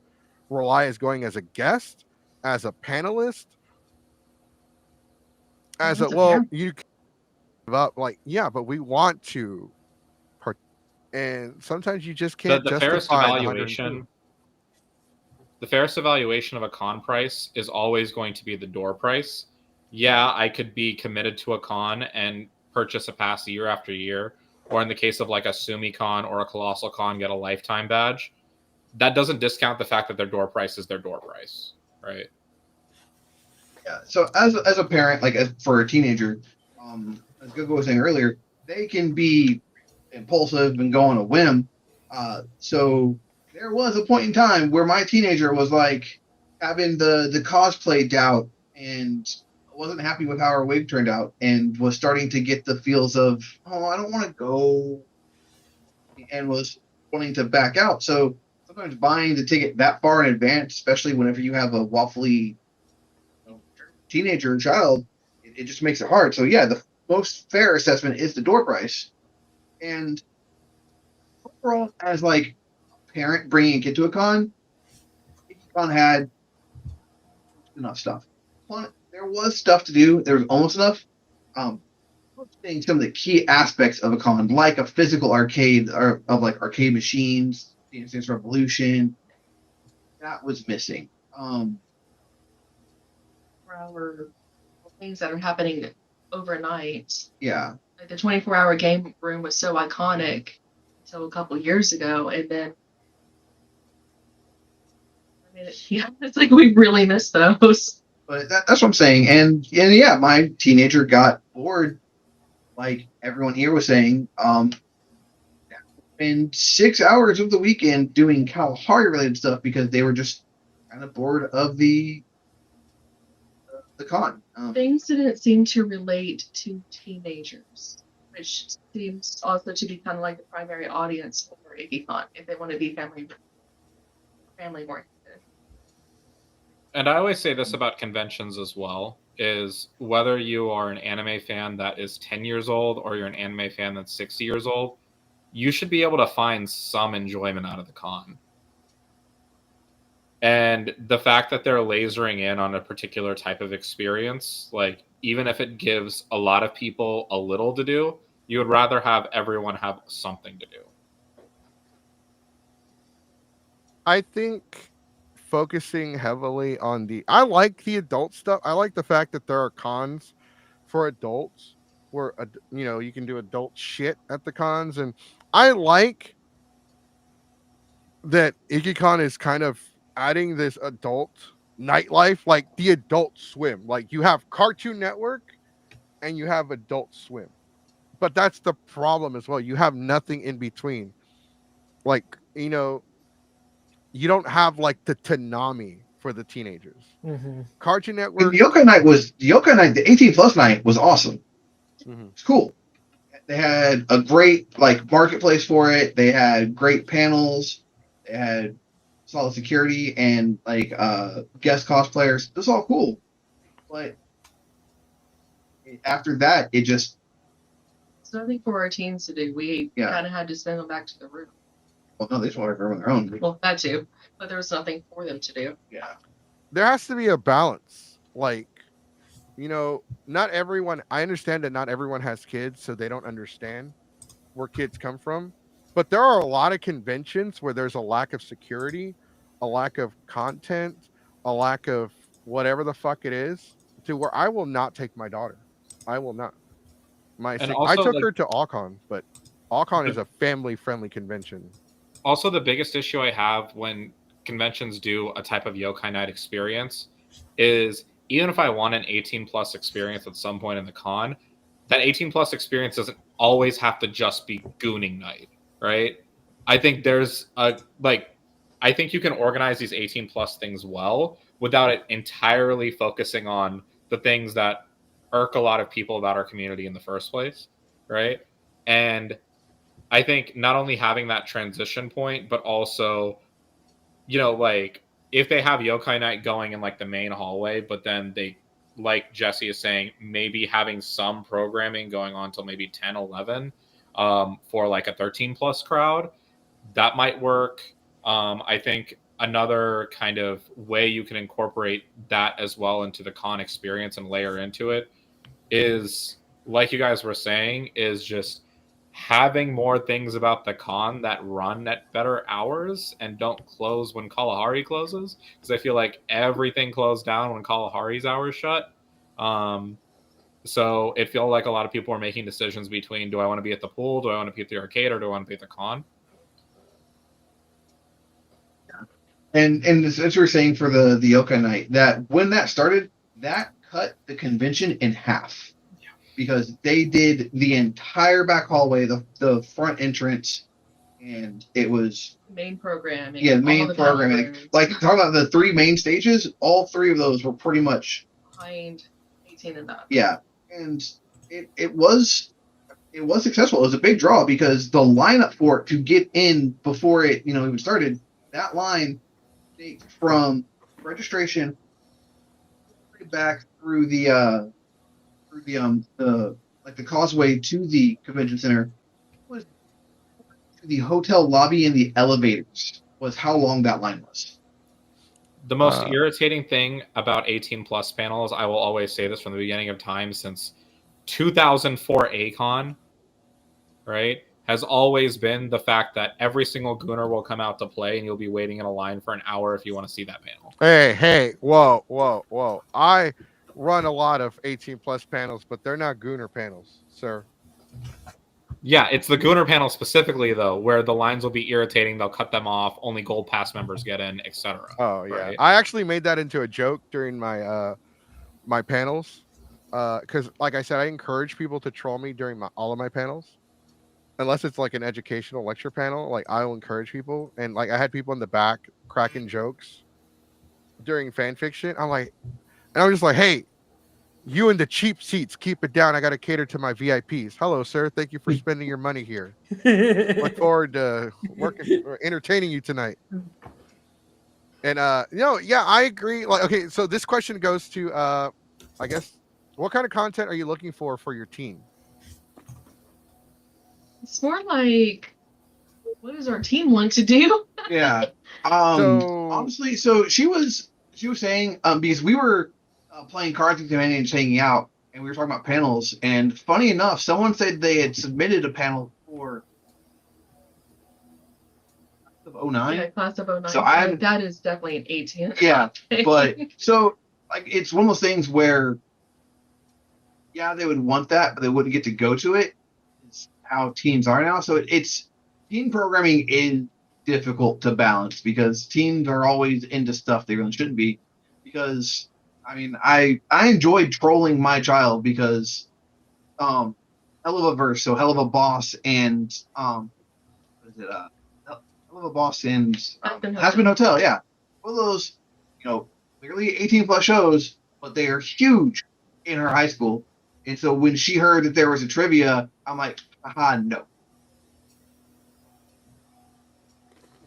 rely as going as a guest, as a panelist, as a you give up like, yeah, but we want to and sometimes you just can't The fairest justify evaluation. The fairest evaluation of a con price is always going to be the door price. Yeah, I could be committed to a con and purchase a pass year after year, or in the case of like a SumiCon or a Colossal Con, get a lifetime badge. That doesn't discount the fact that their door price is their door price, right? Yeah. So as a parent, like for a teenager, as Gogo was saying earlier, they can be impulsive and go on a whim. So there was a point in time where my teenager was like having the cosplay doubt and wasn't happy with how her wig turned out and was starting to get the feels of, oh, I don't want to go, and was wanting to back out. So sometimes buying the ticket that far in advance, especially whenever you have a waffly teenager and child, it just makes it hard. So yeah, the most fair assessment is the door price. And overall, as like a parent bringing a kid to a con, Ikkicon had enough stuff. There was stuff to do. There was almost enough. Saying some of the key aspects of a con, like a physical arcade or of like arcade machines, Dance Dance Revolution, that was missing. For things that are happening overnight. Yeah. Like the 24-hour game room was so iconic until a couple years ago, and then it's like we really missed those. But that's what I'm saying. And yeah, my teenager got bored, like everyone here was saying. Spend 6 hours of the weekend doing Kalahari related stuff because they were just kind of bored of the con. Things didn't seem to relate to teenagers, which seems also to be kind of like the primary audience for Ikkicon if they want to be family oriented. And I always say this about conventions as well, is whether you are an anime fan that is 10 years old or you're an anime fan that's 60 years old, you should be able to find some enjoyment out of the con. And the fact that they're lasering in on a particular type of experience, like even if it gives a lot of people a little to do, you would rather have everyone have something to do. I think focusing heavily on I like the adult stuff. I like the fact that there are cons for adults where you can do adult shit at the cons, and I like that Ikkicon is kind of adding this adult nightlife, like the Adult Swim. Like you have Cartoon Network and you have Adult Swim. But that's the problem as well. You have nothing in between. Like, you don't have like the Tanami for the teenagers. Mm-hmm. Cartoon And Network. the Yokai Night, the 18 plus night was awesome. Mhm. It's cool. They had a great like marketplace for it. They had great panels. They had solid security and like guest cosplayers. It was all cool. But after that, it just It's nothing for our teens to do. We Yeah. kind of had to send them back to the room. well, no, they just wanted to run their own. Well, that too, but there was nothing for them to do. Yeah. There has to be a balance. Like, not everyone, I understand that not everyone has kids, so they don't understand where kids come from. But there are a lot of conventions where there's a lack of security, a lack of content, a lack of whatever the fuck it is, to where I will not take my daughter. I will not. I also, took like- her to Allcon, but Allcon is a family-friendly convention. Also, the biggest issue I have when conventions do a type of yokai night experience is even if I want an 18 plus experience at some point in the con, that 18 plus experience doesn't always have to just be gooning night, right? I think I think you can organize these 18 plus things well without it entirely focusing on the things that irk a lot of people about our community in the first place, right? And I think not only having that transition point, but also, like if they have yokai night going in like the main hallway, but then they, like Jesse is saying, maybe having some programming going on till maybe 10, 11 for like a 13 plus crowd, that might work. I think another kind of way you can incorporate that as well into the con experience and layer into it is, like you guys were saying, is just having more things about the con that run at better hours and don't close when Kalahari closes, because I feel like everything closed down when Kalahari's hours shut. So it feels like a lot of people are making decisions between, do I want to be at the pool, do I want to be at the arcade, or do I want to be at the con? And as we were saying for the Yokai Night, that when that started, that cut the convention in half. Because they did the entire back hallway, the front entrance, and it was Main programming. yeah, all main the programming. bathrooms Like talking about the 3 main stages, all 3 of those were pretty much behind 18 and up. yeah. And it was successful. It was a big draw because the lineup for it to get in before it even started, that line from registration back through the causeway to the convention center was to the hotel lobby and the elevators was how long that line was. The most irritating thing about 18 plus panels, I will always say this from the beginning of time since 2004 Akon, right, has always been the fact that every single gooner will come out to play and you'll be waiting in a line for an hour if you want to see that panel. Hey, whoa. I run a lot of 18 plus panels, but they're not gooner panels, sir. Yeah, it's the gooner panel specifically, though, where the lines will be irritating. They'll cut them off. Only gold pass members get in, etc. Oh yeah, right? I actually made that into a joke during my my panels, because like I said, I encourage people to troll me during all of my panels, unless it's like an educational lecture panel. Like I will encourage people, and like I had people in the back cracking jokes during fan fiction. And I'm just like, hey, you in the cheap seats, keep it down. I got to cater to my VIPs. Hello, sir. Thank you for spending your money here. Look forward to working or entertaining you tonight. And yeah, I agree. Like, okay, so this question goes to I guess, what kind of content are you looking for your team? It's more like, what does our team want to do? Yeah. So Honestly, so she was saying because we were playing Cards with Humanity and just hanging out, and we were talking about panels. And funny enough, someone said they had submitted a panel for of 09. Yeah, class of 09. So I haven't- that is definitely an 18. Yeah, but so like it's one of those things where yeah, they would want that, but they wouldn't get to go to it. It's how teams are now. So it's team programming is difficult to balance because teams are always into stuff they really shouldn't be. because I mean I enjoyed trolling my child because hell of a verse, so hell of a boss and what is it hell of a boss and Has Been Hotel, yeah. One of those, clearly 18 plus shows, but they are huge in her high school. And so when she heard that there was a trivia, I'm like, aha, no.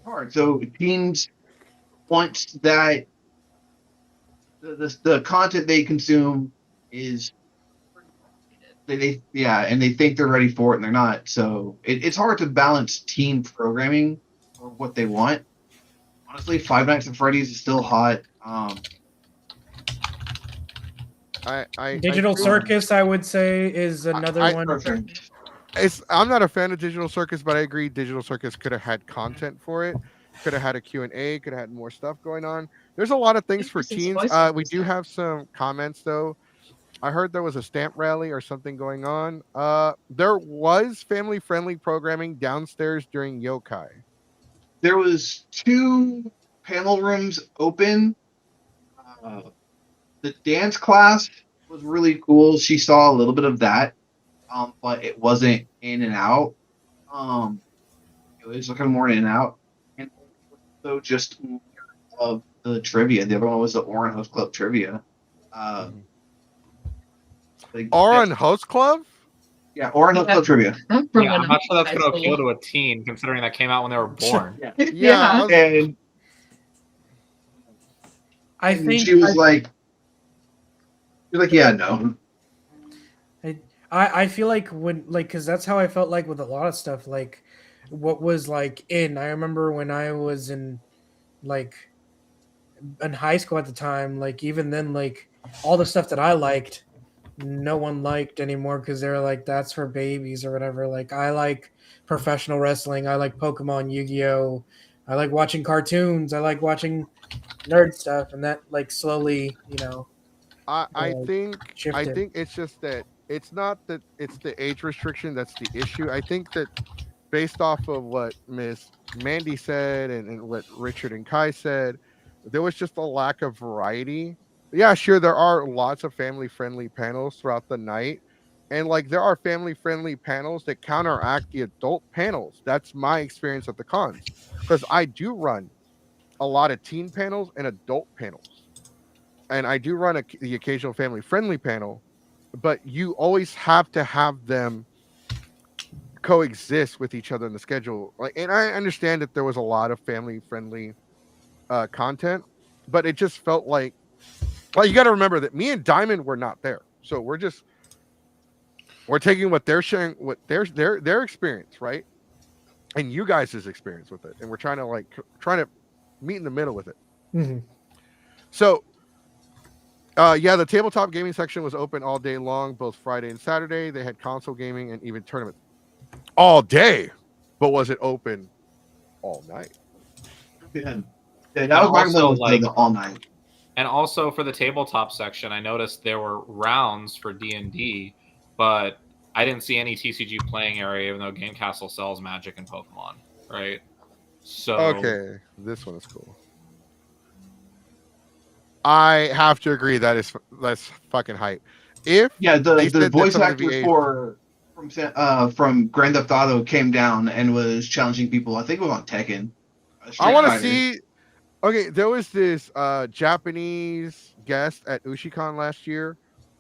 Hard. So teens want that the content they consume is and they think they're ready for it and they're not. So it's hard to balance teen programming for what they want. Honestly, Five Nights at Freddy's is still hot. Digital Circus, I would say, is another one. Perfect. I'm not a fan of Digital Circus, but I agree Digital Circus could have had content for it. Could have had a Q&A, could have had more stuff going on. There's a lot of things for teens. We do have some comments though. I heard there was a stamp rally or something going on. There was family-friendly programming downstairs during Yokai. There was 2 panel rooms open. The dance class was really cool. She saw a little bit of that, but it wasn't in and out. It was looking more in and out. And so just of the trivia. The other one was the Oran Host Club trivia. Oran Host Club? Yeah, Oran Host Club trivia. I'm not sure that's going to appeal to a teen, considering that came out when they were born. Yeah. And I think she was like, yeah, no. I feel like because that's how I felt like with a lot of stuff, like what was like in. I remember when I was in high school at the time, like even then, like all the stuff that I liked, no one liked anymore because they were like, that's for babies or whatever. Like I like professional wrestling, I like Pokemon, Yu-Gi-Oh, I like watching cartoons, I like watching nerd stuff, and that like slowly, I think shifted. it's just that it's not that it's the age restriction that's the issue. I think that based off of what Miss Mandy said and what Richard and Kai said, there was just a lack of variety. Yeah, sure, there are lots of family-friendly panels throughout the night. And like there are family-friendly panels that counteract the adult panels. That's my experience at the cons. Because I do run a lot of teen panels and adult panels. And I do run the occasional family-friendly panel, but you always have to have them coexist with each other in the schedule. Like, and I understand that there was a lot of family-friendly content, but it just felt like you got to remember that me and Diamond were not there, so we're taking what they're sharing, what their experience, right, and you guys' experience with it, and we're trying to meet in the middle with it. Mm-hmm. So. Yeah, the tabletop gaming section was open all day long, both Friday and Saturday. They had console gaming and even tournaments all day, but was it open all night? Yeah, that was my little all night. And also for the tabletop section, I noticed there were rounds for D&D, but I didn't see any TCG playing area, even though Game Castle sells Magic and Pokemon, right? So okay, this one is cool. I have to agree that's fucking hype. If the voice actor from Grand Theft Auto came down and was challenging people. I think it was on Tekken. I want to see. Okay, there was this Japanese guest at Ikkicon last year.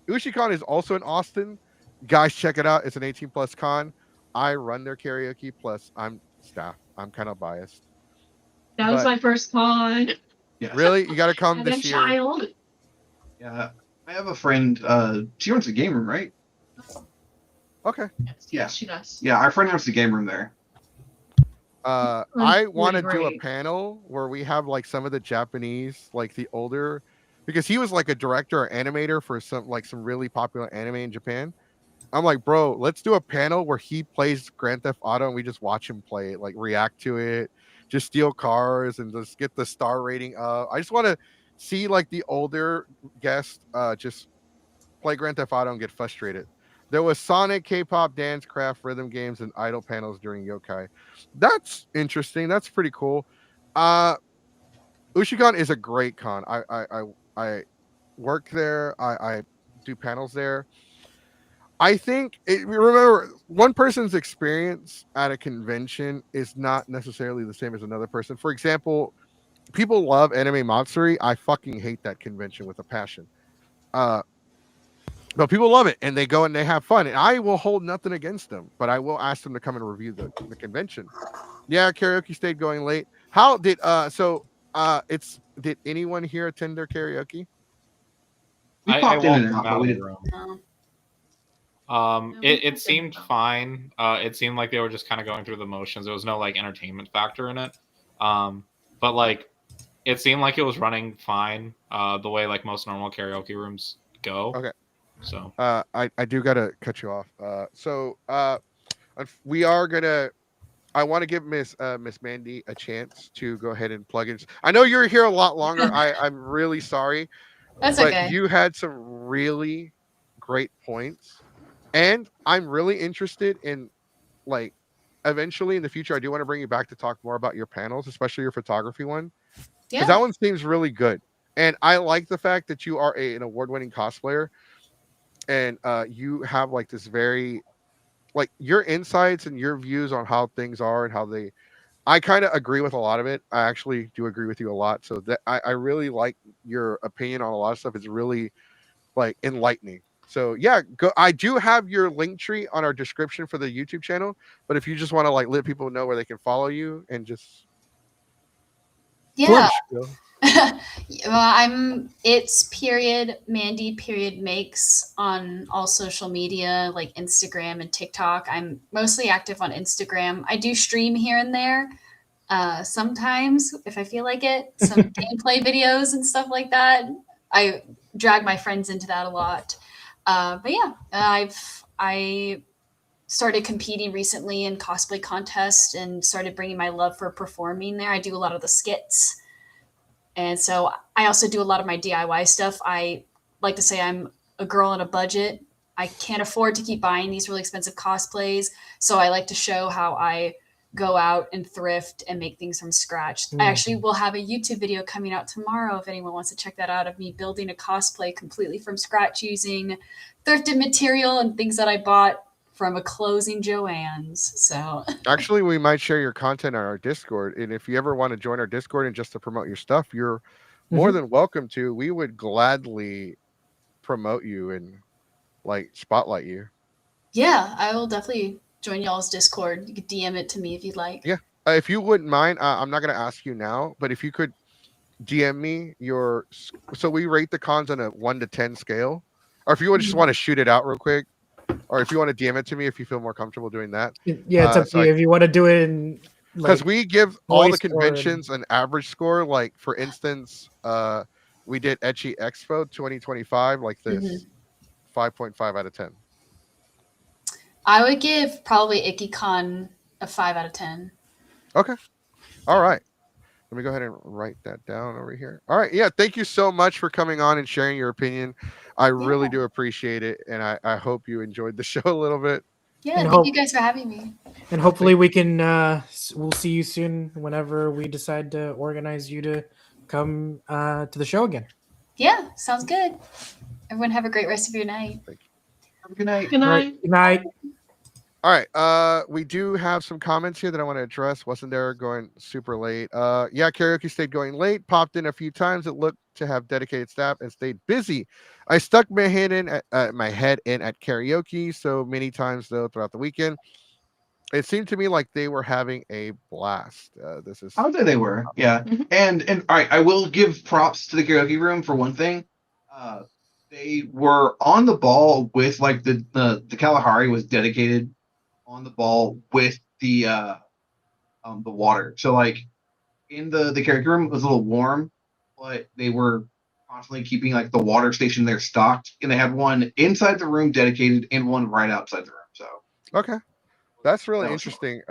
Ikkicon is also in Austin. Guys, check it out. It's an 18 plus con. I run their karaoke. Plus, I'm staff. I'm kind of biased. That was my first con. Yes. Really? You got to come this year. Child. Yeah. I have a friend. She runs the game room, right? Okay. Yes, she does. Yeah, our friend runs the game room there. I want to do a panel where we have like some of the Japanese, like the older, because he was like a director or animator for some really popular anime in Japan. I'm like, bro, let's do a panel where he plays Grand Theft Auto and we just watch him play it, like react to it, just steal cars and just get the star rating up. I just want to see like the older guests just play Grand Theft Auto and get frustrated. There was Sonic, K-pop, dance, craft, rhythm games, and idol panels during Yokai. That's interesting. That's pretty cool. Ikkicon is a great con. I work there. I do panels there. I think remember one person's experience at a convention is not necessarily the same as another person. For example, people love Anime Matsuri. I fucking hate that convention with a passion. Uh, but people love it and they go and they have fun. And I will hold nothing against them, but I will ask them to come and review the convention. Yeah, karaoke stayed going late. How did it's did anyone here attend their karaoke? We I popped in and walked out, but out we of the didn't. room. No. It seemed fine. It seemed like they were just kind of going through the motions. There was no like entertainment factor in it. But like it seemed like it was running fine. The way like most normal karaoke rooms go. Okay. So I do gotta cut you off. We are gonna. I want to give Miss Mandy a chance to go ahead and plug in. I know you're here a lot longer. I'm really sorry, That's but okay. you had some really great points, and I'm really interested in like eventually in the future. I do want to bring you back to talk more about your panels, especially your photography one, because that Yeah. one seems really good. And I like the fact that you are an award-winning cosplayer, and you have like this very like your insights and your views on how things are and how they I kind of agree with a lot of it. I actually do agree with you a lot. So that I really like your opinion on a lot of stuff. It's really like enlightening. So yeah, go. I do have your link tree on our description for the YouTube channel. But if you just want to like let people know where they can follow you and just Yeah. Go. Well, I'm Its.Mandy.Makes on all social media like Instagram and TikTok. I'm mostly active on Instagram. I do stream here and there. Sometimes if I feel like it, some gameplay videos and stuff like that. I drag my friends into that a lot. But yeah, I started competing recently in cosplay contests and started bringing my love for performing there. I do a lot of the skits. And so I also do a lot of my DIY stuff. I like to say I'm a girl on a budget. I can't afford to keep buying these really expensive cosplays. So I like to show how I go out and thrift and make things from scratch. I actually will have a YouTube video coming out tomorrow if anyone wants to check that out of me building a cosplay completely from scratch using thrifted material and things that I bought from a closing Joann's. So Actually, we might share your content on our Discord. And if you ever want to join our Discord and just to promote your stuff, you're more than welcome to. We would gladly promote you and like spotlight you. yeah, I will definitely join y'all's Discord. You could DM it to me if you'd like. Yeah. If you wouldn't mind, I'm not going to ask you now, but if you could DM me your. So we rate the cons on a 1 to 10 scale. Or if you would just want to shoot it out real quick, or if you want to DM it to me, if you feel more comfortable doing that. Yeah, it's up to you. If you want to do it in because like, we give all the voice or conventions an average score. Like for instance, we did Ecchi Expo 2025, like this 5.5 out of 10. I would give probably Ikkicon a 5 out of 10. Okay. All right. Let me go ahead and write that down over here. All right. Yeah. Thank you so much for coming on and sharing your opinion. I really do appreciate it. And I hope you enjoyed the show a little bit. Yeah. And Thank you guys for having me. And hopefully we can, we'll see you soon whenever we decide to organize you to come to the show again. Yeah. Sounds good. Everyone have a great rest of your night. Thank you. Have a good night. Good night. All right, good night. All right. We do have some comments here that I want to address. Wasn't there going super late? Yeah, karaoke stayed going late. Popped in a few times. It looked to have dedicated staff and stayed busy. I stuck my head in at karaoke so many times though throughout the weekend. It seemed to me like they were having a blast. This is I would say they were, yeah. And all right, I will give props to the karaoke room for one thing. They were on the ball with like the Kalahari was dedicated on the ball with the water. So like in the karaoke room it was a little warm, but they were constantly keeping like the water station there stocked, and they had one inside the room dedicated and one right outside the room. So okay. That's really That was interesting.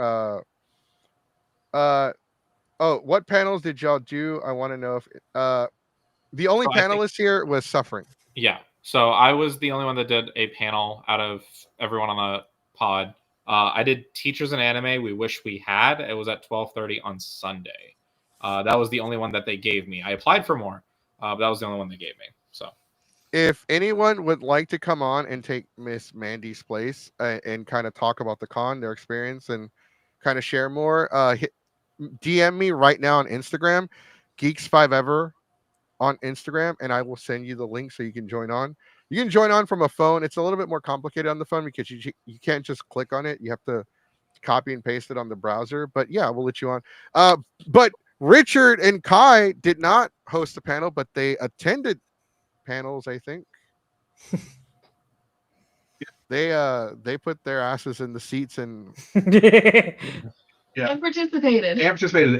What panels did y'all do? I want to know if the only So I think- panelist here was Suffering. Yeah. So I was the only one that did a panel out of everyone on the pod. I did Teachers in Anime. We wish we had. It was at 12:30 on Sunday. That was the only one that they gave me. I applied for more, But that was the only one they gave me. So If anyone would like to come on and take Miss Mandy's place and kind of talk about the con, their experience, and kind of share more, DM me right now on Instagram, Geeks5Ever on Instagram, and I will send you the link so you can join on. You can join on from a phone. It's a little bit more complicated on the phone because you can't just click on it. You have to copy and paste it on the browser. But yeah, we'll let you on. But Richard and Kai did not host the panel, but they attended panels, I think. They put their asses in the seats and Yeah. And participated.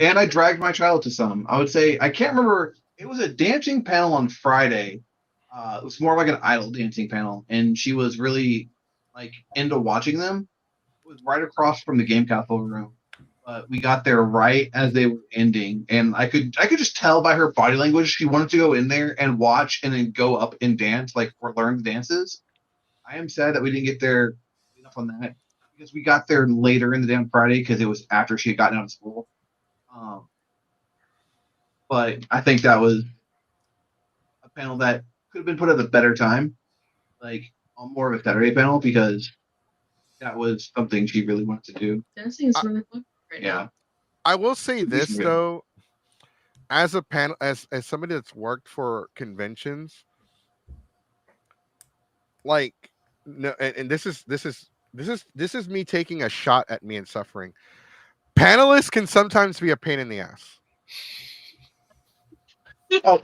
And I dragged my child to some. I would say I can't remember. It was a dancing panel on Friday. It was more like an idol dancing panel, and she was really like into watching them. It was right across from the game console room. But we got there right as they were ending, and I could just tell by her body language she wanted to go in there and watch and then go up and dance, like, or learn the dances. I am sad that we didn't get there enough on that because we got there later in the day on Friday because it was after she had gotten out of school. But I think that was a panel that could have been put at a better time, like on more of a Saturday panel, because that was something she really wanted to do. Dancing is really fun right Yeah. now. I will say this Yeah. though, as a panel, as somebody that's worked for conventions, like no, and this is me taking a shot at me and suffering. Panelists can sometimes be a pain in the ass. Oh,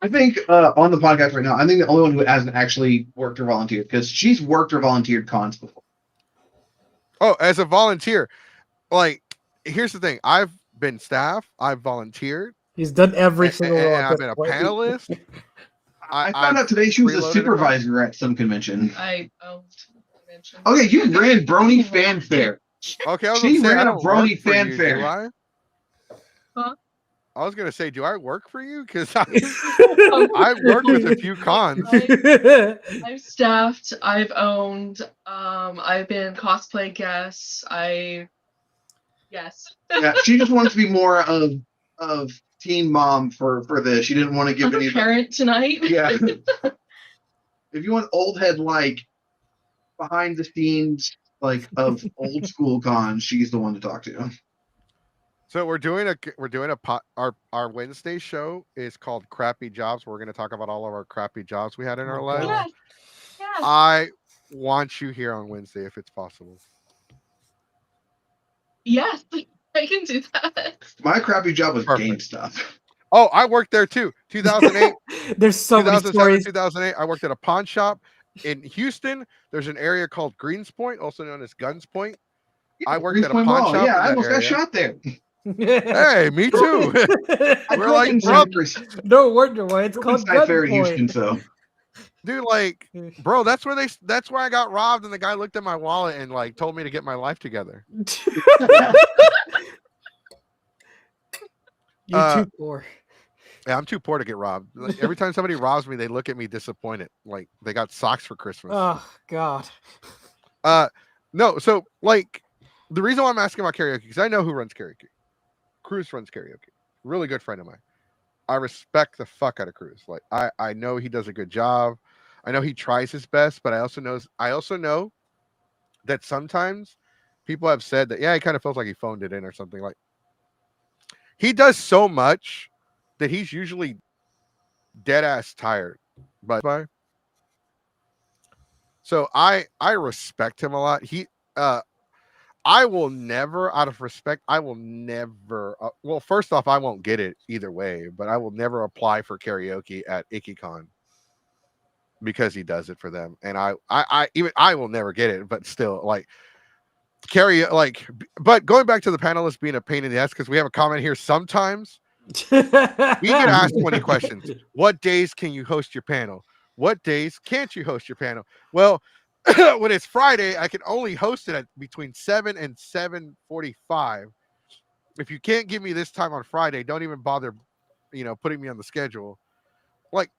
I think on the podcast right now, I think the only one who hasn't actually worked or volunteered, because she's worked or volunteered cons before. Oh, as a volunteer, like here's the thing: I've been staff, I've volunteered, He's done every single and one. I've been a panelist. I found out today she was a supervisor at some convention. I owned the convention. Okay, you ran Brony Fanfare. Okay, I was She gonna say, I ran a don't Brony work for you, Fanfare. do I? Huh? I was gonna say, do I work for you? Because I've worked with a few cons. I've staffed, I've owned, I've been cosplay guest, yes. Yeah, she just wanted to be more of teen mom for this. She didn't want to give I'm any. a parent tonight. Yeah. If you want old head like behind the scenes like of old school cons, she's the one to talk to. So we're doing our Wednesday show is called Crappy Jobs. We're going to talk about all of our crappy jobs we had in our lives. Yes. Yes. I want you here on Wednesday if it's possible. Yes, I can do that. My crappy job was Perfect. game stuff. Oh, I worked there too. 2008, There's so many 2007, stories. 2008. I worked at a pawn shop in Houston. There's an area called Greens Point, also known as Guns Point. I worked at a pawn shop Yeah, in I that almost got area. shot there. Hey, me too. We're like brothers. No wonder why it's called Fair in gunpoint. Houston, so Dude, like, bro, that's where I got robbed, and the guy looked at my wallet and like told me to get my life together. You're too poor. Yeah, I'm too poor to get robbed. Like, every time somebody robs me, they look at me disappointed, like they got socks for Christmas. Oh God. No, so like the reason why I'm asking about karaoke because I know who runs karaoke. Cruz runs karaoke. Really good friend of mine. I respect the fuck out of Cruz. Like I know he does a good job. I know he tries his best, but I also know that sometimes people have said that he kind of feels like he phoned it in or something. Like he does so much that he's usually dead ass tired. But so I respect him a lot. I will never, out of respect, well, first off, I won't get it either way, but I will never apply for karaoke at Ikkicon because he does it for them. And I will never get it, but still, like, but going back to the panelists being a pain in the ass, because we have a comment here. Sometimes we get asked 20 questions. What days can you host your panel? What days can't you host your panel? Well, when it's Friday, I can only host it at between 7 and 7:45. If you can't give me this time on Friday, don't even bother, putting me on the schedule. Like,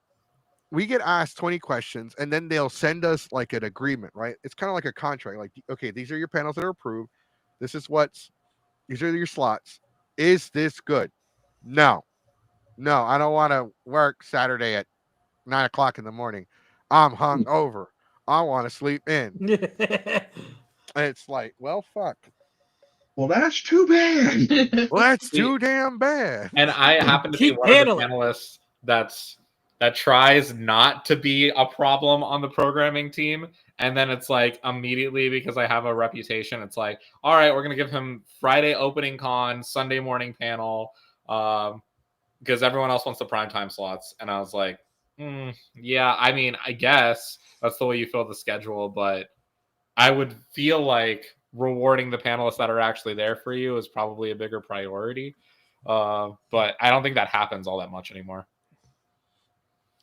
we get asked 20 questions, and then they'll send us like an agreement, right? It's kind of like a contract. Like, okay, these are your panels that are approved. These are your slots. Is this good? No. No, I don't want to work Saturday at 9 o'clock in the morning. I'm hungover. I want to sleep in. And it's like, well, fuck. Well, that's too bad. Well, that's See, too damn bad. And I happen to be Keep one of the paneling. panelists that tries not to be a problem on the programming team. And then it's like immediately, because I have a reputation, it's like, all right, we're gonna give him Friday opening con, Sunday morning panel, because everyone else wants the primetime slots. And I was like, yeah, I mean, I guess that's the way you fill the schedule, but I would feel like rewarding the panelists that are actually there for you is probably a bigger priority. But I don't think that happens all that much anymore.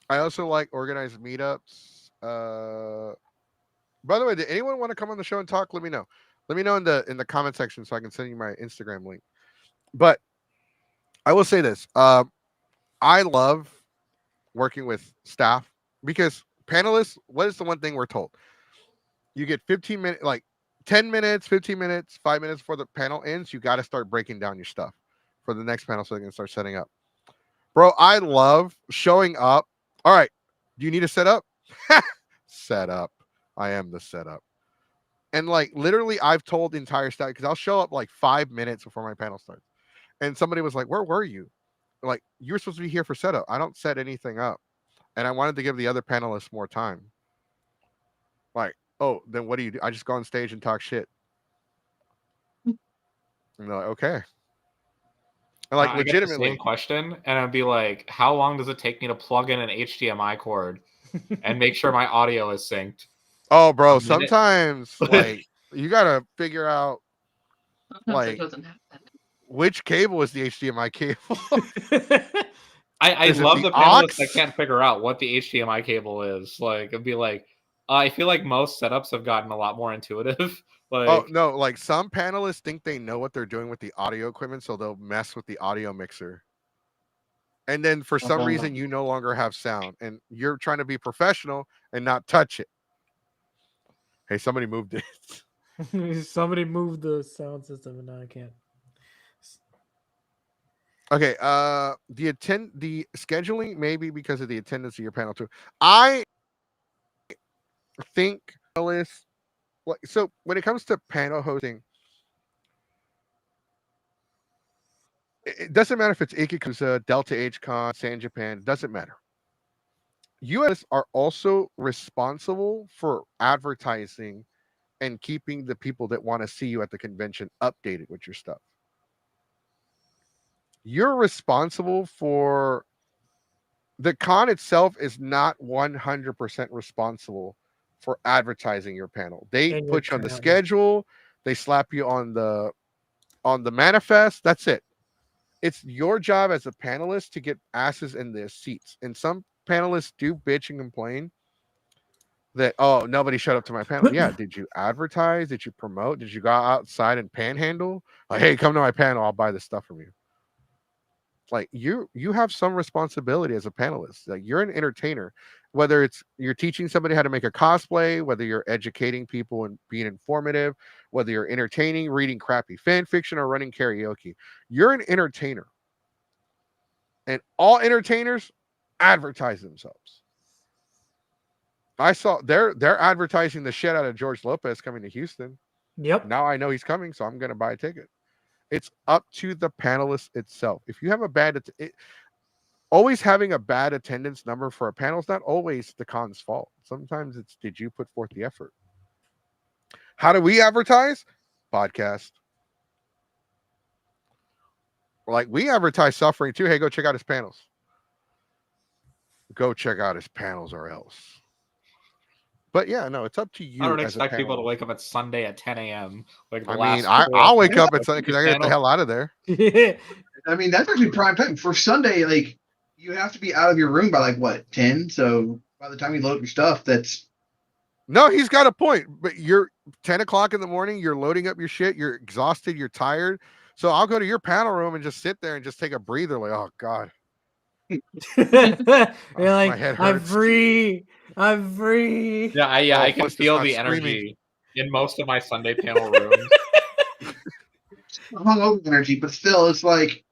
I also like organized meetups. By the way, did anyone want to come on the show and talk? Let me know. Let me know in the comment section so I can send you my Instagram link. But I will say this. I love working with staff because panelists, what is the one thing we're told? You get 15 minutes, like 10 minutes, 15 minutes, 5 minutes before the panel ends. You got to start breaking down your stuff for the next panel so they can start setting up. Bro, I love showing up. All right. Do you need a setup? Setup. I am the setup. And like literally, I've told the entire staff because I'll show up like 5 minutes before my panel starts. And somebody was like, where were you? Like, you were supposed to be here for setup. I don't set anything up. And I wanted to give the other panelists more time. Like, oh, then what do you do? I just go on stage and talk shit. And they're like, okay. And like, I get the legitimately. same question, and I'd be like, how long does it take me to plug in an HDMI cord and make sure my audio is synced? Oh, bro, A minute? sometimes like you gotta figure out Sometimes it like doesn't happen. which cable is the HDMI cable. I Is it love the the panelists that aux? can't figure out what the HDMI cable is. Like, it'd be like, I feel like most setups have gotten a lot more intuitive. Like, Oh no, like some panelists think they know what they're doing with the audio equipment, so they'll mess with the audio mixer. And then for some reason you no longer have sound and you're trying to be professional and not touch it. Hey, somebody moved it. Somebody moved the sound system, and now I can't. Okay, the scheduling maybe because of the attendance of your panel too. I think panelists, like, so when it comes to panel hosting, it doesn't matter if it's Ikkicon, Delta HCon, San Japan, doesn't matter. US are also responsible for advertising and keeping the people that want to see you at the convention updated with your stuff. You're responsible for the con itself is not 100% responsible for advertising your panel. They And put you on the your schedule, they slap you on the manifest. That's it. It's your job as a panelist to get asses in their seats. And some panelists do bitch and complain that, oh, nobody showed up to my panel. Yeah, did you advertise? Did you promote? Did you go outside and panhandle? Like, hey, come to my panel, I'll buy this stuff from you. Like, you have some responsibility as a panelist. Like, you're an entertainer, whether it's you're teaching somebody how to make a cosplay, whether you're educating people and being informative, whether you're entertaining, reading crappy fan fiction, or running karaoke. You're an entertainer. And all entertainers advertise themselves. I saw they're advertising the shit out of George Lopez coming to Houston. Yep. Now I know he's coming, so I'm going to buy a ticket. It's up to the panelist itself. If you have a bad, always having a bad attendance number for a panel is not always the con's fault. Sometimes it's, did you put forth the effort? How do we advertise? Podcast. Like, we advertise Suffering too. Hey, go check out his panels. Go check out his panels or else. But yeah, no, it's up to you. I don't as expect a people to panelist. wake up at Sunday at 10 a.m. Like the I last mean, four I'll wake up episodes at Sunday of because I this get the panel. hell out of there. I mean, that's actually prime time for Sunday. Like, you have to be out of your room by like what 10. So by the time you load up your stuff, that's No, he's got a point. But you're 10 o'clock in the morning. You're loading up your shit. You're exhausted. You're tired. So I'll go to your panel room and just sit there and just take a breather. Like, oh God, You're my like, head I'm hurts. free. I'm free. Yeah, I Oh, can plus it's feel not the screaming. energy in most of my Sunday panel rooms. hungover energy. But still, it's like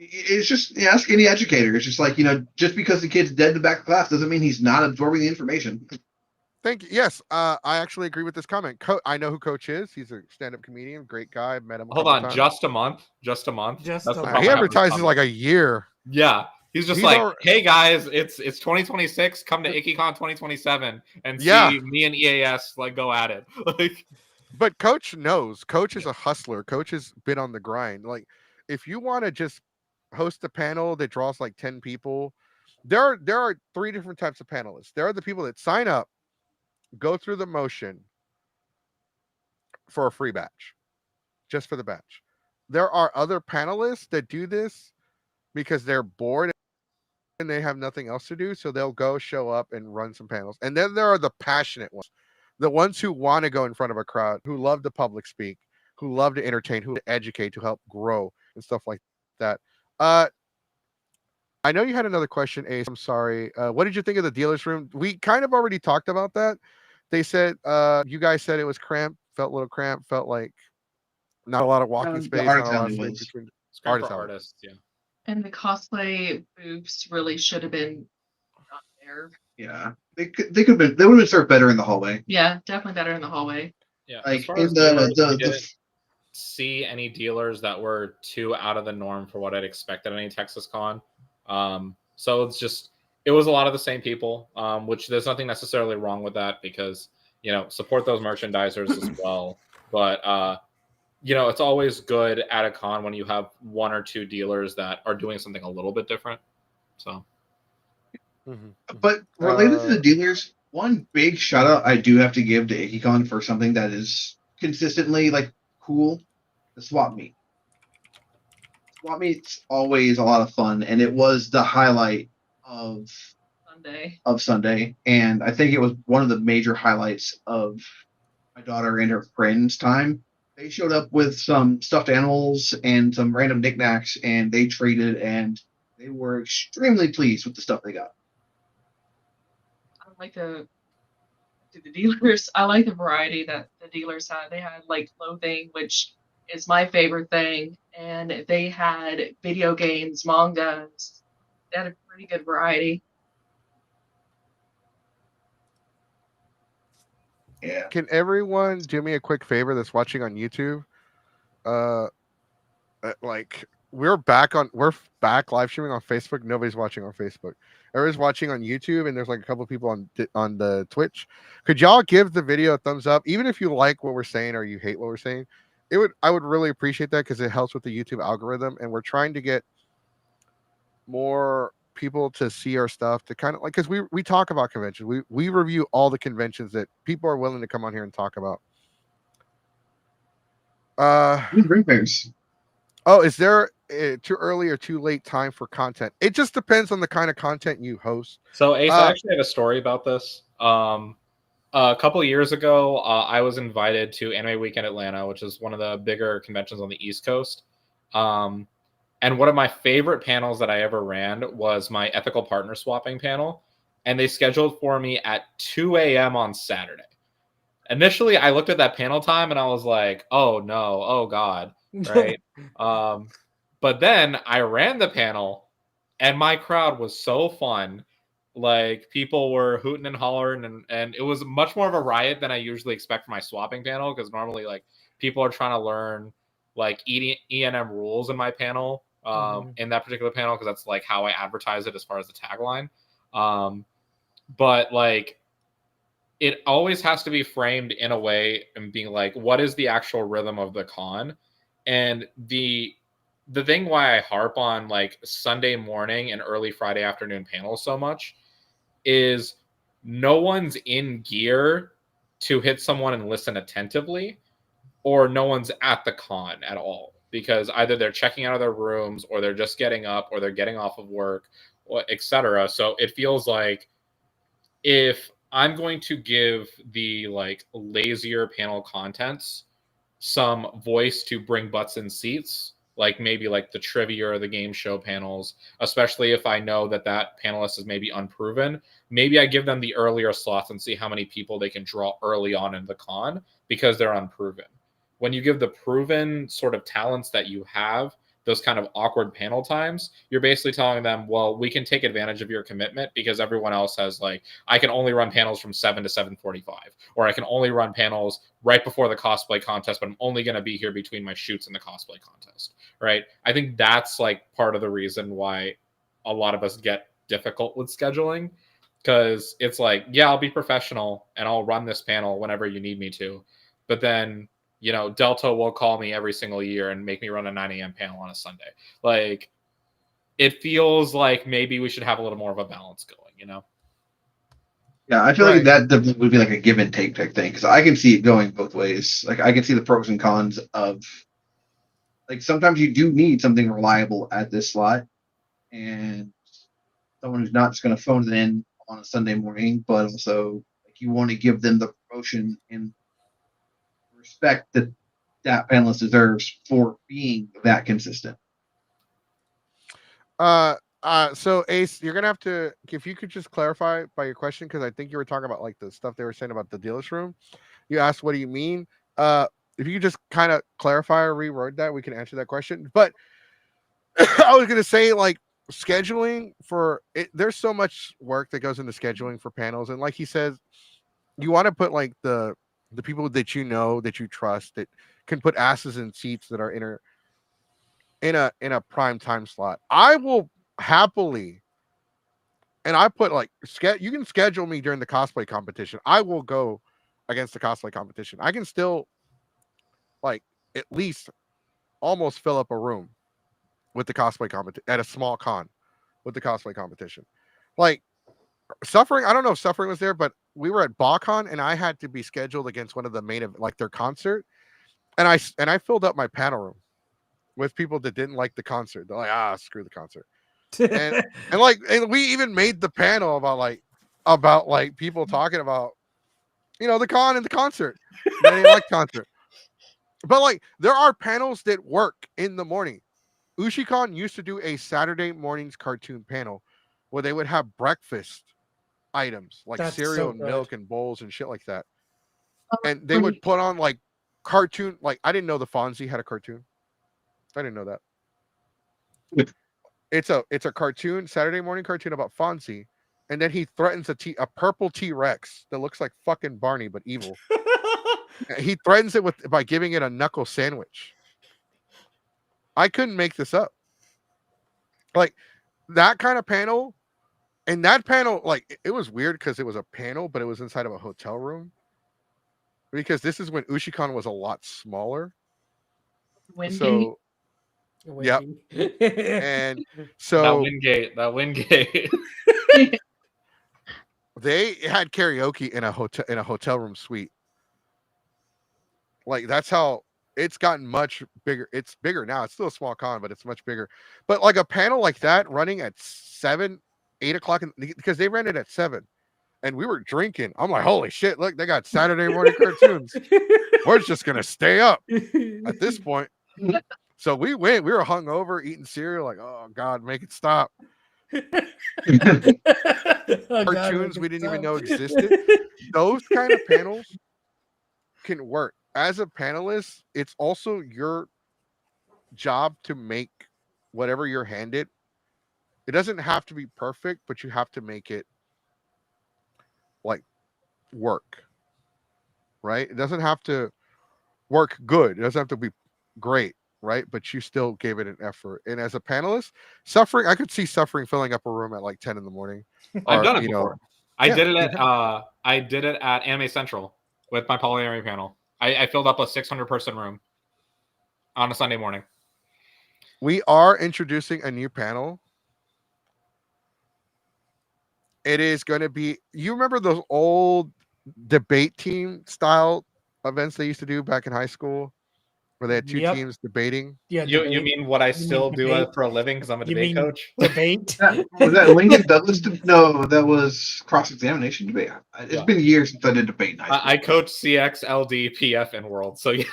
It's just ask any educator. It's just like, just because the kid's dead in the back of class doesn't mean he's not absorbing the information. Thank you. Yes, I actually agree with this comment. I know who Coach is. He's a stand-up comedian, great guy. I've met him. Hold on, just a month. Just a month. Just That's a the month. He comment. advertises like a year. Yeah, he's just hey guys, it's 2026. Come to Ikkicon 2027 and see me and EAS like go at it. Like, but Coach knows. Coach is a hustler. Coach has been on the grind. Like, if you want to just host a panel that draws like 10 people, there are 3 different types of panelists. There are the people that sign up, go through the motion for a free batch, just for the batch. There are other panelists that do this because they're bored and they have nothing else to do, so they'll go show up and run some panels. And then there are the passionate ones, the ones who want to go in front of a crowd, who love to public speak, who love to entertain, who educate, to help grow and stuff like that. I know you had another question, Ace. I'm sorry. What did you think of the dealer's room? We kind of already talked about that. They said you guys said it was cramped, felt a little cramped, felt like not a lot of walking space, not a lot of space between artists, yeah. And the cosplay booths really should have been not there. Yeah, they would have been served better in the hallway. Yeah, definitely better in the hallway. Yeah, like as far in as dealers, we the didn't see any dealers that were too out of the norm for what I'd expect at any Texas Con. So it was a lot of the same people, which there's nothing necessarily wrong with that because support those merchandisers as well. But it's always good at a con when you have 1 or 2 dealers that are doing something a little bit different. So, but related to the dealers, one big shout out I do have to give to Ikkicon for something that is consistently like cool: the swap meet. Swap meet's always a lot of fun, and it was the highlight of Sunday. And I think it was one of the major highlights of my daughter and her friends' time. They showed up with some stuffed animals and some random knickknacks, and they traded, and they were extremely pleased with the stuff they got. I like the dealers. I like the variety that the dealers had. They had like clothing, which is my favorite thing, and they had video games, mangas. They had a pretty good variety. Yeah. Can everyone do me a quick favor that's watching on YouTube? Like we're back live streaming on Facebook. Nobody's watching on Facebook. Everybody's watching on YouTube, and there's like a couple people on the Twitch. Could y'all give the video a thumbs up, even if you like what we're saying or you hate what we're saying? I would really appreciate that because it helps with the YouTube algorithm, and we're trying to get more people to see our stuff, to kind of like, because we talk about conventions, we review all the conventions that people are willing to come on here and talk about. Ring bears. Oh, is there too early or too late time for content? It just depends on the kind of content you host. So Ace, I actually have a story about this. A couple of years ago, I was invited to Anime Weekend Atlanta, which is one of the bigger conventions on the East Coast. And one of my favorite panels that I ever ran was my ethical partner swapping panel. And they scheduled for me at 2 a.m. on Saturday. Initially, I looked at that panel time and I was like, oh no, oh God, right? But then I ran the panel and my crowd was so fun. Like people were hooting and hollering and it was much more of a riot than I usually expect for my swapping panel, because normally like people are trying to learn like ENM rules in my panel. In that particular panel, because that's like how I advertise it as far as the tagline. But like it always has to be framed in a way and being like, what is the actual rhythm of the con? And the thing why I harp on like Sunday morning and early Friday afternoon panels so much is no one's in gear to hit someone and listen attentively, or no one's at the con at all, because either they're checking out of their rooms or they're just getting up or they're getting off of work, etc. So it feels like if I'm going to give the like lazier panel contents some voice to bring butts in seats, like maybe like the trivia or the game show panels, especially if I know that panelist is maybe unproven, maybe I give them the earlier slots and see how many people they can draw early on in the con because they're unproven. When you give the proven sort of talents that you have those kind of awkward panel times, you're basically telling them, well, we can take advantage of your commitment because everyone else has like, I can only run panels from 7 to 7:45, or I can only run panels right before the cosplay contest, but I'm only going to be here between my shoots and the cosplay contest, right? I think that's like part of the reason why a lot of us get difficult with scheduling, because it's like, yeah, I'll be professional and I'll run this panel whenever you need me to, but then Delta will call me every single year and make me run a 9 a.m. panel on a Sunday. Like, it feels like maybe we should have a little more of a balance going, Yeah, I feel like that would be like a give and take type thing, because I can see it going both ways. Like, I can see the pros and cons of, like, sometimes you do need something reliable at this slot, and someone who's not just going to phone it in on a Sunday morning, but also like you want to give them the promotion and respect that panelist deserves for being that consistent. So Ace, you're gonna have to, if you could just clarify by your question, because I think you were talking about like the stuff they were saying about the dealer's room. You asked, what do you mean? If you could just kind of clarify or reword that, we can answer that question. But I was gonna say, like, scheduling for it, there's so much work that goes into scheduling for panels, and like he says, you want to put like the people that that you trust, that can put asses in seats, that are in a prime time slot. I will happily, and I put like you can schedule me during the cosplay competition. I will go against the cosplay competition. I can still like at least almost fill up a room with the cosplay competition at a small con with the cosplay competition. Like Suffering, I don't know if Suffering was there, but we were at BalCon and I had to be scheduled against one of the main, like their concert, and I filled up my panel room with people that didn't like the concert. They're like, screw the concert, and and we even made the panel about like people talking about the con and the concert. They didn't like concert, but like there are panels that work in the morning. Ikkicon used to do a Saturday mornings cartoon panel where they would have breakfast items like cereal and milk and bowls and shit like that. And they would put on like cartoon, like I didn't know the Fonzie had a cartoon. I didn't know that. It's a cartoon, Saturday morning cartoon about Fonzie, and then he threatens a purple T-Rex that looks like fucking Barney but evil. He threatens it by giving it a knuckle sandwich. I couldn't make this up. Like that kind of panel, and that panel, like it was weird because it was a panel, but it was inside of a hotel room. Because this is when Ikkicon was a lot smaller. Windy. So, yep. And so that Wingate. They had karaoke in a hotel room suite. Like that's how it's gotten much bigger. It's bigger now. It's still a small con, but it's much bigger. But like a panel like that running at 7, 8 o'clock, because they ran it at 7. And we were drinking. I'm like, holy shit, look, they got Saturday morning cartoons. We're just going to stay up at this point. So we went. We were hungover, eating cereal, like, oh, God, make it stop. Cartoons we didn't even know existed. Those kind of panels can work. As a panelist, it's also your job to make whatever you're handed. It doesn't have to be perfect, but you have to make it like work, right? It doesn't have to work good. It doesn't have to be great, right? But you still gave it an effort. And as a panelist, Suffering, I could see Suffering filling up a room at like 10 in the morning. I've done it before. I did it at Anime Central with my polyamory panel. I filled up a 600 person room on a Sunday morning. We are introducing a new panel. It is going to be, you remember those old debate team style events they used to do back in high school where they had two teams debating? Yeah. You mean what I still do for a living because I'm a debate coach? Debate? Was that Lincoln Douglas? No, that was cross-examination debate. It's been years since I did debate in high school. I coach CX, LD, PF, and World. So yeah.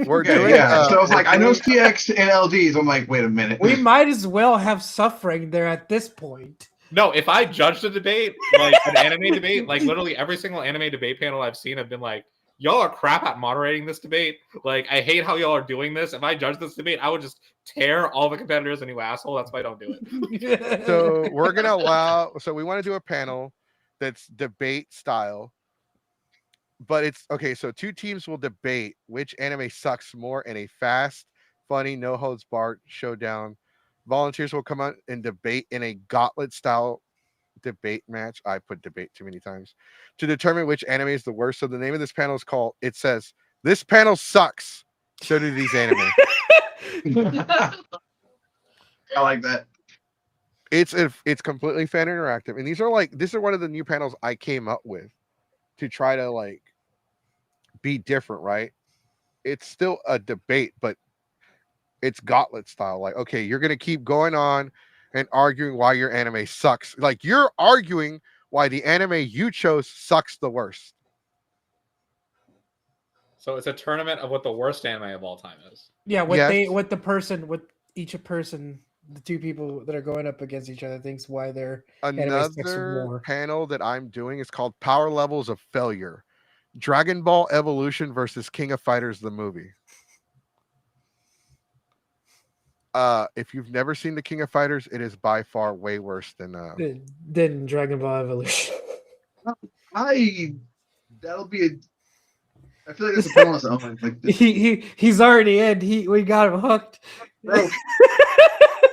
We're doing, so I was like, I know CX and LDs. I'm like, wait a minute. We might as well have Suffering there at this point. No, if I judged a debate, like an anime debate, like literally every single anime debate panel I've seen have been like, y'all are crap at moderating this debate. Like, I hate how y'all are doing this. If I judge this debate, I would just tear all the competitors a new asshole. That's why I don't do it. So we're gonna allow. So we want to do a panel that's debate style, but it's okay. So 2 teams will debate which anime sucks more in a fast, funny, no holds barred showdown. Volunteers will come out and debate in a gauntlet style debate match. I put debate too many times to determine which anime is the worst. So the name of this panel is called. It says this panel sucks. So do these anime. I like that. It's completely fan interactive, and these are one of the new panels I came up with to try to like be different, right? It's still a debate, but it's gauntlet style. Like, okay, you're gonna keep going on and arguing why your anime sucks. Like, you're arguing why the anime you chose sucks the worst. So it's a tournament of what the worst anime of all time is. Yeah, Yes. what each person, the 2 people that are going up against each other thinks why their anime sucks Another more. panel that I'm doing is called Power Levels of Failure. Dragon Ball Evolution versus King of Fighters the movie. If you've never seen the King of Fighters, it is by far way worse than Then Dragon Ball Evolution. That'll be a. I feel like it's a panel on its own. Like this, he's already in. We got him hooked. bro.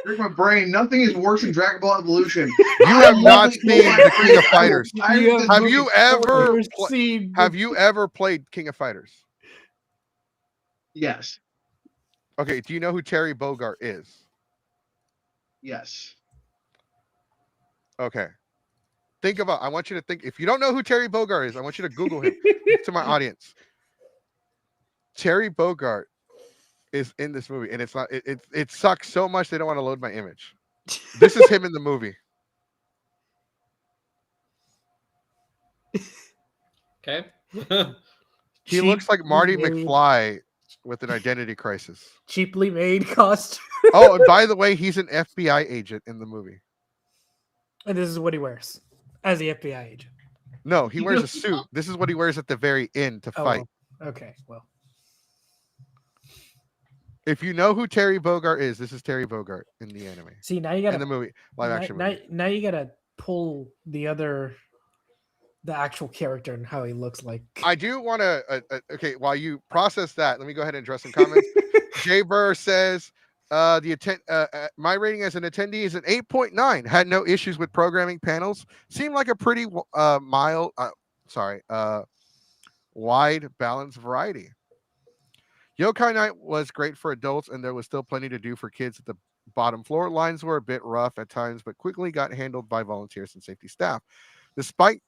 Break my brain. Nothing is worse than Dragon Ball Evolution. You have not seen the King of Fighters. Have you ever played King of Fighters? Yes. Okay, do you know who Terry Bogard is? Yes. Okay. I want you to think, if you don't know who Terry Bogard is, I want you to Google him to my audience. Terry Bogard is in this movie, and it sucks so much they don't want to load my image. This is him in the movie. Okay. He looks like Marty McFly with an identity crisis. Cheaply made costume. Oh, and by the way, he's an FBI agent in the movie. And this is what he wears as the FBI agent. No, he wears a suit. This is what he wears at the very end to fight. Okay, well. If you know who Terry Bogard is, this is Terry Bogard in the anime. See, now you got in the movie, live action movie. Now you gotta pull the actual character and how he looks like. I do want to. Okay, while you process that, let me go ahead and address some comments. Jay Burr says, my rating as an attendee is an 8.9. Had no issues with programming panels. Seemed like a pretty wide balanced variety. Yokai Night was great for adults, and there was still plenty to do for kids at the bottom floor. Lines were a bit rough at times, but quickly got handled by volunteers and safety staff. Despite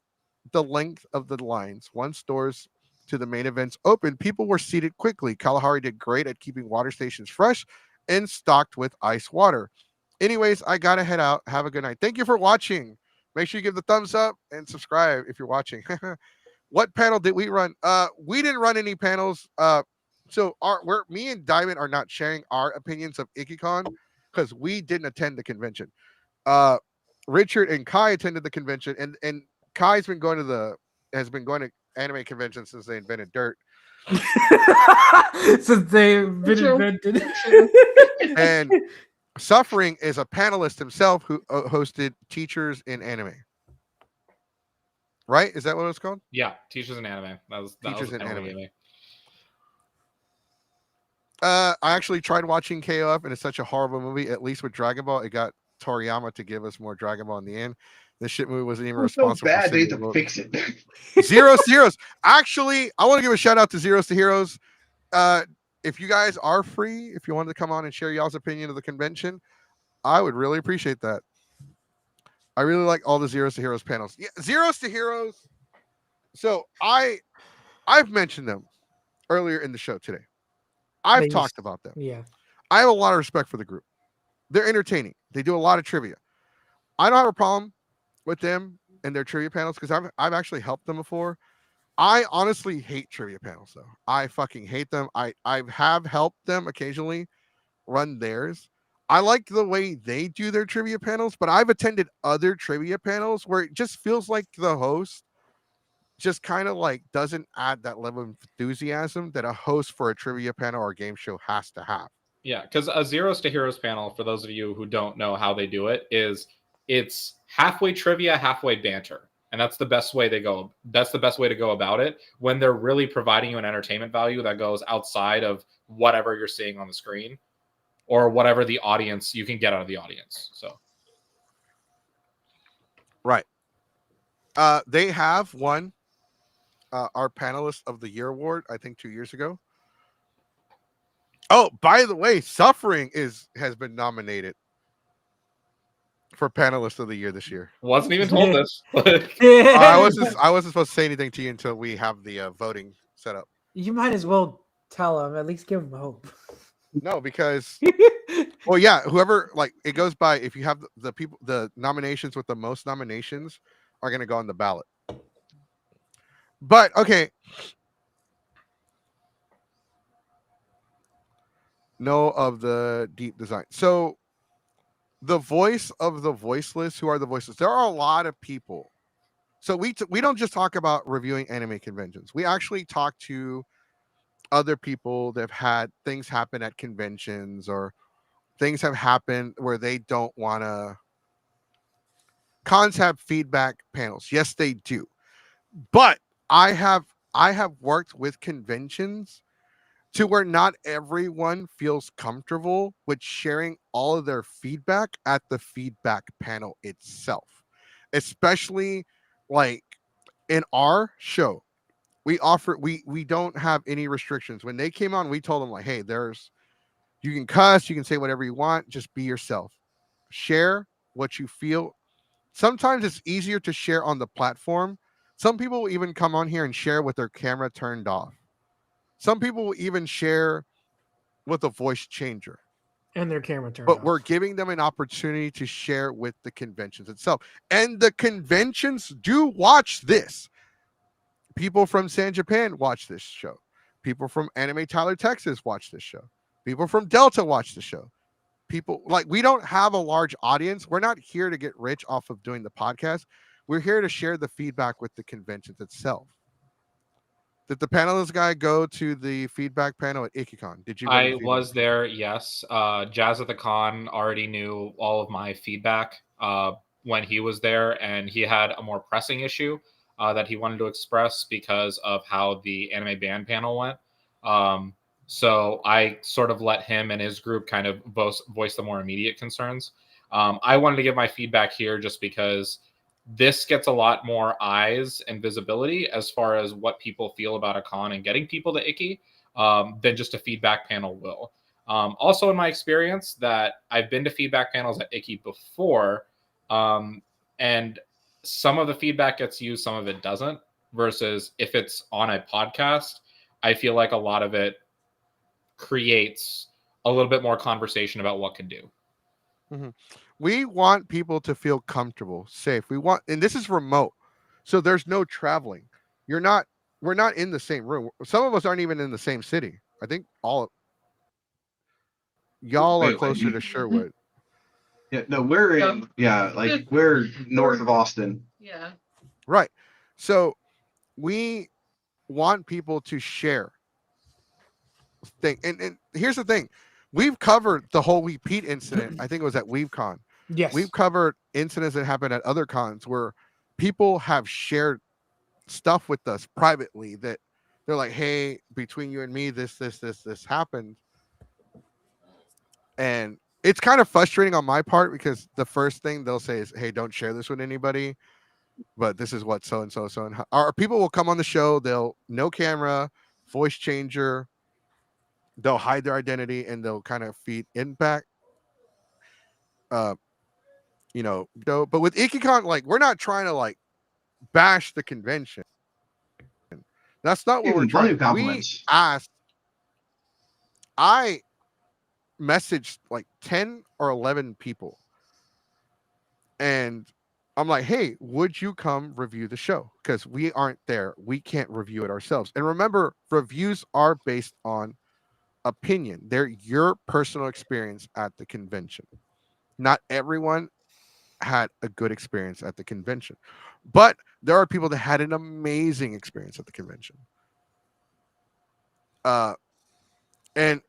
the length of the lines, once doors to the main events opened, people were seated quickly. Kalahari did great at keeping water stations fresh and stocked with ice water. Anyways, I gotta head out. Have a good night. Thank you for watching. Make sure you give the thumbs up and subscribe if you're watching. What panel did we run? We didn't run any panels. So me and Diamond are not sharing our opinions of Ikkicon because we didn't attend the convention. Richard and Kai attended the convention, and Kai's been going to anime conventions since they invented dirt. Since they've been invented. And Suffering is a panelist himself who hosted Teachers in Anime. Right? Is that what it's called? Yeah, Teachers in Anime. That was in Anime. I actually tried watching KOF, and it's such a horrible movie. At least with Dragon Ball, it got Toriyama to give us more Dragon Ball in the end. This shit movie wasn't even responsible. So bad they had to fix it. Zeros to Heroes. Actually, I want to give a shout out to Zeros to Heroes. If you guys are free, if you wanted to come on and share y'all's opinion of the convention, I would really appreciate that. I really like all the Zeros to Heroes panels. Yeah, Zeros to Heroes. So I've mentioned them earlier in the show today. I've talked about them. Yeah. I have a lot of respect for the group. They're entertaining. They do a lot of trivia. I don't have a problem with them and their trivia panels because I've actually helped them before. I honestly hate trivia panels though. I fucking hate them. I have helped them occasionally run theirs. I like the way they do their trivia panels, but I've attended other trivia panels where it just feels like the host just kind of like doesn't add that level of enthusiasm that a host for a trivia panel or a game show has to have. Yeah, because a Zeros to Heroes panel, for those of you who don't know how they do it, is it's halfway trivia, halfway banter. And that's the best way they go. That's the best way to go about it when they're really providing you an entertainment value that goes outside of whatever you're seeing on the screen or whatever the audience you can get out of the audience. So Right. They have won our panelist of the year award, I think 2 years ago. Oh, by the way, Suffering has been nominated for panelist of the year this year. wasn't even told this. I wasn't supposed to say anything to you until we have the voting set up. You might as well tell him. At least give him hope. No, because well, yeah, whoever like it goes by. If you have the people, the nominations with the most nominations are going to go on the ballot. But okay, no of the deep design. So the voice of the voiceless. Who are the voiceless? There are a lot of people. So we don't just talk about reviewing anime conventions. We actually talk to other people that have had things happen at conventions or things have happened where they don't want to. Cons have feedback panels. Yes, they do. But I have worked with conventions to where not everyone feels comfortable with sharing all of their feedback at the feedback panel itself. Especially like in our show, we don't have any restrictions. When they came on, we told them like, hey, you can cuss, you can say whatever you want, just be yourself. Share what you feel. Sometimes it's easier to share on the platform. Some people will even come on here and share with their camera turned off. Some people will even share with a voice changer. And their camera turned But off. we're giving them an opportunity to share with the conventions itself. And the conventions do watch this. People from San Japan watch this show. People from Anime Tyler, Texas watch this show. People from Delta watch the show. People like we don't have a large audience. We're not here to get rich off of doing the podcast. We're here to share the feedback with the conventions itself. Did the panelist guy go to the feedback panel at Ikkicon? Did you? I was there, yes. Jazz at the Con already knew all of my feedback when he was there, and he had a more pressing issue that he wanted to express because of how the anime band panel went. So I sort of let him and his group kind of voice the more immediate concerns. I wanted to give my feedback here just because this gets a lot more eyes and visibility as far as what people feel about a con and getting people to Icky than just a feedback panel will. Also, in my experience, that I've been to feedback panels at Icky before, and some of the feedback gets used, some of it doesn't. Versus if it's on a podcast, I feel like a lot of it creates a little bit more conversation about what can do. Mm-hmm. We want people to feel comfortable, safe. And this is remote, so there's no traveling. We're not in the same room. Some of us aren't even in the same city. I think y'all are closer to Sherwood. Yeah, no, we're in. Yeah, like we're north of Austin. Yeah. Right. So we want people to share thing. And here's the thing. We've covered the whole Pete incident. I think it was at WeaveCon. Yes. We've covered incidents that happened at other cons where people have shared stuff with us privately that they're like, hey, between you and me, this happened. And it's kind of frustrating on my part because the first thing they'll say is, hey, don't share this with anybody. But this is what so and so. Our people will come on the show. They'll no camera, voice changer. They'll hide their identity and they'll kind of feed impact. But with Ikkicon, like we're not trying to like bash the convention. That's not what we're trying. We asked. I messaged like 10 or 11 people, and I'm like, hey, would you come review the show? Because we aren't there. We can't review it ourselves. And remember, reviews are based on opinion. They're your personal experience at the convention. Not everyone had a good experience at the convention. But there are people that had an amazing experience at the convention. And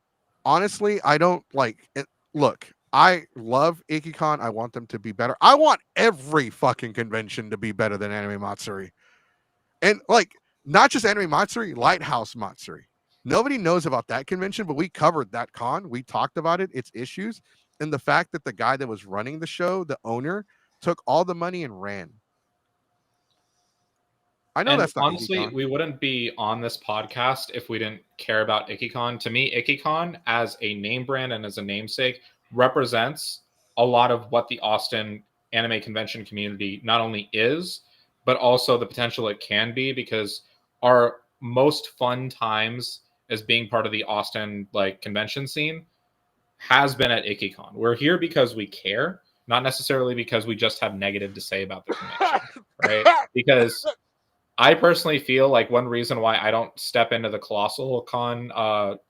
honestly, I don't like it. Look, I love Ikkicon. I want them to be better. I want every fucking convention to be better than Anime Matsuri. And like, not just Anime Matsuri, Lighthouse Matsuri. Nobody knows about that convention, but we covered that con. We talked about it, its issues, and the fact that the guy that was running the show, the owner, took all the money and ran. I know And that's not honestly, Ikkicon. we wouldn't be on this podcast if we didn't care about Ikkicon. To me, Ikkicon as a name brand and as a namesake represents a lot of what the Austin anime convention community not only is, but also the potential it can be, because our most fun times as being part of the Austin like convention scene has been at Ikkicon. We're here because we care, not necessarily because we just have negative to say about the convention, right? Because I personally feel like one reason why I don't step into the Colossal Con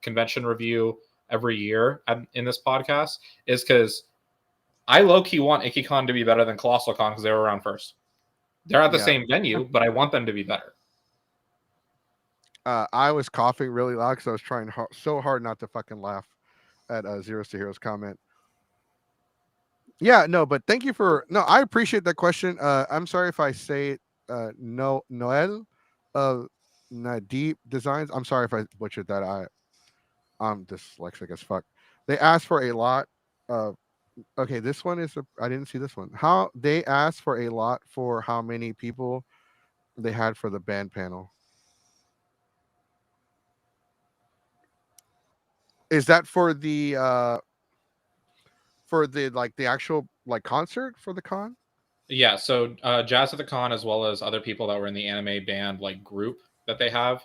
convention review every year in this podcast is because I low-key want Ikkicon to be better than Colossal Con because they were around first. They're at the Yeah. same venue, but I want them to be better. I was coughing really loud because I was trying so hard not to fucking laugh at Zeros to Heroes comment. Yeah, no, but thank you for no. I appreciate that question. I'm sorry if I say it. Noel, Nadeep Designs. I'm sorry if I butchered that. I'm dyslexic as fuck. They asked for a lot of. Okay, this one is. I didn't see this one. How they asked for a lot for how many people they had for the band panel. Is that for the like the actual like concert for the con? Yeah, so Jazz at the Con, as well as other people that were in the anime band like group that they have,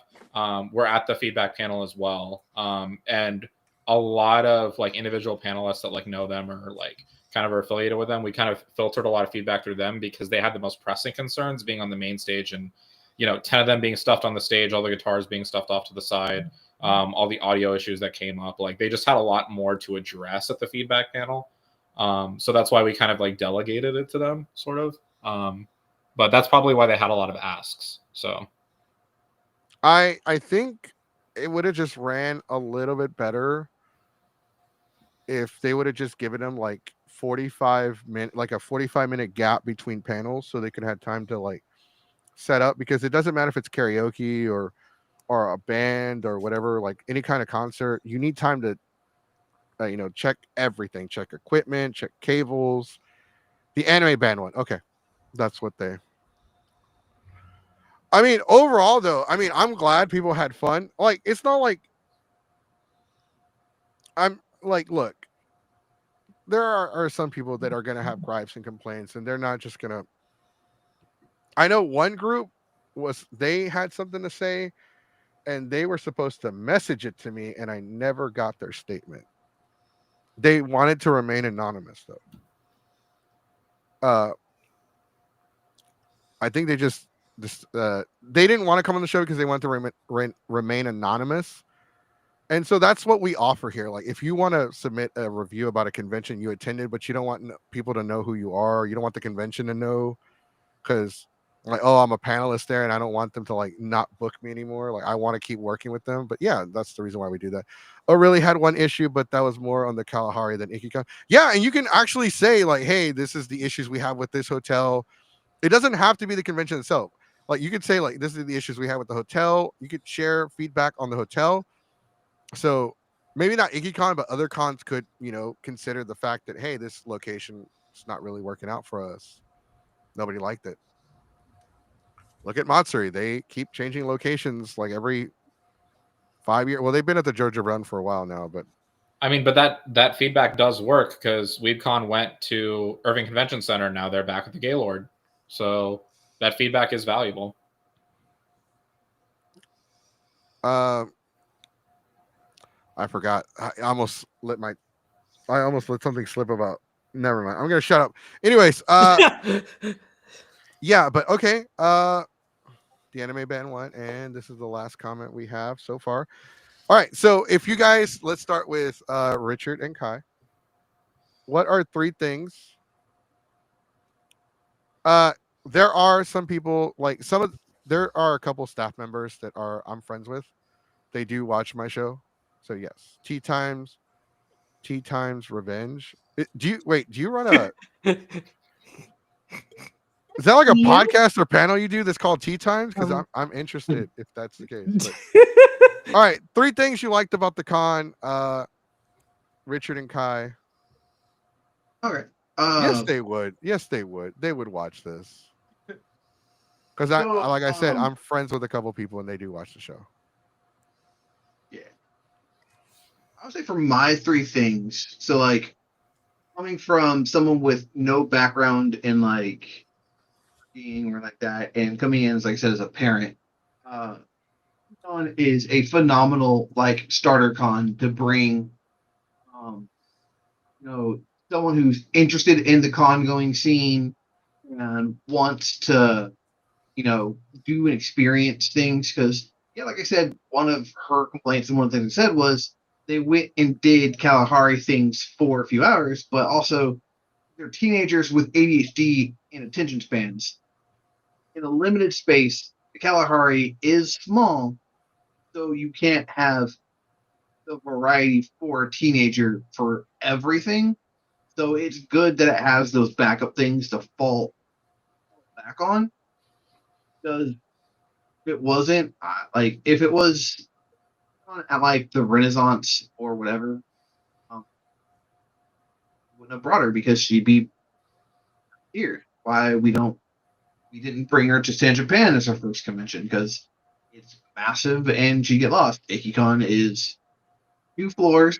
were at the feedback panel as well. And a lot of like individual panelists that like know them or like kind of are affiliated with them, we kind of filtered a lot of feedback through them because they had the most pressing concerns being on the main stage, and 10 of them being stuffed on the stage, all the guitars being stuffed off to the side, all the audio issues that came up. Like they just had a lot more to address at the feedback panel. So that's why we kind of like delegated it to them, sort of. But that's probably why they had a lot of asks. So I think it would have just ran a little bit better if they would have just given them like 45 minute, like a 45-minute gap between panels, so they could have time to like set up. Because it doesn't matter if it's karaoke or a band or whatever, like any kind of concert, you need time to check everything, check equipment, check cables. The anime band one, okay, that's what they. I mean, overall though, I mean, I'm glad people had fun. Like, it's not like I'm like, look, there are some people that are gonna have gripes and complaints, and they're not just gonna. I know one group they had something to say, and they were supposed to message it to me, and I never got their statement. They wanted to remain anonymous though. I think they just they didn't want to come on the show because they wanted to remain anonymous. And so that's what we offer here. Like, if you want to submit a review about a convention you attended, but you don't want people to know who you are, you don't want the convention to know, because like, oh, I'm a panelist there, and I don't want them to like not book me anymore. Like, I want to keep working with them. But yeah, that's the reason why we do that. I really had one issue, but that was more on the Kalahari than Ikkicon. Yeah, and you can actually say like, hey, this is the issues we have with this hotel. It doesn't have to be the convention itself. Like, you could say like, this is the issues we have with the hotel. You could share feedback on the hotel. So maybe not Ikkicon, but other cons could, consider the fact that, hey, this location is not really working out for us. Nobody liked it. Look at Matsuri. They keep changing locations like every 5 years. Well, they've been at the Georgia Run for a while now, but I mean, but that feedback does work because WeebCon went to Irving Convention Center. Now they're back at the Gaylord, so that feedback is valuable. I forgot. I almost let something slip about. Never mind. I'm gonna shut up. Anyways, yeah, but okay. The anime band won, and this is the last comment we have so far. All right, so if you guys, let's start with Richard and Kai. What are 3 things There are some people like there are a couple staff members that I'm friends with. They do watch my show, so yes. Tea times revenge. Do you run a? Is that like a Yeah. podcast or panel you do that's called Tea Times? Because I'm interested if that's the case. But all right, 3 things you liked about the con, Richard and Kai. Okay. Yes, they would. Yes, they would. They would watch this. Because So, like I said, I'm friends with a couple people and they do watch the show. yeah. I would say for my 3 things, so like coming from someone with no background in like being or like that, and coming in as like I said as a parent, con is a phenomenal like starter con to bring, you know, someone who's interested in the con going scene and wants to, you know, do and experience things. Because yeah, like I said, one of her complaints and one of the things I said was they went and did Kalahari things for a few hours, but also they're teenagers with ADHD and attention spans. In a limited space, the Kalahari is small, so you can't have the variety for a teenager for everything. So it's good that it has those backup things to fall back on. Because if it wasn't, like if it was at like the Renaissance or whatever, wouldn't have brought her because she'd be here. Why we didn't bring her to San Japan as her first convention because it's massive and she'd get lost. Ikkicon is 2 floors.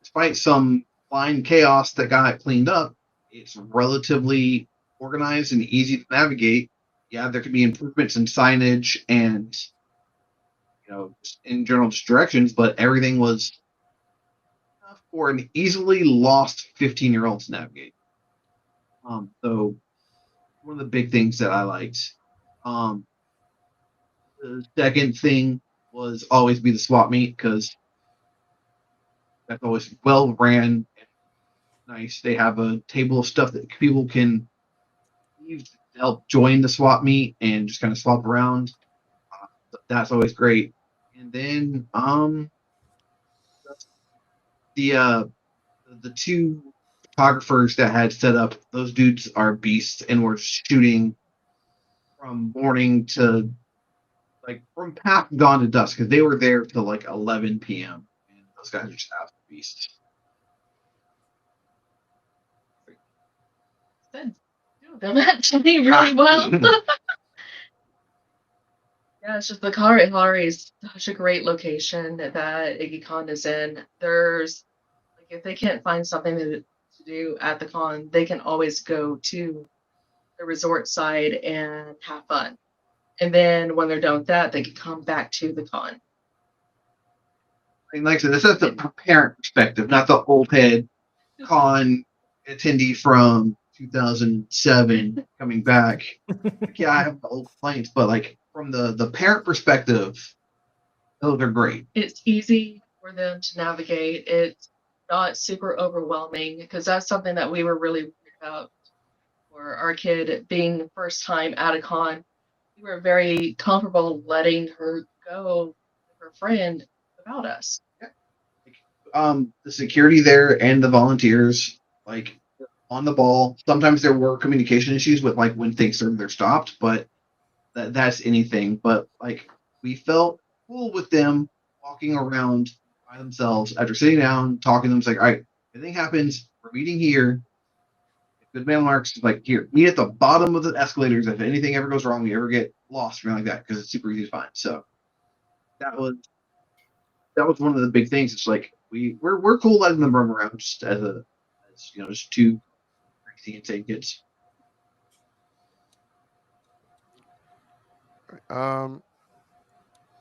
Despite some line chaos that got cleaned up, it's relatively organized and easy to navigate. Yeah, there could be improvements in signage and just in general directions, but everything was for an easily lost 15-year-old to navigate. So one of the big things that I liked. The second thing was always be the swap meet because that's always well ran and nice. They have a table of stuff that people can use to help join the swap meet and just kind of swap around. That's always great. And then the 2 photographers that had set up, those dudes are beasts and were shooting from morning to like from past dawn to dusk because they were there till like 11 p.m. and those guys are just absolute beasts. Said 2 of them actually really well. Yeah, it's just the Kalahari is such a great location that Ikkicon is in. There's like if they can't find something to do at the con, they can always go to the resort side and have fun. And then when they're done with that, they can come back to the con. Like I said, this is the parent perspective, not the old head con attendee from 2007 coming back. Like, yeah, I have the old complaints, but like from the parent perspective, those are great. It's easy for them to navigate. It's not super overwhelming because that's something that we were really worried about for our kid being the first time at a con. We were very comfortable letting her go with her friend without us. The security there and the volunteers, like on the ball. Sometimes there were communication issues with like when things they're stopped, but that's anything. But like we felt cool with them walking around by themselves after sitting down, talking to them. It's like, all right, if anything happens, we're meeting here. Good man marks like here, meet at the bottom of the escalators. If anything ever goes wrong, we ever get lost or anything like that, because it's super easy to find. So that was one of the big things. It's like we're cool letting them roam around just as just 2 crazy insane kids.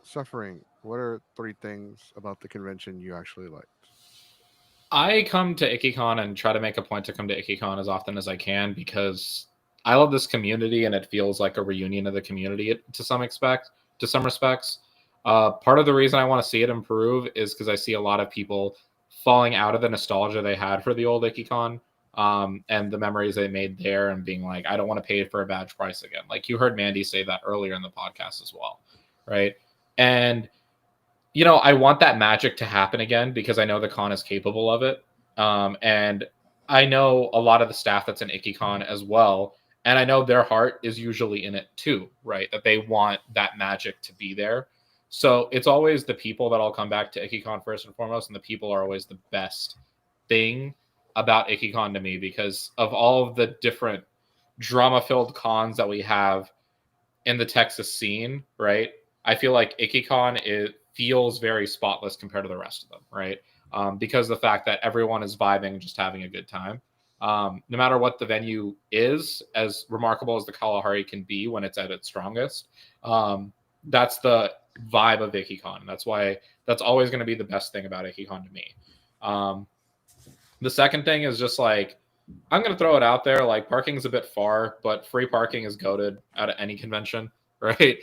Suffering. What are 3 things about the convention you actually liked? I come to Ikkicon and try to make a point to come to Ikkicon as often as I can because I love this community and it feels like a reunion of the community to some respects. Part of the reason I want to see it improve is because I see a lot of people falling out of the nostalgia they had for the old Ikkicon. and the memories they made there, and being like, I don't want to pay for a badge price again. Like you heard Mandy say that earlier in the podcast as well, right? And I want that magic to happen again because I know the con is capable of it. And I know a lot of the staff that's in Ikkicon as well. And I know their heart is usually in it too, right? That they want that magic to be there. So it's always the people that I'll come back to Ikkicon first and foremost. And the people are always the best thing about Ikkicon to me because of all of the different drama-filled cons that we have in the Texas scene, right? I feel like Ikkicon feels very spotless compared to the rest of them, right? Because of the fact that everyone is vibing, just having a good time. No matter what the venue is, as remarkable as the Kalahari can be when it's at its strongest, that's the vibe of Ikkicon. And that's why that's always going to be the best thing about Ikkicon to me. The second thing is just like, I'm going to throw it out there. Like parking's a bit far, but free parking is goated at any convention, right?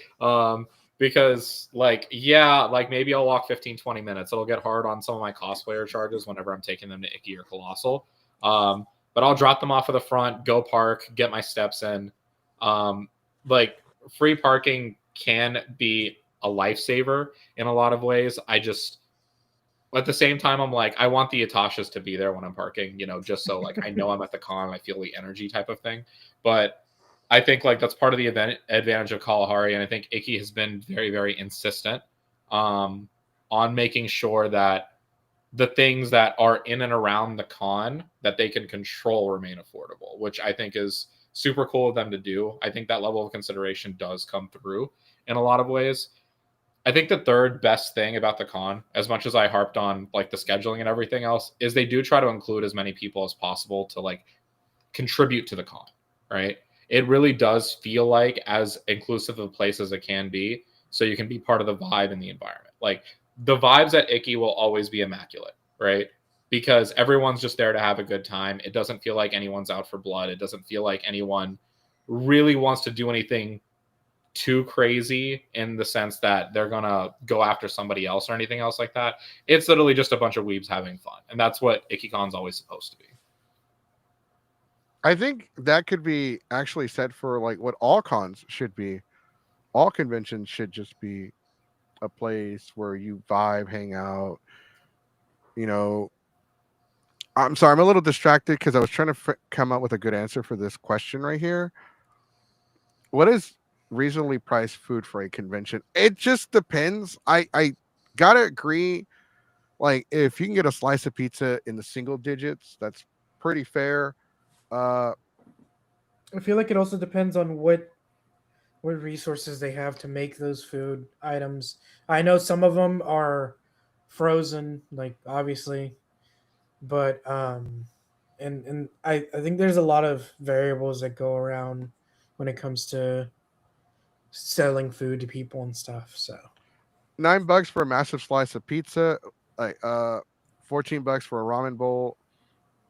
Because maybe I'll walk 15, 20 minutes. It'll get hard on some of my cosplayer charges whenever I'm taking them to Icky or Colossal. But I'll drop them off at the front, go park, get my steps in. Free parking can be a lifesaver in a lot of ways. At the same time, I'm like, I want the Atashas to be there when I'm parking, just so like I know I'm at the con, I feel the energy type of thing. But I think like that's part of the advantage of Kalahari, and I think Icky has been very, very insistent on making sure that the things that are in and around the con that they can control remain affordable, which I think is super cool of them to do. I think that level of consideration does come through in a lot of ways. I think the third best thing about the con, as much as I harped on like the scheduling and everything else, is they do try to include as many people as possible to like contribute to the con, right? It really does feel like as inclusive of a place as it can be, so you can be part of the vibe and the environment. Like the vibes at Icky will always be immaculate, right? Because everyone's just there to have a good time. It doesn't feel like anyone's out for blood. It doesn't feel like anyone really wants to do anything too crazy in the sense that they're gonna go after somebody else or anything else like that. It's literally just a bunch of weebs having fun, and that's what Ikkicon's always supposed to be. I think that could be actually said for like what all cons should be. All conventions should just be a place where you vibe, hang out. I'm sorry, I'm a little distracted because I was trying to come up with a good answer for this question right here. What is reasonably priced food for a convention? It just depends. I gotta agree. Like if you can get a slice of pizza in the single digits, that's pretty fair. I feel like it also depends on what resources they have to make those food items. I know some of them are frozen, like obviously, but and I think there's a lot of variables that go around when it comes to selling food to people and stuff. So $9 for a massive slice of pizza, like $14 for a ramen bowl,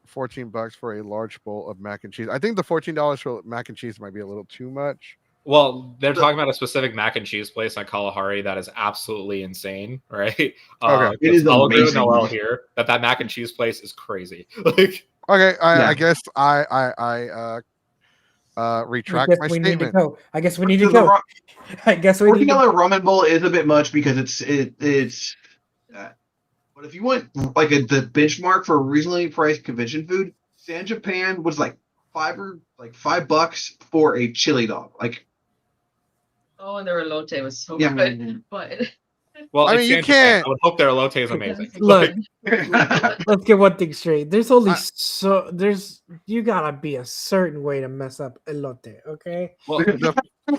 $14 for a large bowl of mac and cheese. I think the $14 for mac and cheese might be a little too much. Well, they're talking about a specific mac and cheese place on Kalahari that is absolutely insane, right? Okay. It is I'll agree with amazing. Noel here that mac and cheese place is crazy. Like, Okay, Yeah. I guess I retract my we need to statement. go. I guess we need to The go. I guess we need to. $14 ramen bowl is a bit much because it's. But if you want like the benchmark for reasonably priced convention food, San Japan was like $5 for a chili dog. Like, Oh, and their elote was so yeah. good. But well, I it's mean, you San Japan. can't- I would hope their elote is amazing. Look, Well, let's get one thing straight. There's only I- you gotta be a certain way to mess up elote, okay? Well,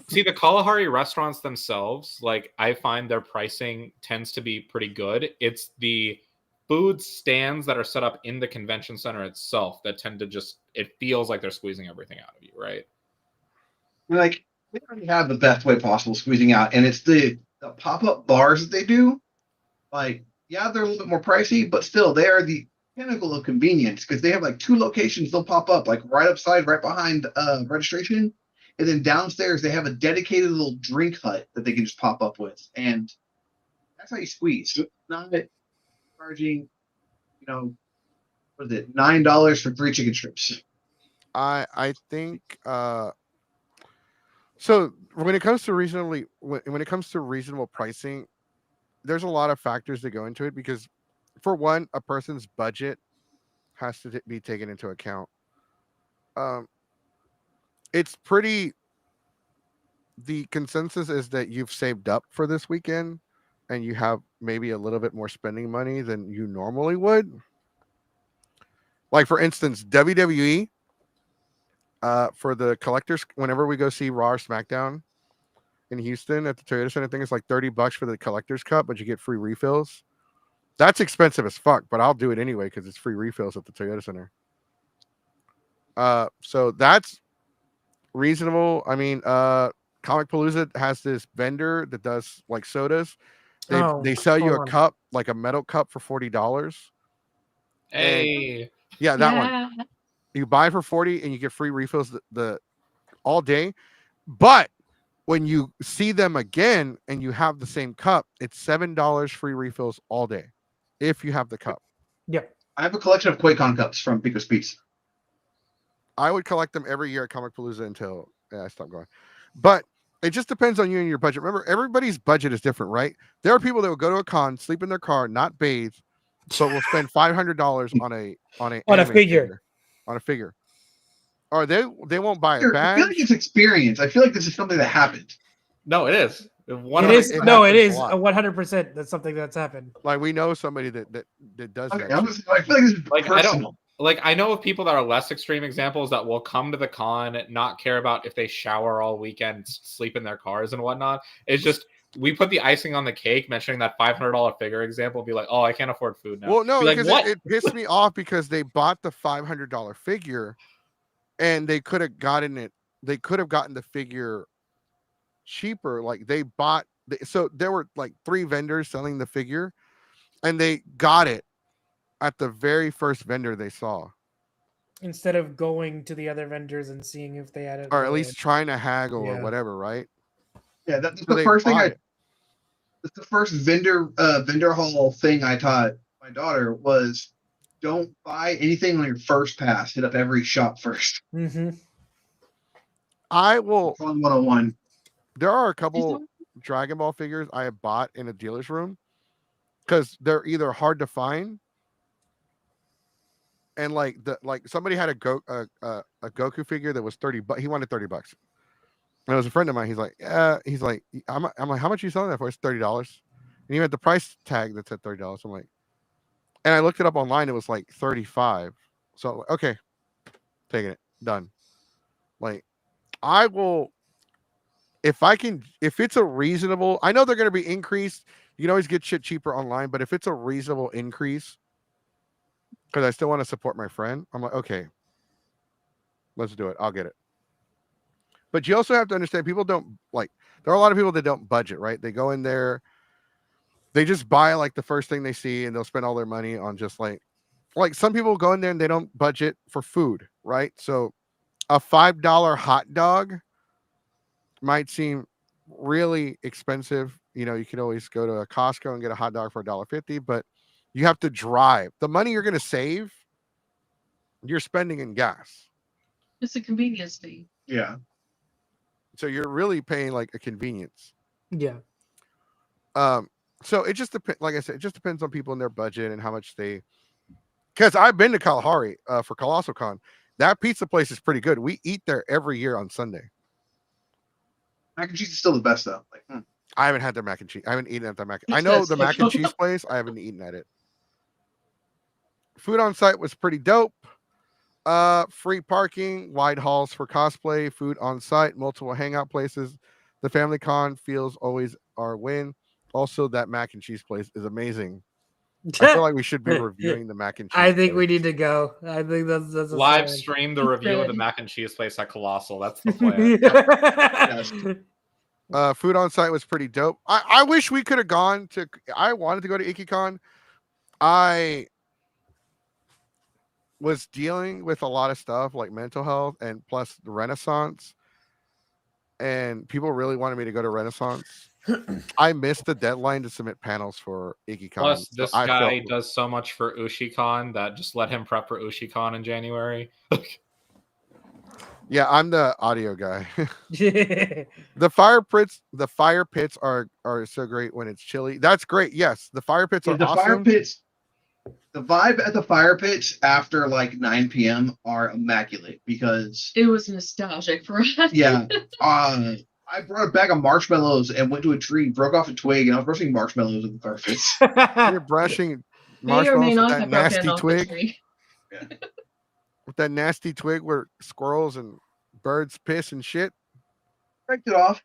see, the Kalahari restaurants themselves, like I find their pricing tends to be pretty good. It's the food stands that are set up in the convention center itself that tend to it feels like they're squeezing everything out of you, right? like they already have the best way possible squeezing out, and it's the pop-up bars that they do. Like, yeah, they're a little bit more pricey, but still they are the pinnacle of convenience because they have like 2 locations they'll pop up, like right upside, right behind registration. And then downstairs, they have a dedicated little drink hut that they can just pop up with. And that's how you squeeze. So it's not charging, Was it $9 for 3 chicken strips? I think so when it comes to when it comes to reasonable pricing, there's a lot of factors that go into it because for one, a person's budget has to be taken into account. Um, it's pretty. The consensus is that you've saved up for this weekend, and you have maybe a little bit more spending money than you normally would. Like for instance, WWE. For the collectors, whenever we go see Raw or SmackDown in Houston at the Toyota Center, I think it's like $30 for the collector's cup, but you get free refills. That's expensive as fuck, but I'll do it anyway because it's free refills at the Toyota Center. So that's reasonable. I mean, Comic Palooza has this vendor that does like sodas. They sell you a cup, like a metal cup, for $40. Hey, yeah, that one. You buy for 40 and you get free refills the all day. But when you see them again and you have the same cup, it's $7 free refills all day if you have the cup. Yep. I have a collection of QuakeCon cups from Pico's Pizza. I would collect them every year at Comic Palooza until I stop going. But it just depends on you and your budget. Remember, everybody's budget is different, right? There are people that will go to a con, sleep in their car, not bathe, but will spend $500 on a anime figure. On a figure. Or they won't buy a badge. I feel like it's experience. I feel like this is something that happened. no, it is. It is. It No, it happens is a lot. 100%. That's something that's happened. Like we know somebody that does Okay, that. I feel like this is Like personal. I know of people that are less extreme examples that will come to the con, not care about if they shower all weekend, sleep in their cars and whatnot. It's just we put the icing on the cake, mentioning that $500 figure example, be like, oh, I can't afford food now. Well, no, be because like, it pissed me off because they bought the $500 figure, and they could have gotten it. They could have gotten the figure cheaper. Like they bought. So there were like 3 vendors selling the figure, and they got it at the very first vendor they saw, Instead of going to the other vendors and seeing if they had it, or at least trying to haggle or Yeah. whatever, right? Yeah, that's So the first thing bought it. that's the first vendor hall thing I taught my daughter was don't buy anything on your first pass. Hit up every shop first. Mm-hmm. I will. On 101. There are a couple Dragon Ball figures I have bought in a dealer's room because they're either hard to find, and like somebody had a Goku figure that was $30. He wanted $30, and it was a friend of mine. He's like, I'm like, how much are you selling that for? It's $30, and he had the price tag that said $30. I'm like, and I looked it up online. It was like 35. So like, okay, taking it, done. Like, I will. If it's a reasonable, I know they're going to be increased. You can always get shit cheaper online, but if it's a reasonable increase, because I still want to support my friend, I'm like, okay, let's do it. I'll get it. But you also have to understand, people don't there are a lot of people that don't budget, right? They go in there, they just buy like the first thing they see, and they'll spend all their money on just like some people go in there and they don't budget for food, right? So a $5 hot dog might seem really expensive. You know, you could always go to a Costco and get a hot dog for $1.50, but you have to drive. The money you're going to save, you're spending in gas. It's a convenience fee. Yeah. So you're really paying like a convenience. Yeah. So it just depends. Like I said, it just depends on people and their budget and how much they. Because I've been to Kalahari for Colossal Con. That pizza place is pretty good. We eat there every year on Sunday. Mac and cheese is still the best though. Like, I haven't had their mac and cheese. I haven't eaten at their mac. I know the mac and cheese place. I haven't eaten at it. Food on site was pretty dope. Free parking, wide halls for cosplay, food on site, multiple hangout places. The family con feels always our win. Also, that mac and cheese place is amazing. I feel like we should be reviewing the mac and cheese. I think place. we need to go. I think that's a live sign. stream the review of the mac and cheese place at Colossal. That's the plan. yes. Food on site was pretty dope. I wish we could have gone to. I wanted to go to Ikkicon. I was dealing with a lot of stuff like mental health and plus the Renaissance. and people really wanted me to go to Renaissance. I missed the deadline to submit panels for Ikkicon. Plus, so this I guy felt- does so much for Ushicon that just let him prep for Ushicon in January. Yeah, I'm the audio guy. Yeah. The fire pits are so great when it's chilly. That's great. Yes, the fire pits are the awesome. fire pits. The vibe at the fire pits after like 9 p.m. are immaculate because It was nostalgic for us. yeah, I brought a bag of marshmallows and went to a tree, broke off a twig, and I was roasting marshmallows at the fire pits. You're brushing May or may marshmallows with not that have broken nasty off the twig. tree. With that nasty twig where squirrels and birds piss and shit. Breaked it off.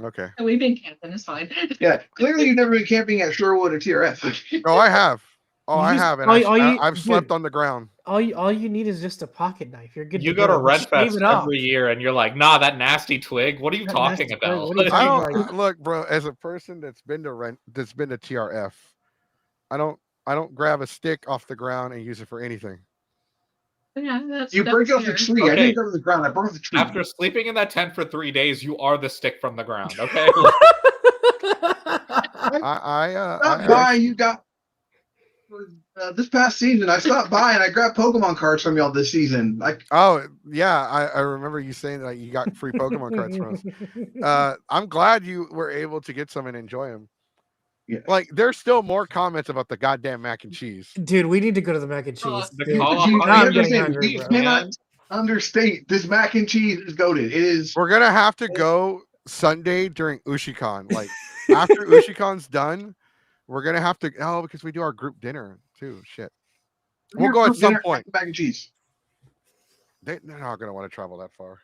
Okay. And we've been camping. It's fine. Yeah, clearly you've never been camping at Sherwood or TRF. Oh, I have. Oh, You I just- have, and all you- I've slept dude. on the ground. All you need is just a pocket knife. You're good. You to go to Just shave Redfest it off. every year, and you're like, "Nah, that nasty twig. What are you That talking nasty twig, about?" what are you I talking don't about? look, bro. As a person that's been to TRF, I don't grab a stick off the ground and use it for anything. Yeah, that's You break it off the fair. tree. I Okay. didn't go to the ground. I broke off the tree. After sleeping in that tent for 3 days, you are the stick from the ground. Okay. Stop by. You got this past season. I stopped by and I grabbed Pokemon cards from y'all this season. Like, Oh yeah, I remember you saying that you got free Pokemon cards from us. I'm glad you were able to get some and enjoy them. Yeah. Like, there's still more comments about the goddamn mac and cheese. Dude, we need to go to the mac and Oh, cheese. the dude. call- you Now have I'm to getting say, hungry, we bro. cannot understate this mac and cheese is goated. It is. We're gonna have to go Sunday during Ushicon. Like after Ushicon's done, we're gonna have to because we do our group dinner too. Shit. We'll go at some point. Mac and cheese. They're not gonna want to travel that far.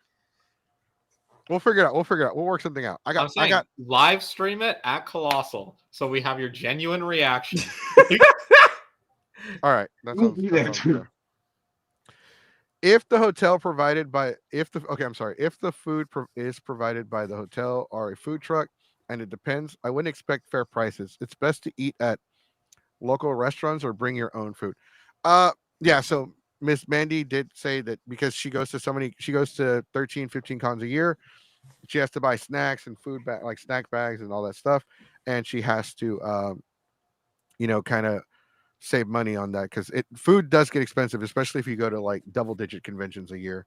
We'll figure it out. We'll work something out. I I'm saying, got live stream it at Colossal, so we have your genuine reaction. all right. That We'll sounds, be that there sounds too. fair. If the hotel provided by if the food is provided by the hotel or a food truck, and it depends, I wouldn't expect fair prices. It's best to eat at local restaurants or bring your own food. Yeah, so Miss Mandy did say that because she goes to 13, 15 cons a year, she has to buy snacks and food like snack bags and all that stuff, and she has to kind of save money on that because food does get expensive, especially if you go to like double-digit conventions a year.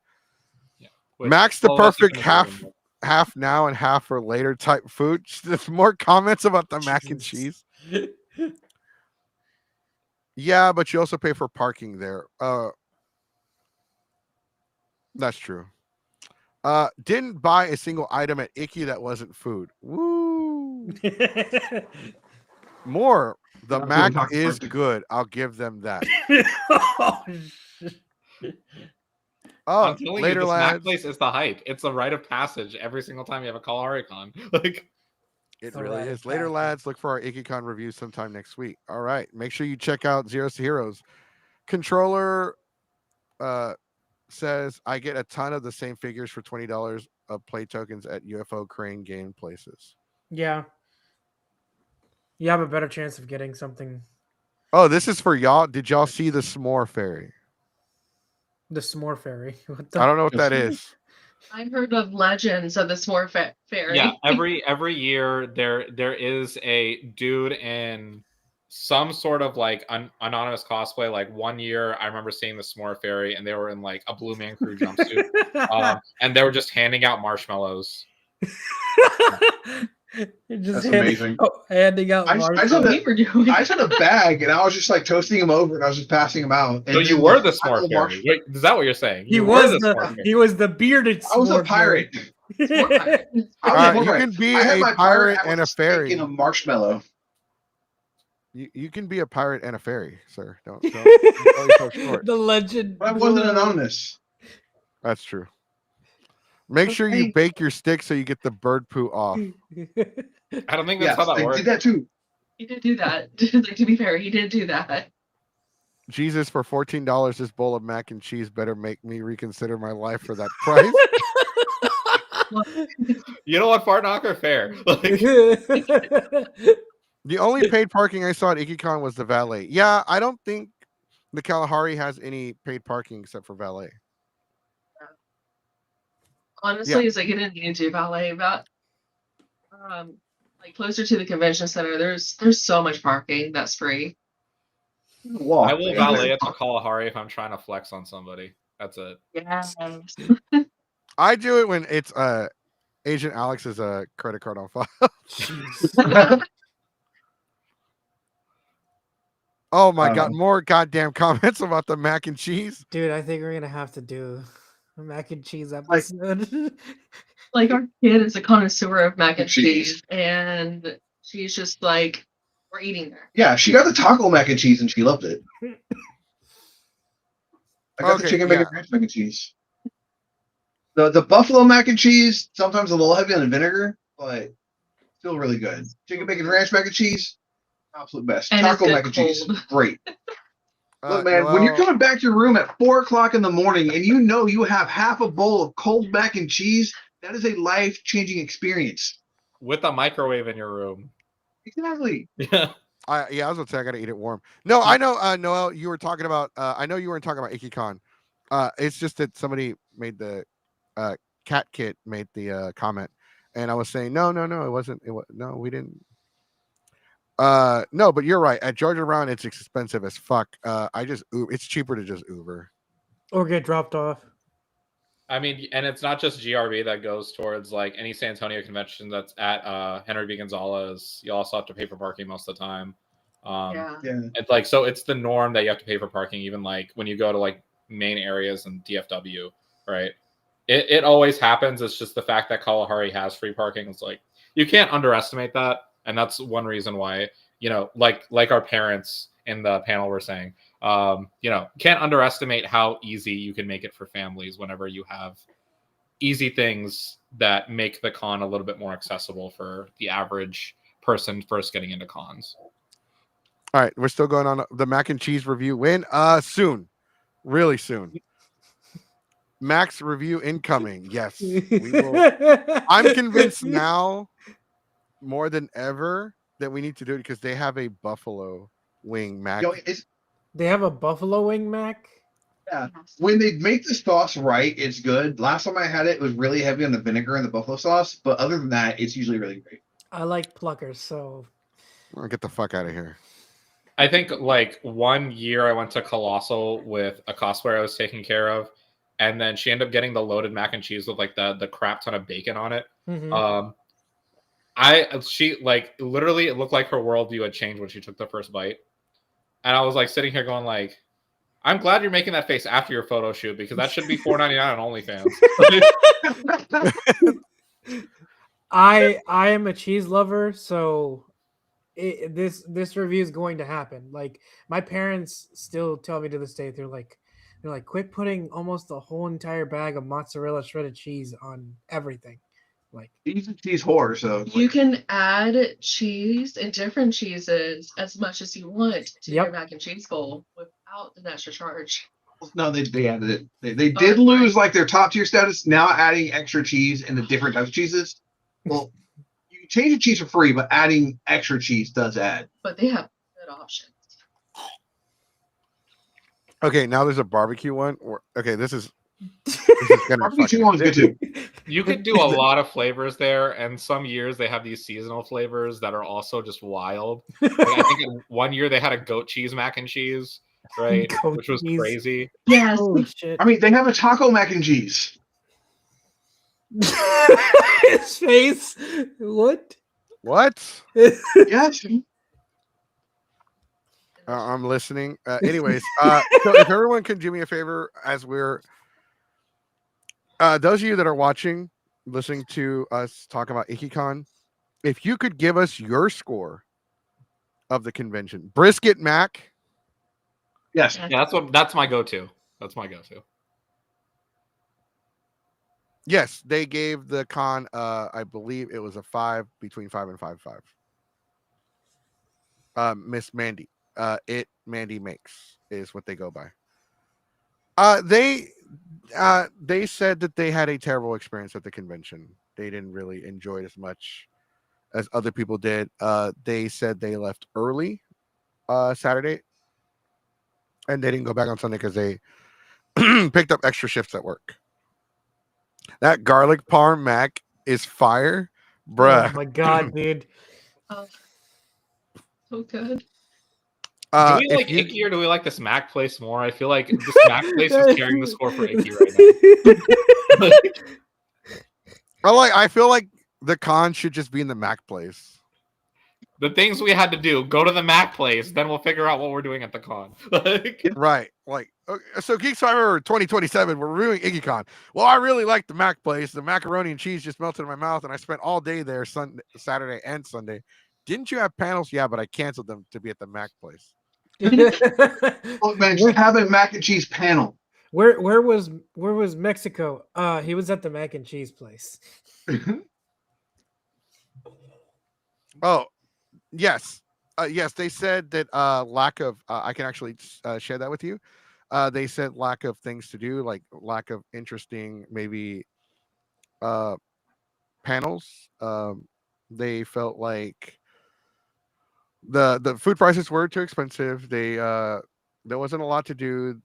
Which Max the all of us are perfect gonna do in half now and half for later type food. There's more comments about the mac and cheese. Yeah, but you also pay for parking there. That's true. Didn't buy a single item at Icky that wasn't food. Woo! More. The That's what Mac I'm talking is about. good. I'll give them that. I'm Oh, telling later you, this Mac lads. place is the hype. It's a rite of passage every single time you have a Kalahari-Con. Like, It All really right, is. Later okay. lads, look for our Ikkicon review sometime next week. All right. Make sure you check out Zeros to Heroes. Controller says I get a ton of the same figures for $20 of play tokens at UFO Crane game places. Yeah. You have a better chance of getting something. Oh, this is for y'all. Did y'all see the S'more Fairy? The S'more Fairy. What the? I don't know what that is. I've heard of legends of the S'more Fairy. yeah, every year there is a dude in some sort of like anonymous cosplay. Like one year, I remember seeing the S'more Fairy, and they were in like a Blue Man Crew jumpsuit, and they were just handing out marshmallows. Just That's amazing. handing out I marshmallows. saw we were doing. I just had a bag and I was just like toasting them over and I was just passing them out. And So you then were the final S'more Fairy. Wait, is that what you're saying? He You was were the S'more Fairy. he was the bearded. I was a S'more pirate. S'more Fairy. I was All a right, you pirate. can be I had a my pirate hat and with a steak fairy. and a marshmallow. You can be a pirate and a fairy, sir. Don't sell yourself short. The legend. But I wasn't anonymous. That's true. Make sure you Okay. bake your stick so you get the bird poo off. I don't think Yes, that's how that they works. did that too. He did do that. Like, to be fair, he did do that. Jesus, for $14, this bowl of mac and cheese better make me reconsider my life for that price. You know what, Fart Knocker? Fair. Like, The only paid parking I saw at Ikkicon was the valet. Yeah, I don't think the Kalahari has any paid parking except for valet. honestly, as I get into ballet, about like closer to the convention center, there's so much parking that's free. I will valet at the Kalahari if I'm trying to flex on somebody. That's it. Yes. I do it when it's Agent Alex's credit card on file. Jeez. Oh my god, more goddamn comments about the mac and cheese. Dude, I think we're gonna have to do a mac and cheese episode. Like our kid is a connoisseur of mac and cheese, and she's just like, we're eating there. Yeah, she got the taco mac and cheese and she loved it. I got the chicken bacon ranch mac and cheese. The buffalo mac and cheese, sometimes a little heavy on the vinegar, but still really good. Chicken bacon ranch mac and cheese, absolute best. And Taco mac and cheese, great. Look, man, when you're coming back to your room at 4 o'clock in the morning and you know you have half a bowl of cold mac and cheese, that is a life-changing experience. With a microwave in your room. Exactly. Yeah. I was gonna say I gotta eat it warm. No, I know, Noel, you were talking about. I know you weren't talking about Ikkicon. It's just that somebody made the Cat Kit made the comment, and I was saying no, it wasn't. No, we didn't. No, but you're right. At Georgia Brown, it's expensive as fuck. It's cheaper to just Uber or get dropped off. I mean, and it's not just GRB that goes towards like any San Antonio convention that's at Henry B. Gonzalez. You also have to pay for parking most of the time. It's like, so it's the norm that you have to pay for parking, even like when you go to like main areas in DFW, right? It always happens. It's just the fact that Kalahari has free parking. It's like, you can't underestimate that. And that's one reason why, like our parents in the panel were saying, can't underestimate how easy you can make it for families whenever you have easy things that make the con a little bit more accessible for the average person first getting into cons. All right, we're still going on the mac and cheese review. When? Soon, really soon. Mac's review incoming. Yes, we will. I'm convinced now more than ever that we need to do it because they have a buffalo wing mac. They have a buffalo wing mac? Yeah. When they make the sauce right, it's good. Last time I had it, it was really heavy on the vinegar and the buffalo sauce. But other than that, it's usually really great. I like pluckers, so... I'll get the fuck out of here. I think like 1 year I went to Colossal with a cosplayer I was taking care of. And then she ended up getting the loaded mac and cheese with like the crap ton of bacon on it. Mm-hmm. She like literally it looked like her worldview had changed when she took the first bite. And I was like sitting here going like, I'm glad you're making that face after your photo shoot because that should be $4.99 on OnlyFans. I am a cheese lover, so this review is going to happen. Like my parents still tell me to this day, they're like, quit putting almost the whole entire bag of mozzarella shredded cheese on everything. Like he's a cheese whore, so you can add cheese and different cheeses as much as you want to your mac and cheese bowl without an extra charge. No, they added it. They did lose like their top tier status. Now adding extra cheese and the different types of cheeses. Well, you can change the cheese for free, but adding extra cheese does add. But they have good options. Okay, now there's a barbecue one. This is gonna barbecue one's good too. You could do a lot of flavors there, and some years they have these seasonal flavors that are also just wild. Like, I think in 1 year they had a goat cheese mac and cheese, right? Which was crazy. Yes. Holy shit. I mean, they have a taco mac and cheese. His face. What? Yes. I'm listening. Anyways, so if everyone can do me a favor, as we're those of you that are listening to us talk about Ikkicon, if you could give us your score of the convention, brisket mac. Yes, yeah, that's my go-to. That's my go-to. Yes, they gave the con. I believe it was a 5, between 5 and 5.5. Miss Mandy. Its.Mandy.Makes is what they go by. They said that they had a terrible experience at the convention. They didn't really enjoy it as much as other people did. They said they left early Saturday, and they didn't go back on Sunday because they picked up extra shifts at work. That garlic parm mac is fire, Oh bruh. my god, dude. Oh, so good. Do we If like you Icky or do we like this Mac place more? I feel like this Mac place is carrying the score for Icky right now. I feel like the con should just be in the Mac place. The things we had to do, go to the Mac place, then we'll figure out what we're doing at the con. Right. Like, okay, so Geeks Fiber 2027, we're reviewing Ikkicon. Well, I really like the Mac place. The macaroni and cheese just melted in my mouth, and I spent all day there Saturday and Sunday. Didn't you have panels? Yeah, but I canceled them to be at the Mac place. Look, man, just have a mac and cheese panel. Where was Mexico? He was at the mac and cheese place. Oh, yes. Yes, they said that lack of I can actually share that with you. They said lack of things to do, like lack of interesting maybe panels. They felt like the food prices were too expensive. There wasn't a lot to do.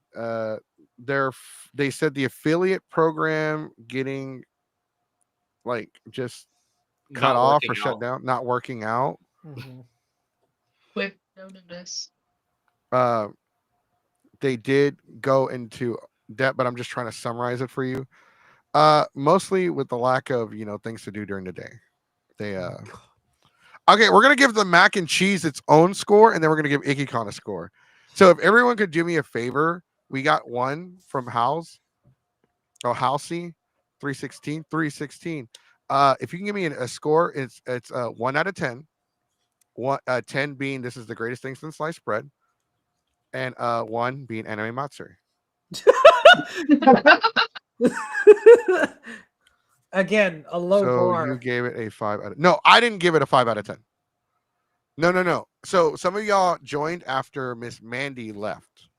They said the affiliate program getting like just cut Not off working or shut out. down, not working out. Mhm. With no notice. They did go into depth, but I'm just trying to summarize it for you. Mostly with the lack of things to do during the day. They okay, we're gonna give the mac and cheese its own score, and then we're gonna give Ikkicon a score. So if everyone could do me a favor, we got one from House. Oh, Housey, 316. If you can give me a score, it's 1 out of 10. 10 being this is the greatest thing since sliced bread, and 1 being anime Matsuri. Again, a low So bar. you gave it a 5 out of no, I didn't give it a 5 out of 10. No. So some of y'all joined after Miss Mandy left.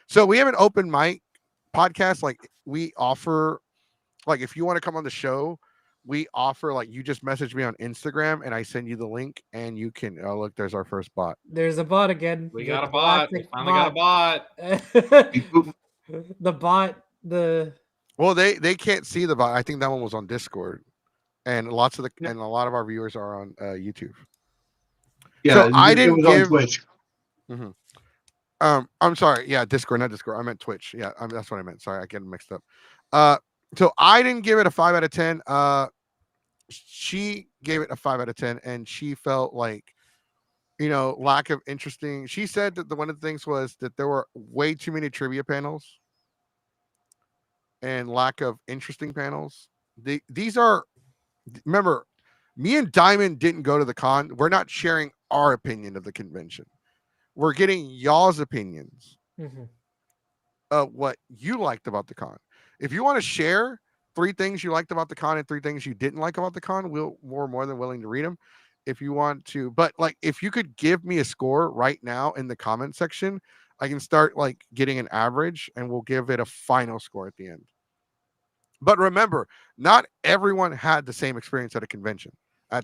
So we have an open mic podcast. Like we offer, like if you want to come on the show, we offer like you just message me on Instagram and I send you the link and you can look, there's our first bot. There's a bot again. We The got a bot. We classic finally got a bot. The bot, Well, they can't see the bot. I think that one was on Discord. And lots of and a lot of our viewers are on YouTube. Yeah, so I it didn't was give on Twitch. I'm sorry. Yeah, Discord, not Discord. I meant Twitch. Yeah, that's what I meant. Sorry, I get mixed up. So I didn't give it a 5 out of 10. She gave it a 5 out of 10, and she felt like, lack of interesting. She said that one of the things was that there were way too many trivia panels and lack of interesting panels. These are, remember, me and Diamond didn't go to the con. We're not sharing our opinion of the convention. We're getting y'all's opinions of what you liked about the con. If you want to share 3 things you liked about the con and 3 things you didn't like about the con, we're more than willing to read them. If you want to, but like if you could give me a score right now in the comment section, I can start like getting an average and we'll give it a final score at the end. But remember, not everyone had the same experience at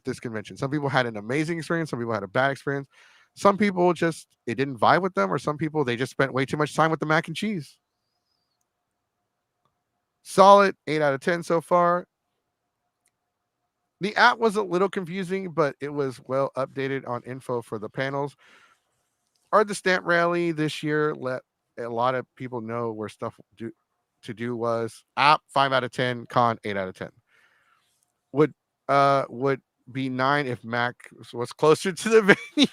this convention. Some people had an amazing experience, some people had a bad experience. Some people just it didn't vibe with them, or some people they just spent way too much time with the mac and cheese. Solid 8 out of 10 so far. The app was a little confusing, but it was well updated on info for the panels. Or the stamp rally this year let a lot of people know where stuff to do was. App 5 out of 10, con 8 out of 10. Would be 9 if Mac was closer to the venue.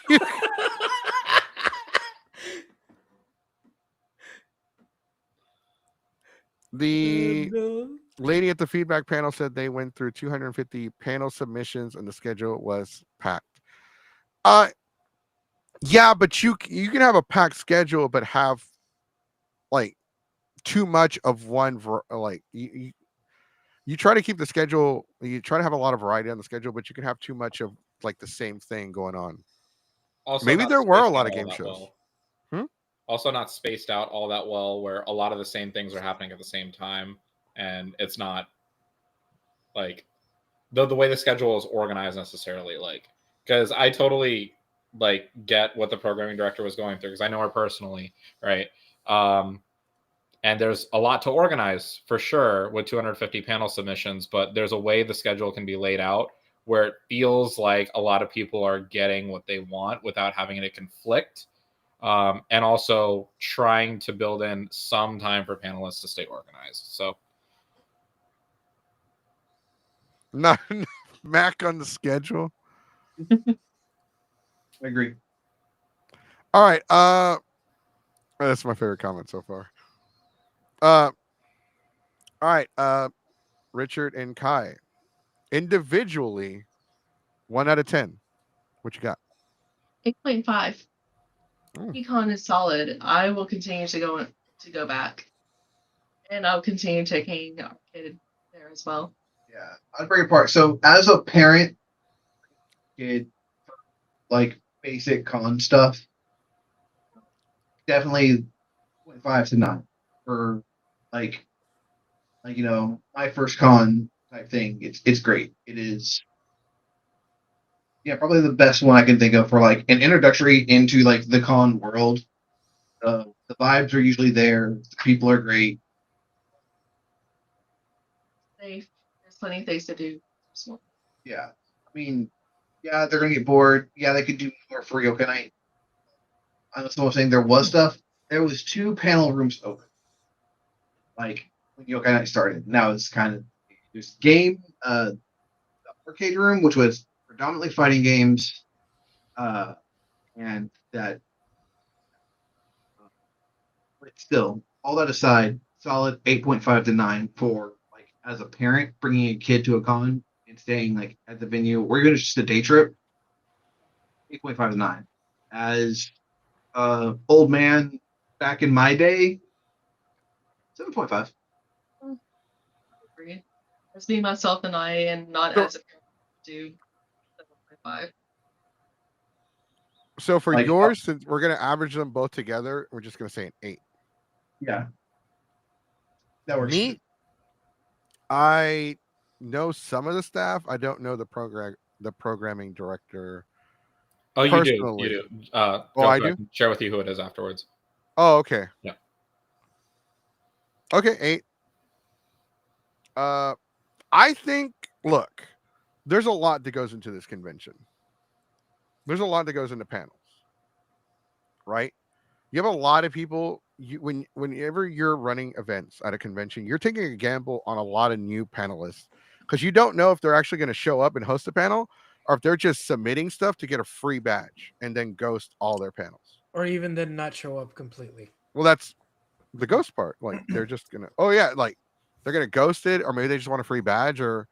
The lady at the feedback panel said they went through 250 panel submissions and the schedule was packed. Yeah, but you can have a packed schedule, but have like too much of one. Like you try to keep the schedule. You try to have a lot of variety on the schedule, but you can have too much of like the same thing going on. Also, maybe there were a lot of game that shows. Also, not spaced out all that well, where a lot of the same things are happening at the same time, and it's not like the way the schedule is organized necessarily. Like, because I totally like get what the programming director was going through, because I know her personally, right? And there's a lot to organize for sure with 250 panel submissions, but there's a way the schedule can be laid out where it feels like a lot of people are getting what they want without having it conflict. And also trying to build in some time for panelists to stay organized. So, Not Mac on the schedule. I agree. All right. That's my favorite comment so far. All right. Richard and Kai, individually, 1 out of 10. What you got? 8.5. Mm. Econ is solid. I will continue to go back, and I'll continue taking Arcade there as well. Yeah, I'd break it apart. So as a parent, kid, like basic con stuff, definitely 0.5 to 9 for like my first con type thing. It's great. It is, yeah, probably the best one I can think of for like an introductory into like the con world. The vibes are usually there. The people are great. Safe. There's plenty of things to do. So, Yeah, I mean, yeah, they're gonna get bored. Yeah, they could do more for Yokai Night. I'm still saying there was stuff. There was 2 panel rooms open, like when Yokai Night started. Now it's kind of there's game, the arcade room, which was predominantly fighting games, and that. But still, all that aside, solid 8.5 to 9 for like as a parent bringing a kid to a con and staying like at the venue. We're gonna just a day trip. 8.5 to 9. As old man back in my day, 7.5. agree. As me, myself, and I, and not So- as a parent, do 7.5. So for Like, yours, since we're gonna average them both together, we're just gonna say an 8. Yeah, that works. Me, I know some of the staff. I don't know the programming director. oh, you do. Personally. You do. Oh, I do? can share with you who it is afterwards. Oh, okay. Yeah. Okay, 8. I think. Look, there's a lot that goes into this convention. There's a lot that goes into panels, right? You have a lot of people. Whenever you're running events at a convention, you're taking a gamble on a lot of new panelists because you don't know if they're actually going to show up and host a panel or if they're just submitting stuff to get a free badge and then ghost all their panels. Or even then not show up completely. Well, that's the ghost part. Like they're just gonna. Oh yeah, like they're gonna ghost it, or maybe they just want a free badge, or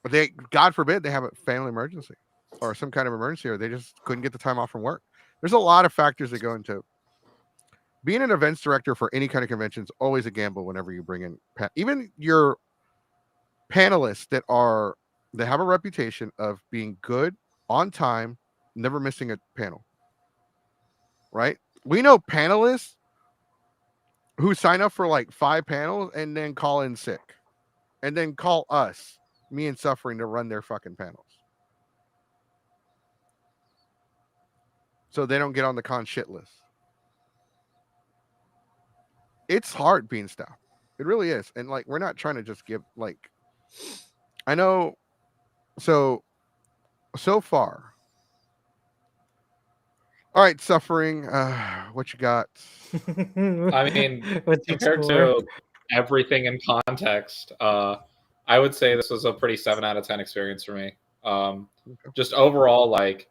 but they, God forbid, they have a family emergency or some kind of emergency, or they just couldn't get the time off from work. There's a lot of factors that go into being an events director for any kind of convention. Is always a gamble whenever you bring in even your panelists that have a reputation of being good, on time, never missing a panel. Right? We know panelists who sign up for like 5 panels and then call in sick and then call us, me and Suffering, to run their fucking panels. So they don't get on the con shit list. It's hard being staff. It really is. And like, we're not trying to just give like, I know. So far. All right, Suffering. What you got? I mean, What's your compared score? to everything in context, I would say this was a pretty 7 out of 10 experience for me. Just overall, like,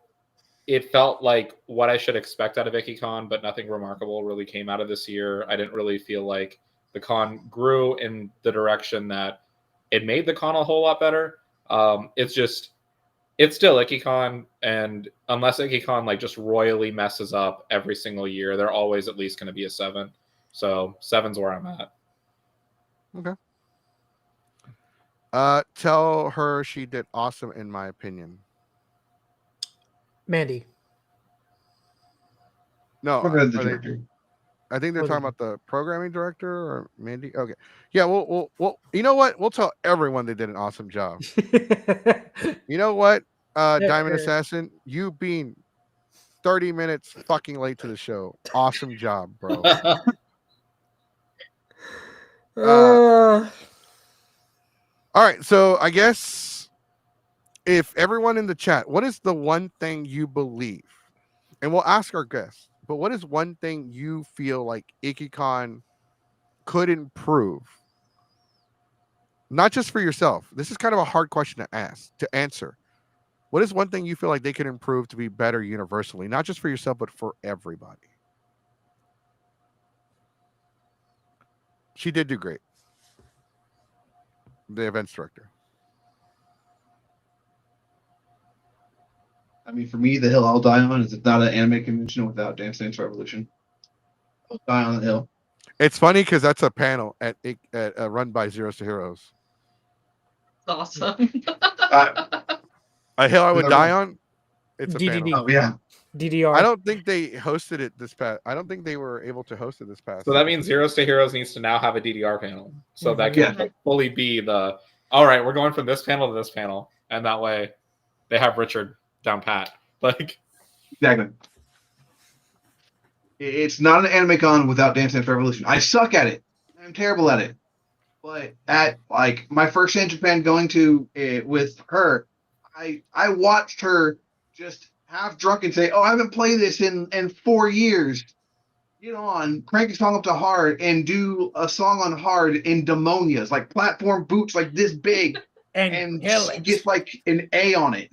it felt like what I should expect out of Ikkicon, but nothing remarkable really came out of this year. I didn't really feel like the con grew in the direction that it made the con a whole lot better. It's still Ikkicon, and unless Ikkicon like just royally messes up every single year, they're always at least going to be a 7. So 7's where I'm at. Okay. Tell her she did awesome, in my opinion. Mandy. No, Or the director. I think they're What talking is about the programming director or Mandy. Okay, yeah. Well, you know what? We'll tell everyone they did an awesome job. You know what, Diamond Assassin, you being 30 minutes fucking late to the show. Awesome job, bro. All right, so I guess if everyone in the chat, what is the one thing you believe? And we'll ask our guests, but what is one thing you feel like Ikkicon could improve? Not just for yourself. This is kind of a hard question to answer. What is one thing you feel like they could improve to be better universally, not just for yourself, but for everybody? She did do great. The events director. I mean, for me, the hill I'll die on is not an anime convention without Dance Dance Revolution. I'll die on the hill. It's funny because that's a panel at run by Zeros to Heroes. Awesome. A hill I would die on. It's a DDD. panel. Oh yeah. DDR. I don't think they hosted it this past. I don't think they were able to host it this past. So that means Zeros to Heroes needs to now have a DDR panel. So that Yeah. can fully be the, all right, we're going from this panel to this panel. And that way they have Richard down pat. Like, Exactly. It's not an anime con without Dance Dance Revolution. I suck at it. I'm terrible at it. But at like my first day in Japan going to it with her, I watched her just half drunk and say, "Oh, I haven't played this in 4 years." Get on, crank a song up to hard, and do a song on hard in demonias, like platform boots like this big, and she gets like an A on it.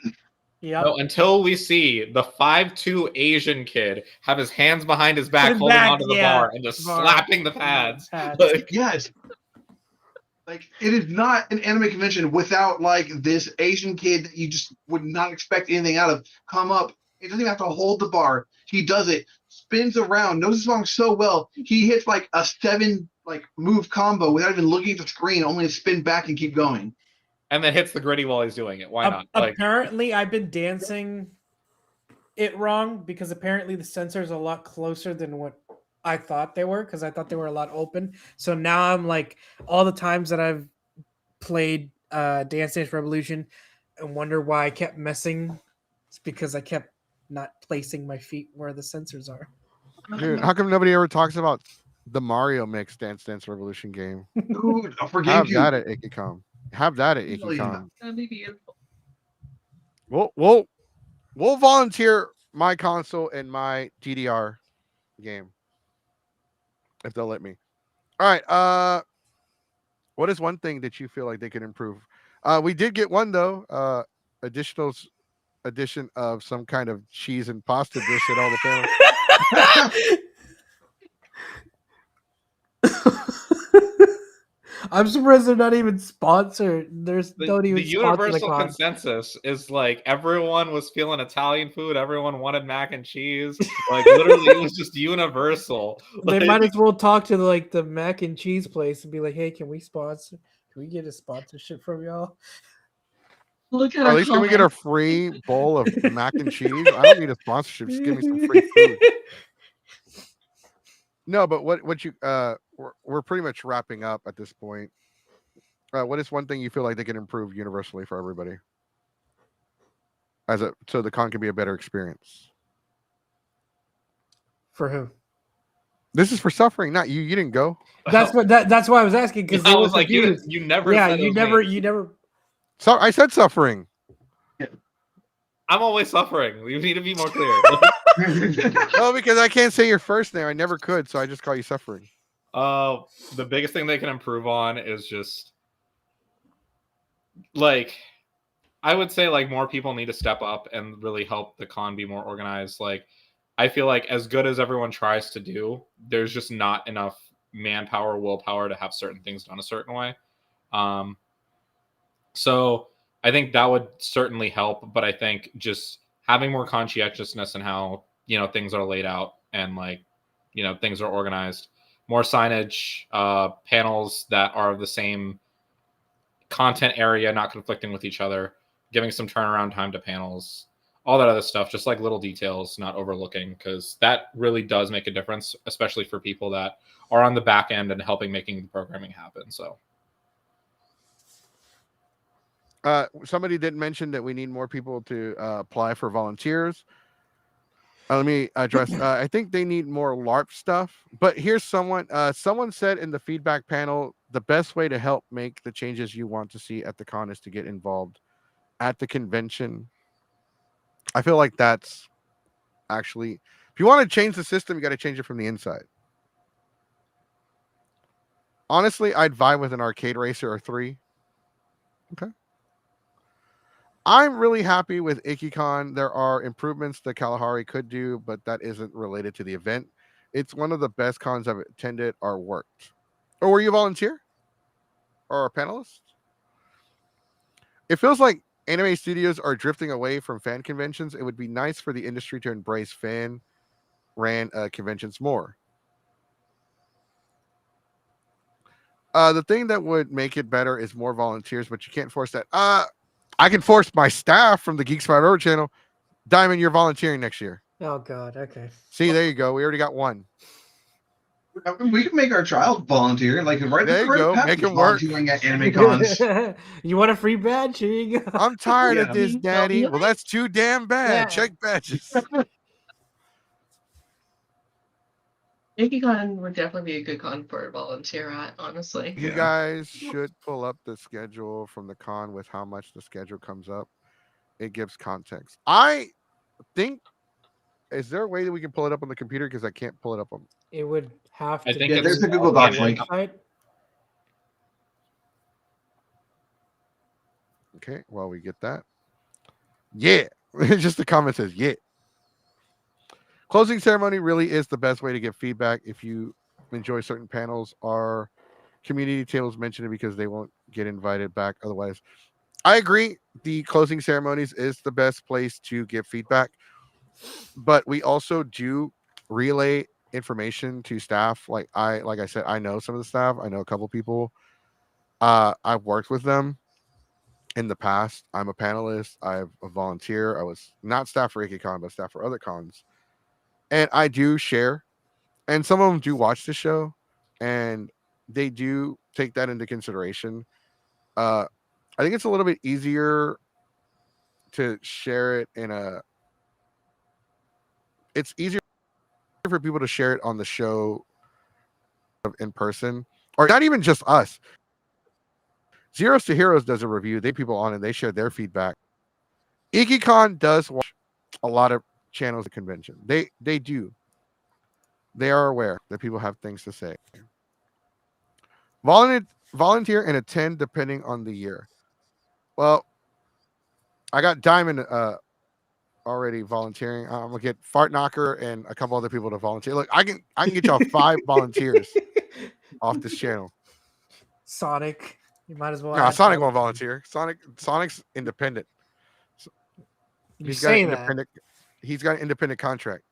Yeah. no, until we see the 5'2" Asian kid have his hands behind his back, His holding back, onto the yeah. bar and just Bar. slapping the pads. Pads. Like, Yes. Like, it is not an anime convention without, like, this Asian kid that you just would not expect anything out of come up. He doesn't even have to hold the bar. He does it, spins around, knows the song so well. He hits, like, a 7, like, move combo without even looking at the screen, only to spin back and keep going. and then hits the gritty while he's doing it. Why not? Like, Apparently, I've been dancing it wrong because apparently the sensors are a lot closer than what I thought they were, because I thought they were a lot open. So now I'm like, all the times that I've played Dance Dance Revolution and wonder why I kept messing, it's because I kept not placing my feet where the sensors are. Dude, how come nobody ever talks about the Mario Mix Dance Dance Revolution game? Dude, for Have GameCube. that at Ikkicon. Have that at Hell yeah. Ikkicon. That'd be beautiful. We'll volunteer my console and my DDR game if they'll let me. All right. What is one thing that you feel like they could improve? We did get one though. Addition of some kind of cheese and pasta dish at all the panels. I'm surprised they're not even sponsored. There's don't even the sponsor universal con. consensus is like everyone was feeling Italian food, everyone wanted mac and cheese. Like literally, it was just universal. They Like, might as well talk to like the mac and cheese place and be like, "Hey, can we get a sponsorship from y'all?" Look at Or at least can we get a free bowl of mac and cheese? I don't need a sponsorship. Just give me some free food. No, but what you we're pretty much wrapping up at this point. What is one thing you feel like they can improve universally for everybody, so the con can be a better experience? For who? This is for Suffering, not you. You didn't go. That's why I was asking, because I was like, you never. Yeah, said it you was never. me. So I said Suffering. I'm always suffering. We need to be more clear. Oh, because I can't say your first name. I never could, so I just call you Suffering. The biggest thing they can improve on is just like, I would say like more people need to step up and really help the con be more organized. Like, I feel like as good as everyone tries to do, there's just not enough manpower, willpower to have certain things done a certain way. So I think that would certainly help, but I think just having more conscientiousness in how, things are laid out and like, things are organized, more signage, panels that are of the same content area, not conflicting with each other, giving some turnaround time to panels, all that other stuff, just like little details, not overlooking, because that really does make a difference, especially for people that are on the back end and helping making the programming happen. So. Somebody did mention that we need more people to apply for volunteers. Let me address. I think they need more LARP stuff. But here's someone. Someone said in the feedback panel the best way to help make the changes you want to see at the con is to get involved at the convention. I feel like that's actually, if you want to change the system, you got to change it from the inside. Honestly, I'd vie with an arcade racer or 3. Okay. I'm really happy with Ikkicon. There are improvements that Kalahari could do, but that isn't related to the event. It's one of the best cons I've attended or worked. Or were you a volunteer? Or a panelist? It feels like anime studios are drifting away from fan conventions. It would be nice for the industry to embrace fan-ran conventions more. The thing that would make it better is more volunteers, but you can't force that. I can force my staff from the Geeks 5 channel. Diamond, you're volunteering next year. Oh God. Okay. See, there you go. We already got one. We can make our child volunteer. Like right There you go. Make him work. volunteering at anime cons. You want a free badge? Here you go. I'm tired of Yeah. this, Daddy. Well, that's too damn bad. Yeah. Check badges. Ikkicon would definitely be a good con for a volunteer at, honestly. You Yeah. guys should pull up the schedule from the con with how much the schedule comes up. It gives context. I think, is there a way that we can pull it up on the computer? Because I can't pull it up on. It would have I to. think be Yeah, there's it's a Google Docs on link. website. Okay, while we get that. Yeah. Just the comment says, yeah. Closing ceremony really is the best way to get feedback. If you enjoy certain panels, our community tables mention it because they won't get invited back otherwise. I agree. The closing ceremonies is the best place to give feedback, but we also do relay information to staff. Like I said, I know some of the staff. I know a couple people. I've worked with them in the past. I'm a panelist. I'm a volunteer. I was not staff for Ikkicon, but staff for other cons. And I do share. And some of them do watch the show, and they do take that into consideration. I think it's a little bit easier to share it in a. It's easier for people to share it on the show in person, or not even just us. Zeros to Heroes does a review. They people on and they share their feedback. Ikkicon does watch a lot of channels at convention. They do. They are aware that people have things to say. Volunteer and attend depending on the year. Well, I got Diamond already volunteering. I'm gonna get Fart Knocker and a couple other people to volunteer. Look, I can get y'all 5 volunteers off this channel. Sonic. You might as well. No, add Sonic that. won't volunteer. Sonic's independent. You He's got an say that. independent. He's got an independent contract.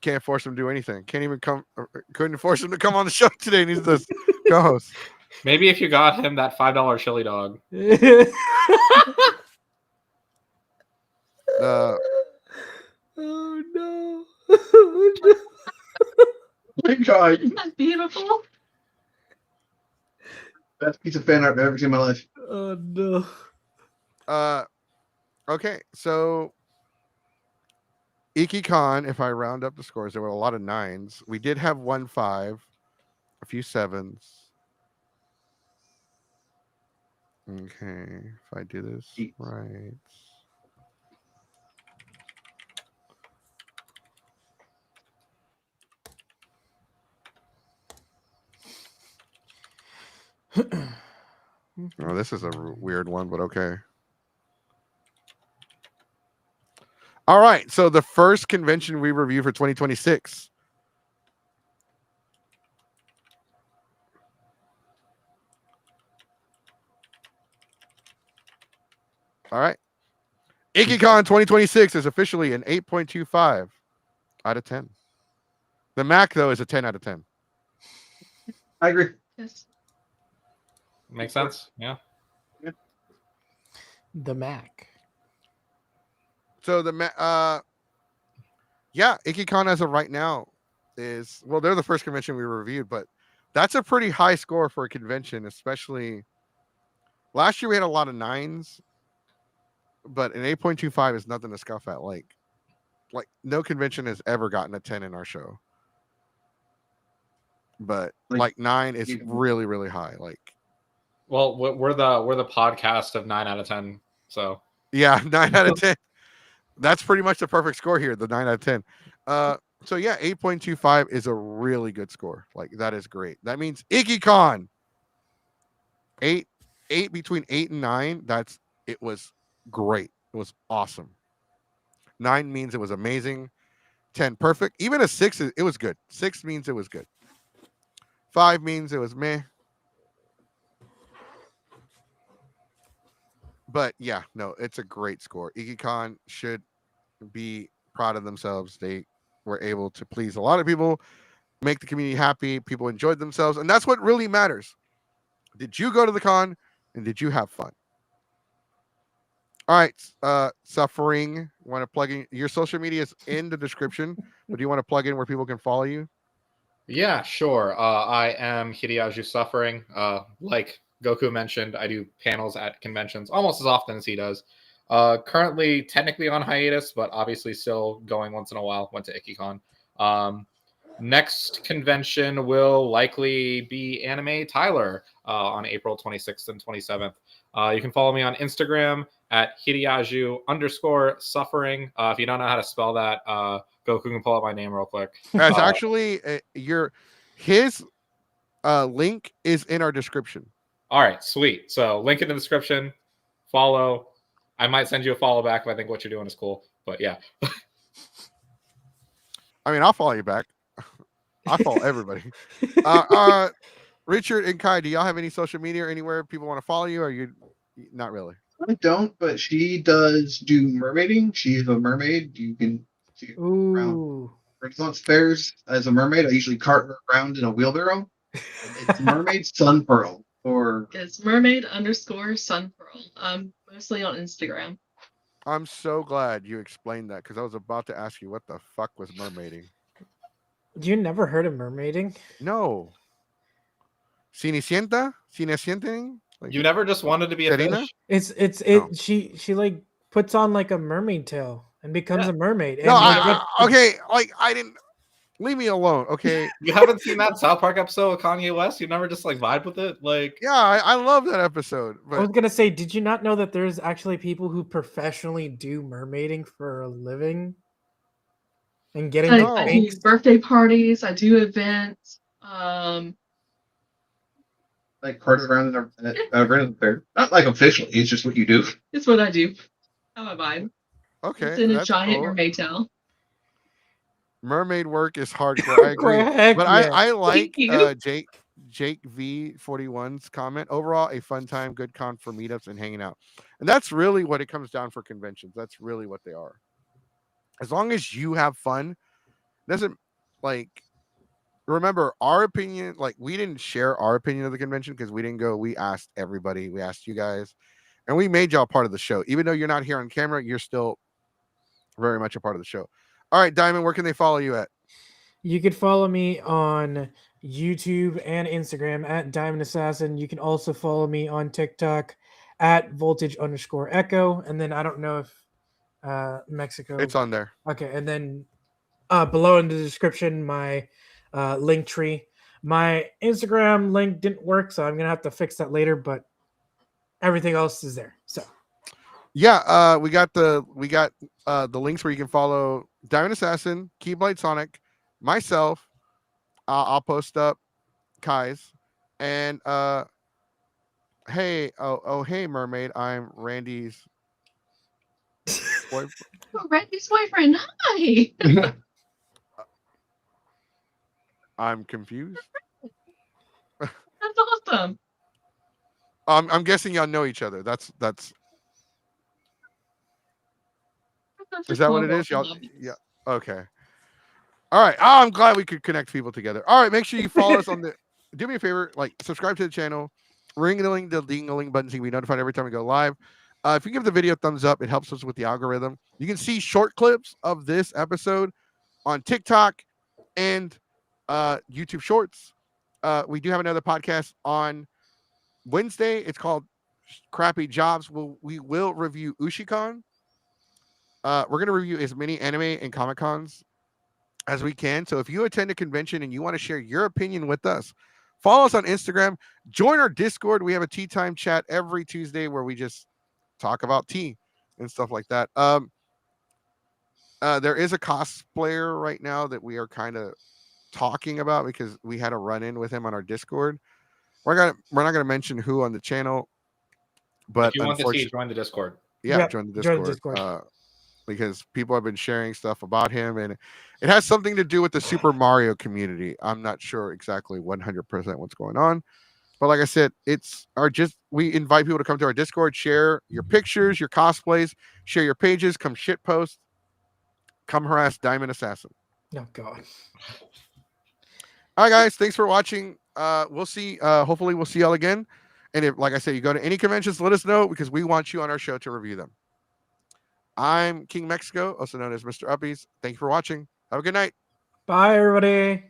Can't force him to do anything. Can't even come. Couldn't force him to come on the show today. And he's the co-host. Maybe if you got him that $5 chili dog. Oh no. My God, That's beautiful. best piece of fan art I've ever seen in my life. Oh no. Okay, so Ikkicon, if I round up the scores, there were a lot of 9s. We did have 1 5, a few 7s. Okay, if I do this Eight. right. Oh, this is a weird one, but okay. All right, so the first convention we review for 2026. All right. Ikkicon 2026 is officially an 8.25 out of 10. The Mac, though, is a 10 out of 10. I agree. Yes. Makes sense. Yeah. The Mac. So yeah, Ikkicon as of right now is, well, they're the first convention we reviewed, but that's a pretty high score for a convention, especially last year we had a lot of 9s, but an 8.25 is nothing to scoff at. Like no convention has ever gotten a 10 in our show. but Like, like 9 is you know. really, really high. Like, Well, we're the podcast of 9 out of 10. So yeah, 9 out of 10. That's pretty much the perfect score here. The 9 out of 10. So yeah, 8.25 is a really good score. Like that is great. That means Ikkicon 8 between 8 and 9. It was great. It was awesome. 9 means it was amazing. 10 perfect. Even a 6 it was good. 6 means it was good. 5 means it was meh. But yeah, no, it's a great score. Ikkicon should be proud of themselves. They were able to please a lot of people, make the community happy. People enjoyed themselves, and that's what really matters. Did you go to the con and did you have fun? All right, Suffering, want to plug in your social media is in the description, but do you want to plug in where people can follow you? yeah, sure. I am Hiriajuu Suffering. Like Goku mentioned, I do panels at conventions almost as often as he does. Currently, technically on hiatus, but obviously still going once in a while. Went to Ikkicon. Next convention will likely be Anime Tyler on April 26th and 27th. You can follow me on Instagram at Hiriajuu_Suffering. If you don't know how to spell that, Goku can pull up my name real quick. As actually, his link is in our description. All right, sweet. So link in the description. Follow. I might send you a follow back if I think what you're doing is cool. But yeah. I mean, I'll follow you back. I follow everybody. Richard and Kai, do y'all have any social media or anywhere people want to follow you? Or you not really? I don't, but she does do mermaiding. She is a mermaid. You can see her around Ooh. Renaissance fairs as a mermaid. I usually cart her around in a wheelbarrow. It's Mermaid Sun Pearl. Or It's mermaid_sunpearl. Mostly on Instagram. I'm so glad you explained that because I was about to ask you what the fuck was mermaiding. You never heard of mermaiding? No. Cenicienta? Cenicienting? Like, You never just wanted to be a Serena? fish? It she like puts on like a mermaid tail and becomes Yeah. a mermaid. no, And like, okay, like I didn't leave me alone. Okay. You haven't seen that South Park episode with Kanye West? You never just like vibe with it? Like, Yeah, I love that episode. I was But gonna say, did you not know that there's actually people who professionally do mermaiding for a living? And getting I No. do birthday parties. I do events. like carted around in a Renaissance fair. Not like officially. It's just what you do. It's what I do. How a vibe. okay, It's in a that's giant cool. mermaid tail. Mermaid work is hardcore. I agree. Heck But yeah. I like you. Jake V41's comment. Overall, a fun time, good con for meetups and hanging out. And that's really what it comes down for conventions. That's really what they are. As long as you have fun, doesn't like remember our opinion, like we didn't share our opinion of the convention because we didn't go, we asked everybody, we asked you guys, and we made y'all part of the show. Even though you're not here on camera, you're still very much a part of the show. All right, Diamond, where can they follow you at? You could follow me on YouTube and Instagram at Diamond Assassin. You can also follow me on TikTok at voltage_echo. And then I don't know if Mexico. It's on there. Okay, and then below in the description, my link tree. My Instagram link didn't work, so I'm gonna have to fix that later. But everything else is there. So Yeah, we got the links where you can follow Diamond Assassin, Keyblade Sonic, myself. I'll post up Kai's, and hey, hey, mermaid, I'm Randy's boyfriend. Oh, Randy's boyfriend. Hi. I'm confused. That's awesome. I'm guessing y'all know each other. That's is that what it is? Y'all, yeah. Okay. All right. Oh, I'm glad we could connect people together. All right. Make sure you follow us on the. Do me a favor, like subscribe to the channel, ring the ding-a-ling button so you can be notified every time we go live. If you give the video a thumbs up, it helps us with the algorithm. You can see short clips of this episode on TikTok and YouTube Shorts. We do have another podcast on Wednesday. It's called Crappy Jobs. We will review Ikkicon. We're going to review as many anime and Comic Cons as we can. So if you attend a convention and you want to share your opinion with us, follow us on Instagram, join our Discord. We have a tea time chat every Tuesday where we just talk about tea and stuff like that. There is a cosplayer right now that we are kind of talking about because we had a run-in with him on our Discord. We're not gonna mention who on the channel, but If you want the tea, unfortunately, join the Discord. yeah, Yep, join the join the Discord. Discord. Because people have been sharing stuff about him, and it has something to do with the Super Mario community. I'm not sure exactly 100% what's going on, but like I said, we invite people to come to our Discord, share your pictures, your cosplays, share your pages, come shit post, come harass Diamond Assassin. Oh God. All right, guys, thanks for watching. We'll see. Hopefully, we'll see y'all again. And if, like I said, you go to any conventions, let us know because we want you on our show to review them. I'm King Mexico, also known as Mr. Uppies. Thank you for watching. Have a good night. Bye, everybody.